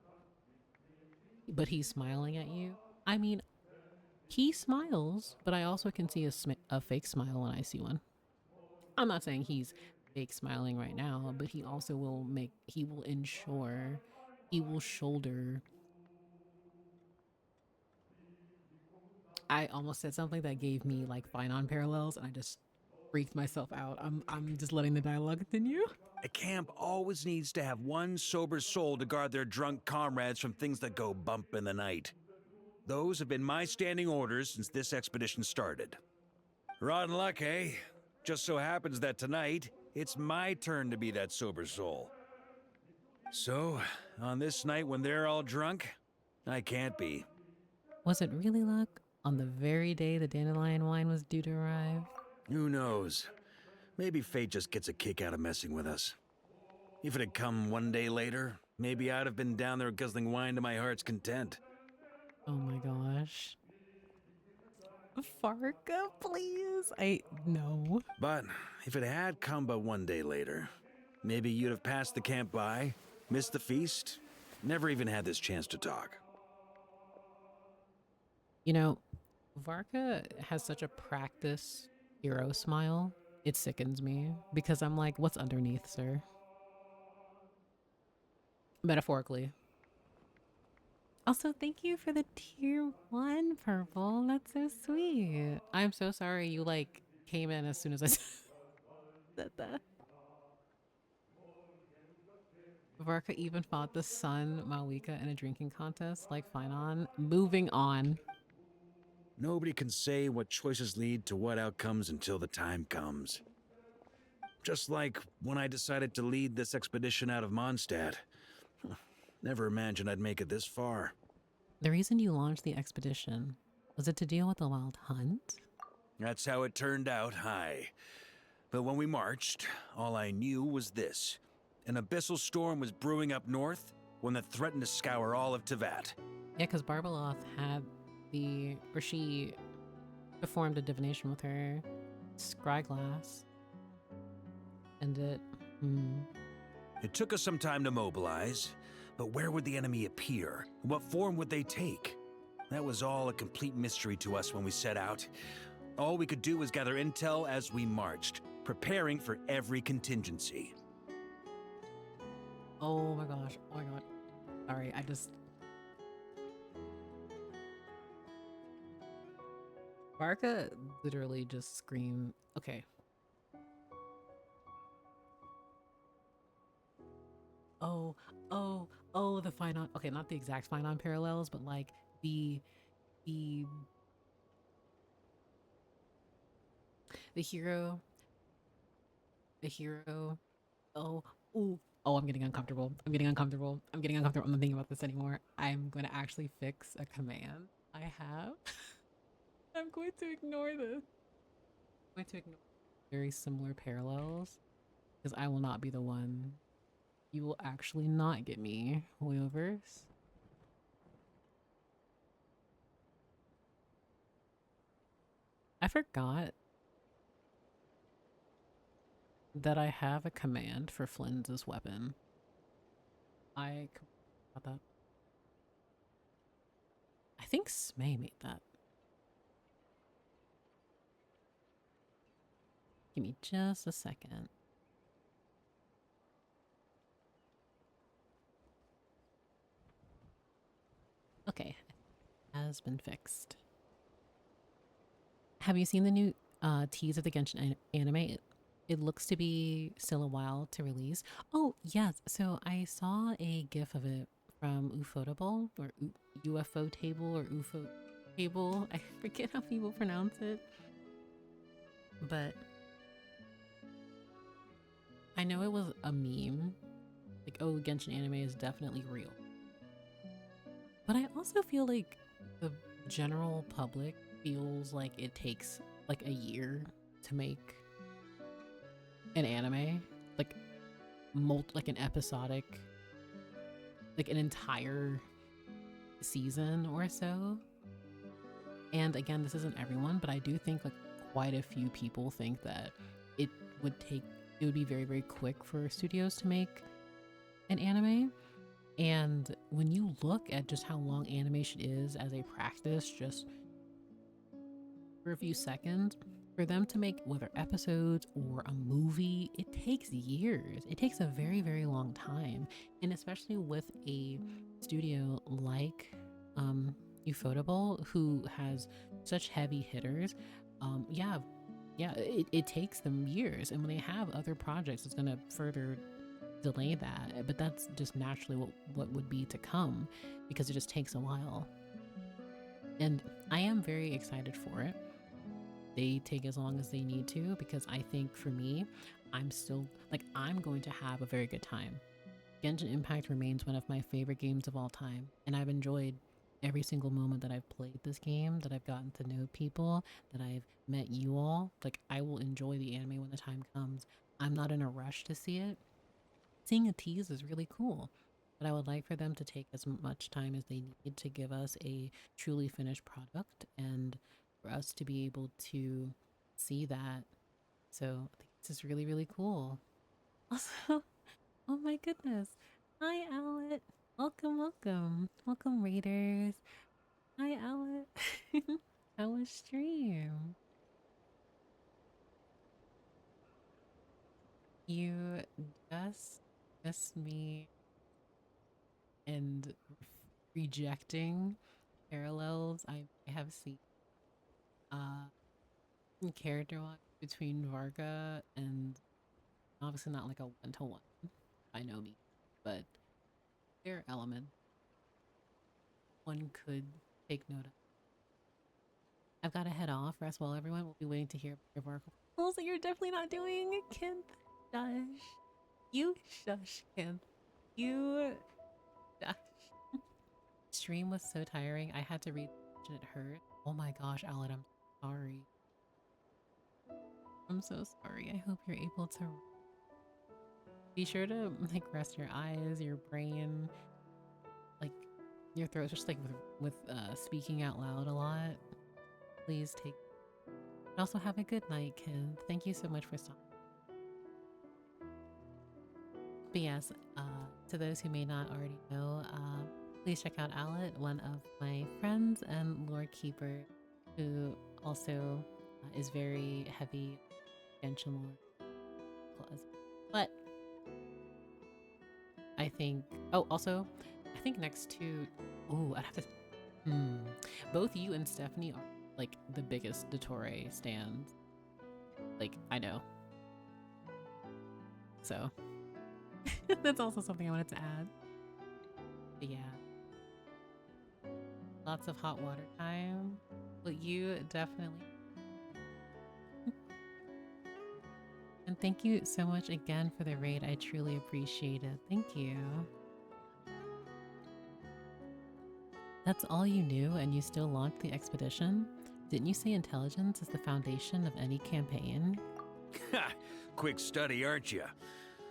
But he's smiling at you. I mean, he smiles, but I also can see a fake smile when I see one. I'm not saying he's fake smiling right now, but he also will ensure, he will shoulder. I almost said something that gave me like Finon parallels, and I just freaked myself out. I'm just letting the dialogue continue. A camp always needs to have one sober soul to guard their drunk comrades from things that go bump in the night. Those have been my standing orders since this expedition started. Rotten luck, eh? Just so happens that tonight, it's my turn to be that sober soul. So, on this night when they're all drunk, I can't be. Was it really luck? On the very day the dandelion wine was due to arrive? Who knows? Maybe fate just gets a kick out of messing with us. If it had come one day later, maybe I'd have been down there guzzling wine to my heart's content. Oh my gosh. Varka, please. No. But if it had come but one day later, maybe you'd have passed the camp by, missed the feast, never even had this chance to talk. You know, Varka has such a practiced hero smile. It sickens me because I'm like, what's underneath, sir? Metaphorically. Also, thank you for the tier 1 purple. That's so sweet. I'm so sorry you like came in as soon as I said that. Varka even fought the sun Malwika in a drinking contest like Finon. Moving on. Nobody can say what choices lead to what outcomes until the time comes. Just like when I decided to lead this expedition out of Mondstadt. Never imagined I'd make it this far. The reason you launched the expedition, was it to deal with the wild hunt? That's how it turned out, aye. But when we marched, all I knew was this. An abyssal storm was brewing up north, one that threatened to scour all of Tevat. Yeah, because Barbeloth had she performed a divination with her scryglass. And It took us some time to mobilize, but where would the enemy appear? What form would they take? That was all a complete mystery to us when we set out. All we could do was gather intel as we marched, preparing for every contingency. oh my gosh, oh my god. Sorry, Varka literally just screamed, okay. Oh, the Finon, okay, not the exact Finon parallels, but like the hero, I'm getting uncomfortable. I'm not thinking about this anymore. I'm going to actually fix a command I have. I'm going to ignore this. I'm going to ignore very similar parallels because I will not be the one. You will actually not get me, Hoyoverse. I forgot that I have a command for Flynn's weapon. I forgot that. I think Smay made that. Give me just a second. Okay, has been fixed. Have you seen the new tease of the Genshin anime? It looks to be still a while to release. Oh, yes. So I saw a gif of it from Ufotable, or UFO Table, or UFO Table. I forget how people pronounce it. But I know it was a meme. Like, oh, Genshin anime is definitely real. But I also feel like the general public feels like it takes like a year to make an anime, like an episodic, like an entire season or so. And again, this isn't everyone, but I do think like quite a few people think that it it would be very, very quick for studios to make an anime. And when you look at just how long animation is as a practice, just for a few seconds, for them to make whether episodes or a movie, it takes years. It takes a very, very long time. And especially with a studio like Ufotable, who has such heavy hitters, it takes them years. And when they have other projects, it's going to further delay that. But that's just naturally what would be to come, because it just takes a while. And I am very excited for it. They take as long as they need to, because I think for me, I'm going to have a very good time. Genshin Impact remains one of my favorite games of all time, and I've enjoyed every single moment that I've played this game, that I've gotten to know people, that I've met you all. Like, I will enjoy the anime when the time comes. I'm not in a rush to see it. Seeing a tease is really cool, but I would like for them to take as much time as they need to give us a truly finished product, and for us to be able to see that. So I think this is really, really cool. Also, oh my goodness. Hi, Owlet. Welcome, welcome. Welcome, Raiders. Hi, Owlet. How was stream? You just missed me and rejecting parallels I have seen character-wise between Varka and, obviously not like a one-to-one by no means, but there are elements one could take note of. I've got to head off. Rest well, everyone. We'll be waiting to hear about your Varka. Also, you're definitely not doing Kent. Shush. You shush, Kent. You shush. Stream was so tiring. I had to read and it hurt. Oh my gosh, Alan, I'm sorry. I'm so sorry. I hope you're able to be sure to like rest your eyes, your brain, like your throat, just like with speaking out loud a lot. Please take. And also have a good night, Ken. Thank you so much for stopping. But yes, to those who may not already know, please check out Owlet, one of my friends and lore keeper, who also is very heavy Genshin lore. But I think, also, I think next to, I'd have to, both you and Stephanie are like the biggest Dottore stands. Like, I know. So, that's also something I wanted to add. But yeah. Lots of hot water time. But you definitely. And thank you so much again for the raid. I truly appreciate it. Thank you. That's all you knew and you still launched the expedition? Didn't you say intelligence is the foundation of any campaign? Ha! Quick study, aren't you?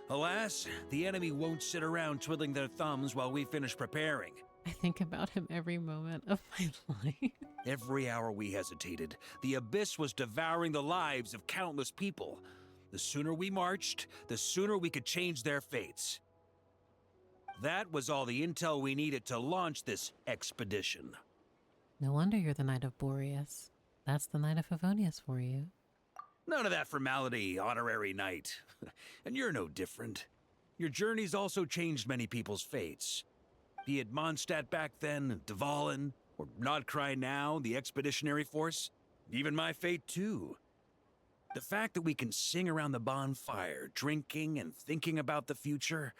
Alas, the enemy won't sit around twiddling their thumbs while we finish preparing. I think about him every moment of my life. Every hour we hesitated, the abyss was devouring the lives of countless people. The sooner we marched, the sooner we could change their fates. That was all the intel we needed to launch this expedition. No wonder you're the Knight of Boreas. That's the Knight of Favonius for you. None of that formality, honorary knight. And you're no different. Your journey's also changed many people's fates. Be it Mondstadt back then, Dvalin, or Nodcry now, the expeditionary force. Even my fate too. The fact that we can sing around the bonfire, drinking and thinking about the future,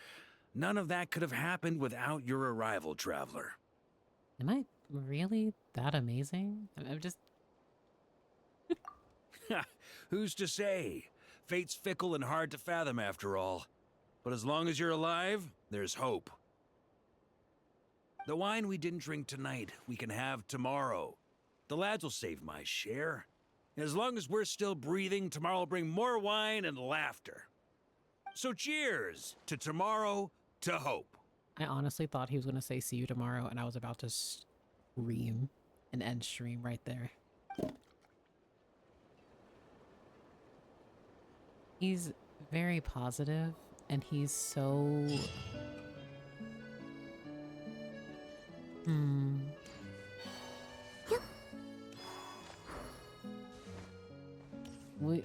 none of that could have happened without your arrival, traveler. Am I really that amazing? I'm just... Who's to say? Fate's fickle and hard to fathom after all. But as long as you're alive, there's hope. The wine we didn't drink tonight, we can have tomorrow. The lads will save my share. As long as we're still breathing, tomorrow will bring more wine and laughter. So cheers to tomorrow, to hope. I honestly thought he was going to say see you tomorrow, and I was about to scream an end stream right there. He's very positive, and he's so...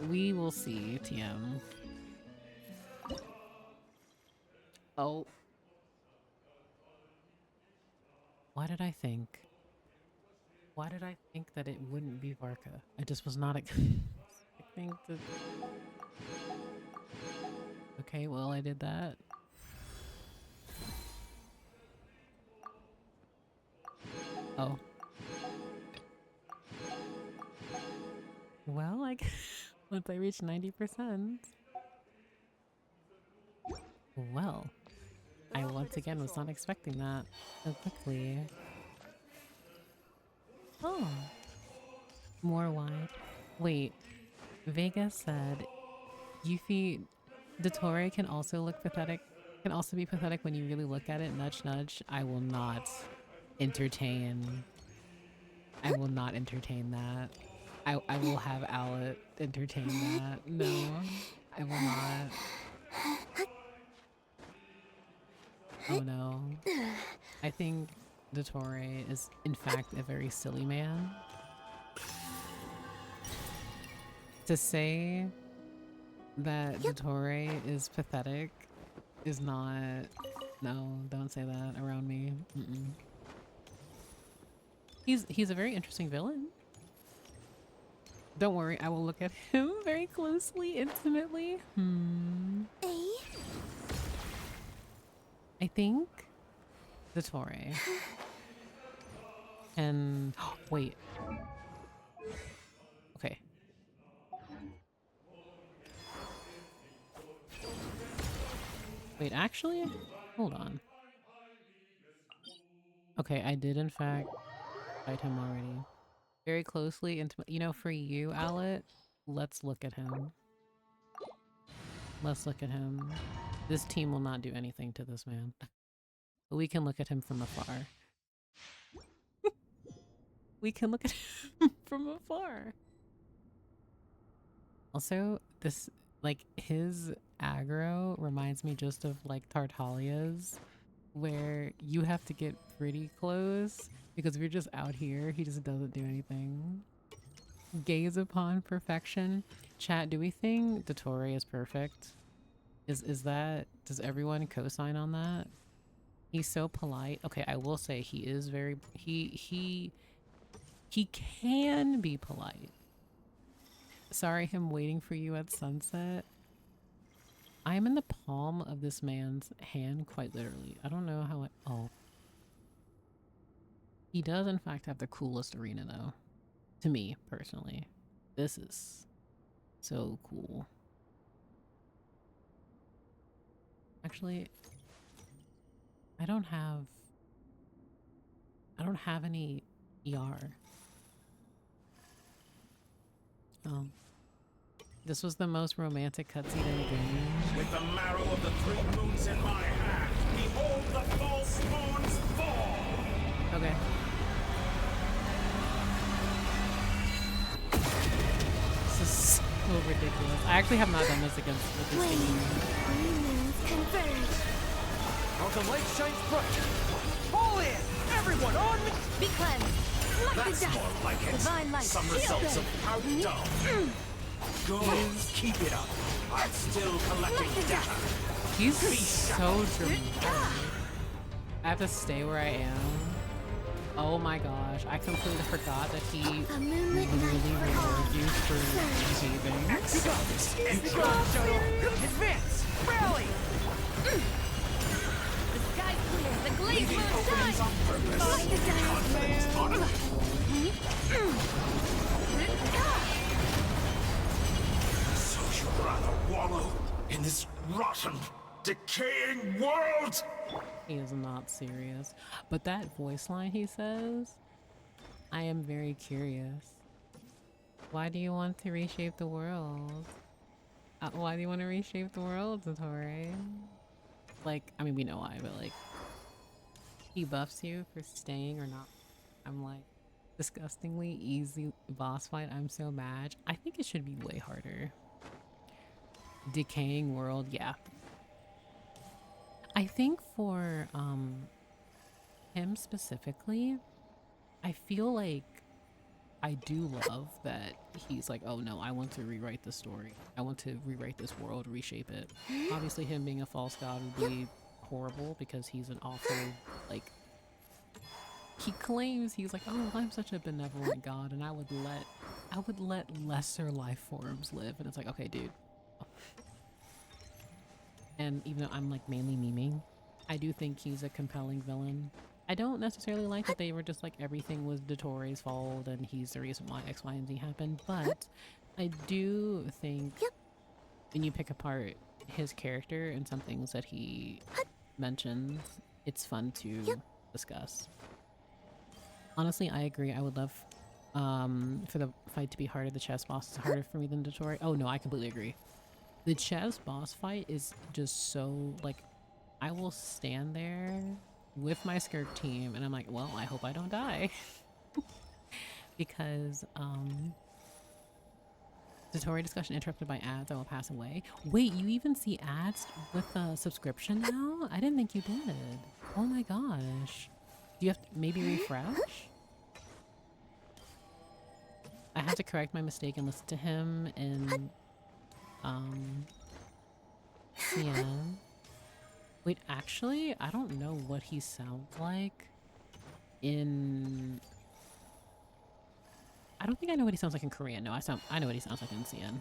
We will see, TM. Oh. Why did I think? Why did I think that it wouldn't be Varka? I just was not expecting to... Okay, well, I did that. Oh. Well, I once I reach 90%. Well, I once again was not expecting that so quickly. Oh. More wide. Wait. Vega said Yuffie Dottore can also look pathetic. Can also be pathetic when you really look at it. Nudge nudge. I will not entertain. I will not entertain that. I will have Owlet entertain that. No. I will not. Oh no. I think Dottore is in fact a very silly man. To say that Dottore is pathetic is not... No, don't say that around me. He's a very interesting villain. Don't worry, I will look at him very closely, intimately. I think Dottore. And wait. Okay. Wait, actually? Hold on. Okay, I did in fact fight him already. Very closely, you know, for you, Owlet, let's look at him. Let's look at him. This team will not do anything to this man. But we can look at him from afar. We can look at him from afar. Also, this, like, his aggro reminds me just of, like, Tartalia's, where you have to get pretty close, because if you're just out here, he just doesn't do anything. Gaze upon perfection. Chat, do we think Dottore is perfect? Is that... Does everyone co-sign on that? He's so polite. Okay, I will say he is very... He can be polite. Sorry, him waiting for you at sunset. I am in the palm of this man's hand, quite literally. I don't know how oh. He does, in fact, have the coolest arena, though. To me, personally. This is so cool. Actually, I don't have any ER. Oh. This was the most romantic cutscene in the game. With the marrow of the 3 moons in my hand, behold the false moons fall! Okay. This is so ridiculous. I actually have not done this against with this game. Oh, the light shines bright! All in! Everyone on me! Be cleansed. Like That's the dust. more like it. Divine light. Some results of how dumb. Good, keep it up. I'm still collecting data. He's so dramatic. I have to stay where I am. Oh my gosh, I completely forgot that he really rewarded you for behaving. Advance! Rally! The sky's clear. The glaze moon shines. On purpose. Like the dust. Confidence on So you'd rather wallow in this rotten, decaying world? He is not serious. But that voice line he says, I am very curious. Why do you want to reshape the world? Why do you want to reshape the world, Dottore? Like, I mean, we know why, but like, he buffs you for staying or not. I'm like, disgustingly easy boss fight. I'm so mad. I think it should be way harder. Decaying world, yeah. I think for him specifically, I feel like I do love that he's like, oh no, I want to rewrite the story. I want to rewrite this world, reshape it. Obviously him being a false god would be horrible because he's an awful, like, he claims he's like, oh, I'm such a benevolent god and I would let lesser life forms live. And it's like, okay, dude. And even though I'm like mainly memeing, I do think he's a compelling villain. I don't necessarily like that they were just like everything was Dottoro's fault and he's the reason why X, Y, and Z happened, but I do think when you pick apart his character and some things that he mentions, it's fun to discuss. Honestly, I agree. I would love for the fight to be harder. The chess boss is harder for me than Dottore. Oh no, I completely agree. The chess boss fight is just so, like, I will stand there with my Skirk team and I'm like, well, I hope I don't die. Because, Dottore discussion interrupted by ads, I will pass away. Wait, you even see ads with a subscription now? I didn't think you did. Oh my gosh. Do you have to maybe refresh? I had to correct my mistake and listen to him in CN. Wait, actually, I don't know what he sounds like in... I don't think I know what he sounds like in Korean. No, I know what he sounds like in CN.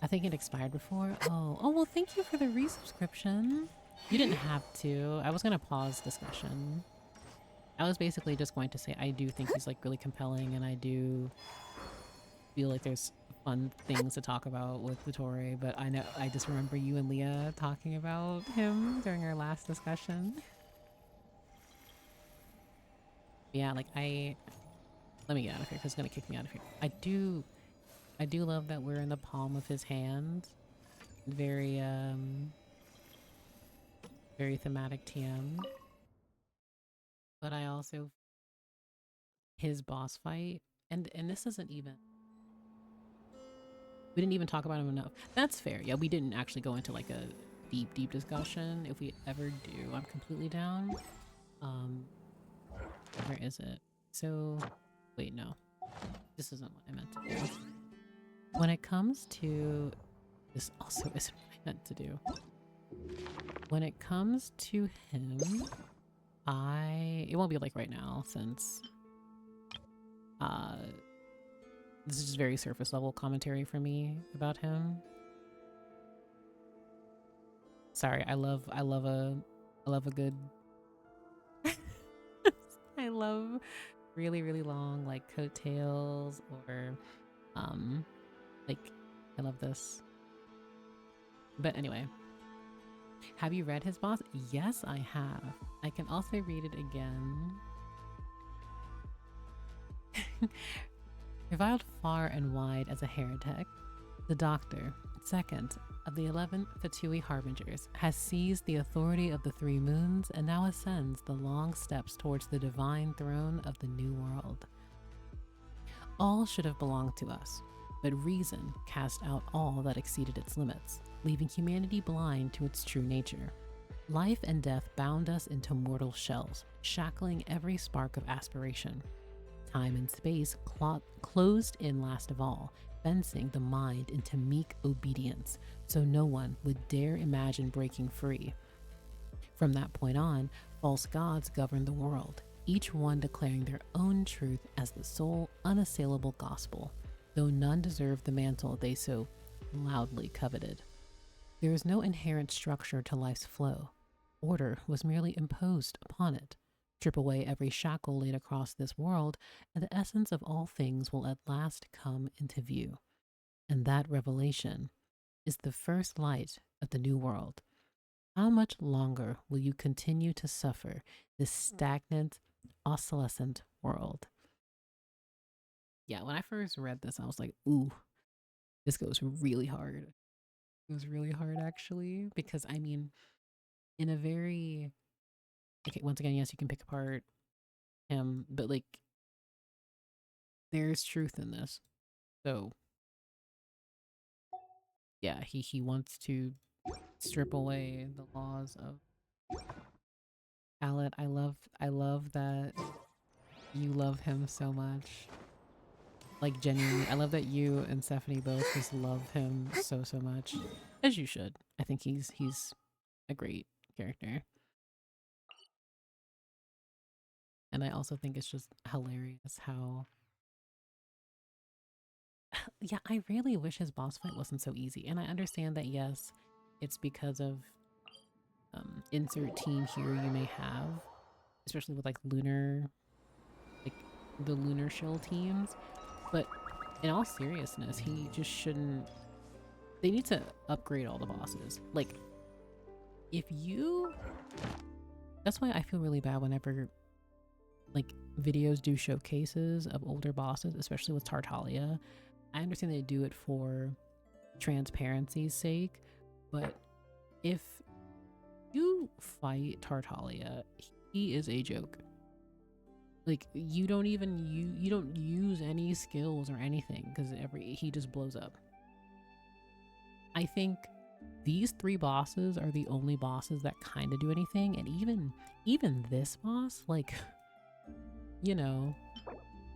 I think it expired before. Oh, well, thank you for the resubscription. You didn't have to. I was gonna pause discussion. I was basically just going to say I do think he's like really compelling and I do feel like there's fun things to talk about with Dottore, but I know I just remember you and Leah talking about him during our last discussion. Yeah, like let me get out of here because it's gonna kick me out of here. I do love that we're in the palm of his hand. Very very thematic TM. But I also his boss fight and this isn't even, we didn't even talk about him enough. That's fair. Yeah, we didn't actually go into like a deep discussion. If we ever do, I'm completely down. Where is it? So wait, no, this isn't what I meant to do. When it comes to this, also isn't what I meant to do. When it comes to him, it won't be like right now since this is just very surface level commentary for me about him. Sorry, I love a good I love really long like coattails or like I love this. But anyway, have you read his boss? Yes, I have. I can also read it again. Reviled far and wide as a heretic, the Doctor, second of the 11 Fatui Harbingers, has seized the authority of the Three Moons and now ascends the long steps towards the divine throne of the New World. All should have belonged to us, but reason cast out all that exceeded its limits, leaving humanity blind to its true nature. Life and death bound us into mortal shells, shackling every spark of aspiration. Time and space closed in last of all, fencing the mind into meek obedience, so no one would dare imagine breaking free. From that point on, false gods governed the world, each one declaring their own truth as the sole, unassailable gospel, though none deserved the mantle they so loudly coveted. There is no inherent structure to life's flow. Order was merely imposed upon it. Strip away every shackle laid across this world, and the essence of all things will at last come into view. And that revelation is the first light of the new world. How much longer will you continue to suffer this stagnant, oscillescent world? Yeah, when I first read this, I was like, ooh, this goes really hard. It was really hard, actually, because, I mean, in a very... Okay, once again, yes, you can pick apart him, but, like, there's truth in this. So yeah, he wants to strip away the laws of Khaled. I love that you love him so much. Like genuinely, I love that you and Stephanie both just love him so much, as you should. I think he's a great character, and I also think it's just hilarious how. Yeah, I really wish his boss fight wasn't so easy, and I understand that yes, it's because of insert team here you may have, especially with like like the lunar shell teams, but in all seriousness, he just shouldn't. They need to upgrade all the bosses. Like, if you... That's why I feel really bad whenever, like, videos do showcases of older bosses, especially with Tartaglia. I understand they do it for transparency's sake, but if you fight Tartaglia, he is a joke. Like, you don't use any skills or anything because he just blows up. I think these 3 bosses are the only bosses that kind of do anything, and even this boss, like, you know,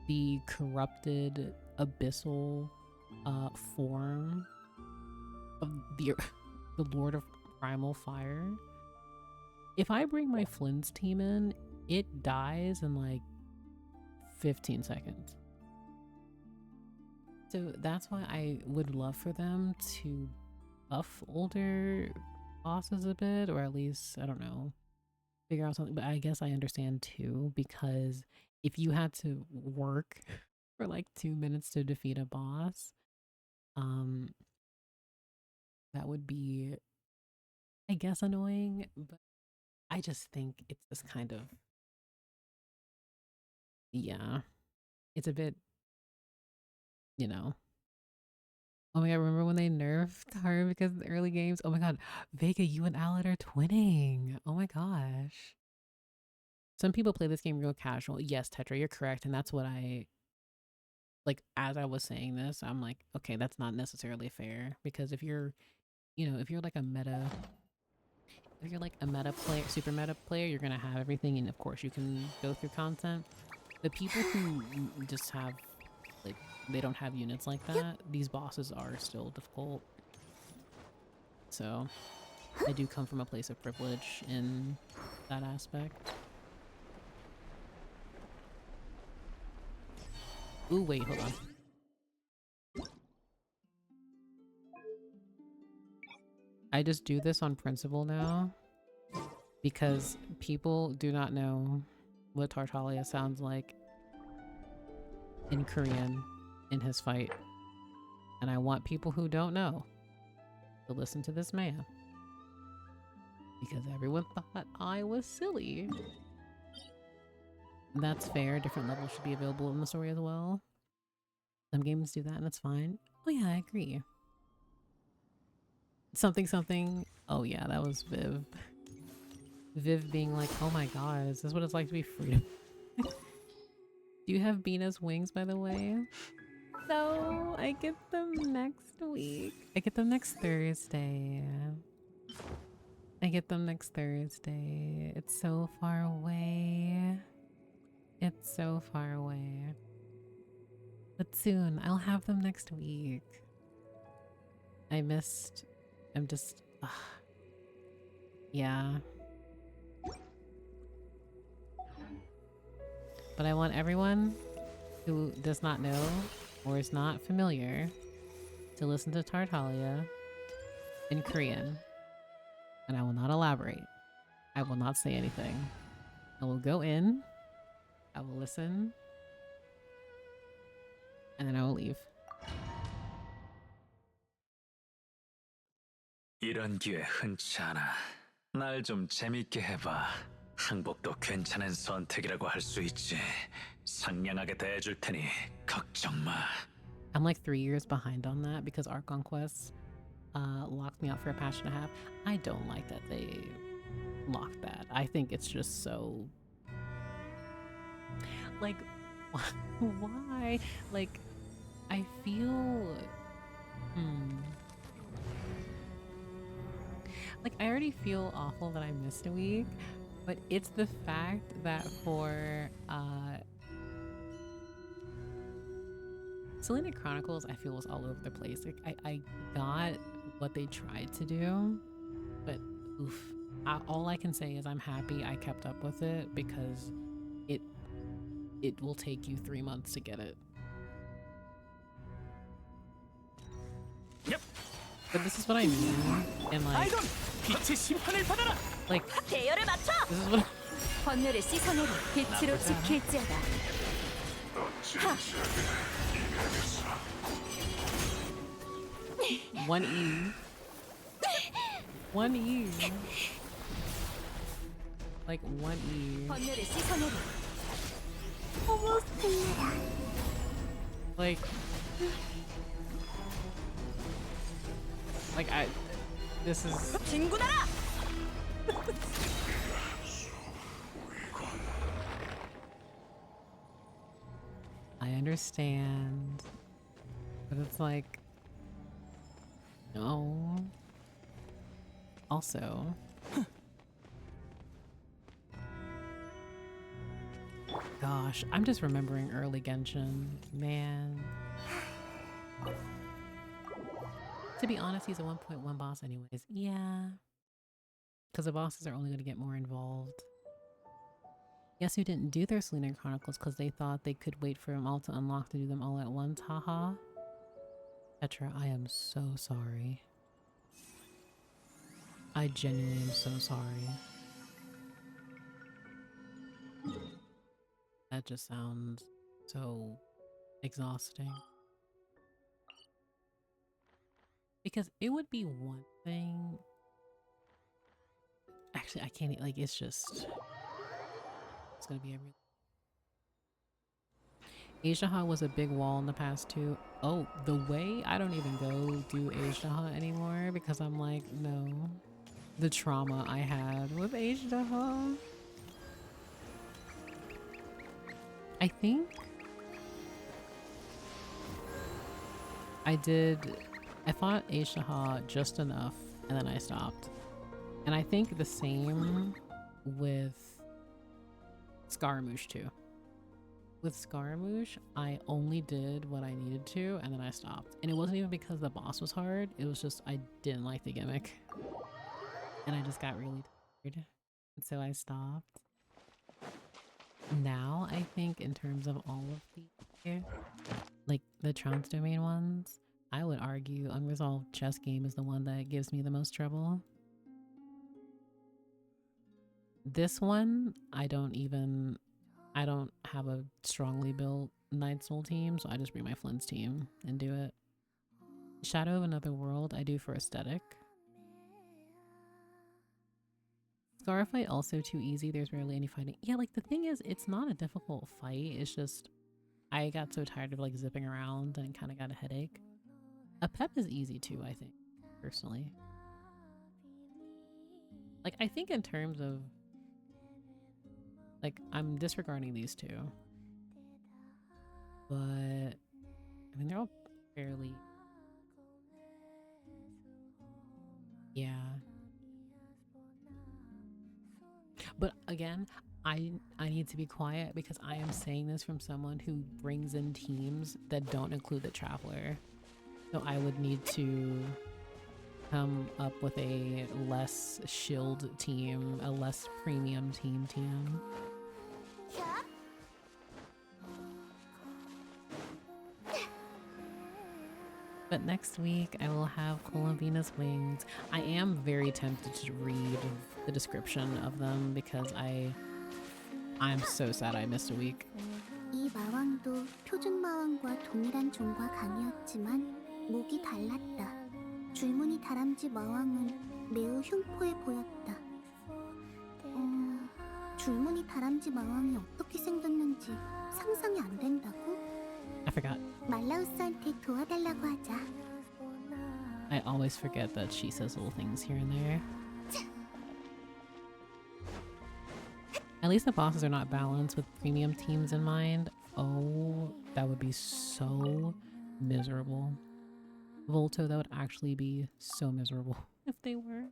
the corrupted abyssal form of the Lord of Primal Fire. If I bring my Flynn's team in, it dies in like 15 seconds. So that's why I would love for them to buff older bosses a bit, or at least, I don't know, figure out something. But I guess I understand too, because if you had to work for like 2 minutes to defeat a boss, that would be, I guess, annoying. But I just think it's this kind of, yeah, it's a bit, you know. Oh my god, remember when they nerfed her because of the early games? Oh my god, Vega, you and Alad are twinning. Oh my gosh. Some people play this game real casual. Yes, Tetra, you're correct. And that's what I, like, as I was saying this, I'm like, okay, that's not necessarily fair. Because if you're, you know, if you're like a meta player, super meta player, you're gonna have everything. And of course you can go through content. The people who just have, like, they don't have units like that, these bosses are still difficult. So I do come from a place of privilege in that aspect. Ooh, wait, hold on. I just do this on principle now because people do not know what Tartaglia sounds like in Korean in his fight. And I want people who don't know to listen to this man. Because everyone thought I was silly. That's fair. Different levels should be available in the story as well. Some games do that and it's fine. Oh yeah, I agree. Something. Oh yeah, that was Viv. Viv being like, oh my god, is this what it's like to be freedom? Do you have Bina's wings, by the way? No, I get them next week. I get them next Thursday. It's so far away. It's so far away. But soon, I'll have them next week. I'm just... yeah. But I want everyone who does not know or is not familiar to listen to Tartaglia in Korean. And I will not elaborate. I will not say anything. I will go in, I will listen, and then I will leave. 이런 기회 흔치 않아. 날 좀 재밌게 해봐. 항복도 괜찮은 선택이라고 할 수 있지. 상냥하게 대해줄 테니 걱정 마. I'm like 3 years behind on that because Arc Conquest locked me out for a patch and a half. I don't like that they locked that. I think it's just so... like, Why? Like, I feel... Like, I already feel awful that I missed a week, but it's the fact that for Selena Chronicles, I feel was all over the place. Like, I got what they tried to do, but oof. All I can say is I'm happy I kept up with it because it will take you 3 months to get it. Yep. But this is what I mean, and like, 빛의 심판을 받아라. like 대열을 맞춰! this is what 번뇌를 씻어내리 빛으로 지킬지어다. one E. One E. Like 1E. 번뇌를 씻어내리. Like this is 진군하라! I understand, but it's like no. Also, gosh, I'm just remembering early Genshin, man. To be honest, he's a 1.1 boss anyways. Yeah. Because the bosses are only going to get more involved. Guess who didn't do their Selena Chronicles because they thought they could wait for them all to unlock to do them all at once. Haha. Petra, I am so sorry. I genuinely am so sorry. That just sounds so exhausting. Because it would be one thing. Actually, I can't, like, it's just, it's gonna be a real. Asia was a big wall in the past too. Oh, the way I don't even go do Asia anymore because I'm like, no. The trauma I had with Asia. I think I fought Asia just enough and then I stopped. And I think the same with Scaramouche too. With Scaramouche, I only did what I needed to and then I stopped. And it wasn't even because the boss was hard, it was just I didn't like the gimmick. And I just got really tired. And so I stopped. Now I think in terms of all of the, like the Trance Domain ones, I would argue Unresolved Chess Game is the one that gives me the most trouble. This one, I don't have a strongly built Night Soul team, so I just bring my Flint's team and do it. Shadow of Another World, I do for aesthetic. Scarfight also too easy, there's rarely any fighting. Yeah, like the thing is, it's not a difficult fight, it's just, I got so tired of like zipping around and kind of got a headache. A pep is easy too, I think, personally. Like, I think in terms of, like, I'm disregarding these two. But, I mean, they're all fairly, yeah. But again, I need to be quiet because I am saying this from someone who brings in teams that don't include the Traveler. So I would need to come up with a less shield team, a less premium team. But next week I will have Columbina's Wings. I am very tempted to read the description of them because I'm so sad I missed a week. 이 마왕도 표준 마왕과 동일한 종과 강이었지만 목이 달랐다. 줄무늬 다람쥐 마왕은 매우 흉포해 보였다. 줄무늬 다람쥐 마왕이 어떻게 생겼는지 상상이 안 된다고? I forgot. 말라우스한테 도와달라고 하자. I always forget that she says little things here and there. At least the bosses are not balanced with premium teams in mind. Oh, that would be so miserable. Volto, that would actually be so miserable if they were.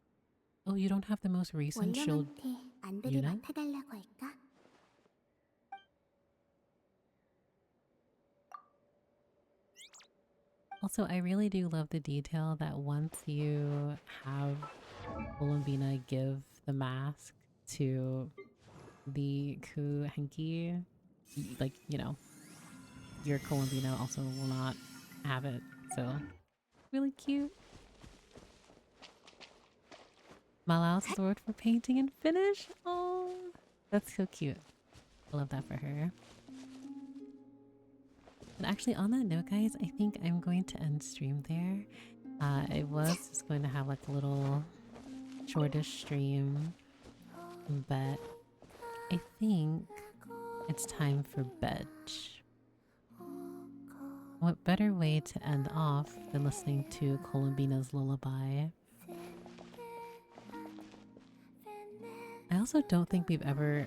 Oh, you don't have the most recent shield 원령한테 안대를 unit? 맡아달라고 할까? Also, I really do love the detail that once you have Columbina give the mask to the Ku Henki, like, you know, your Columbina also will not have it. So, really cute. Malau's sword for painting and finish. Oh, that's so cute. I love that for her. But actually, on that note, guys, I think I'm going to end stream there. I was just going to have like a little shortish stream, but I think it's time for bed. What better way to end off than listening to Columbina's lullaby? I also don't think we've ever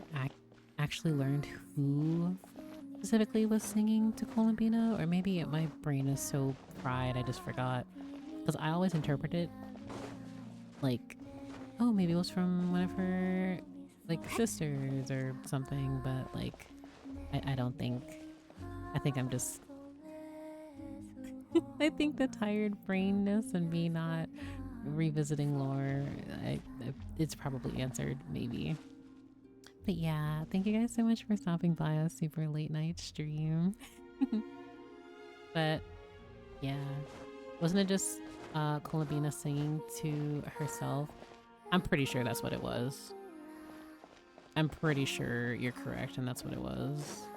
actually learned who specifically was singing to Columbina, or maybe my brain is so fried I just forgot. Because I always interpret it like, oh, maybe it was from one of her like sisters or something, but like I don't think. I think I'm just I think the tired brainness and me not revisiting lore, it's probably answered, maybe. But yeah, thank you guys so much for stopping by a super late night stream. But yeah, wasn't it just Columbina singing to herself? I'm pretty sure that's what it was. I'm pretty sure you're correct and that's what it was.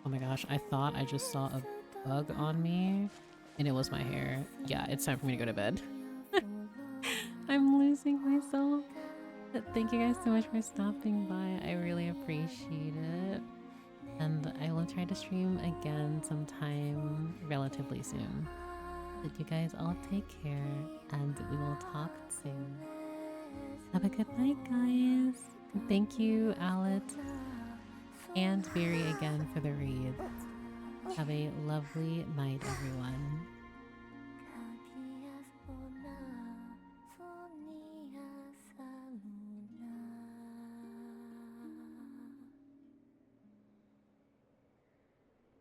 Oh my gosh, I thought I just saw a bug on me and it was my hair. Yeah, it's time for me to go to bed. I'm losing myself. But thank you guys so much for stopping by. I really appreciate it. And I will try to stream again sometime relatively soon. But you guys all take care and we will talk soon. Have a good night, guys. And thank you, Alet and Beery again for the reads. Have a lovely night, everyone.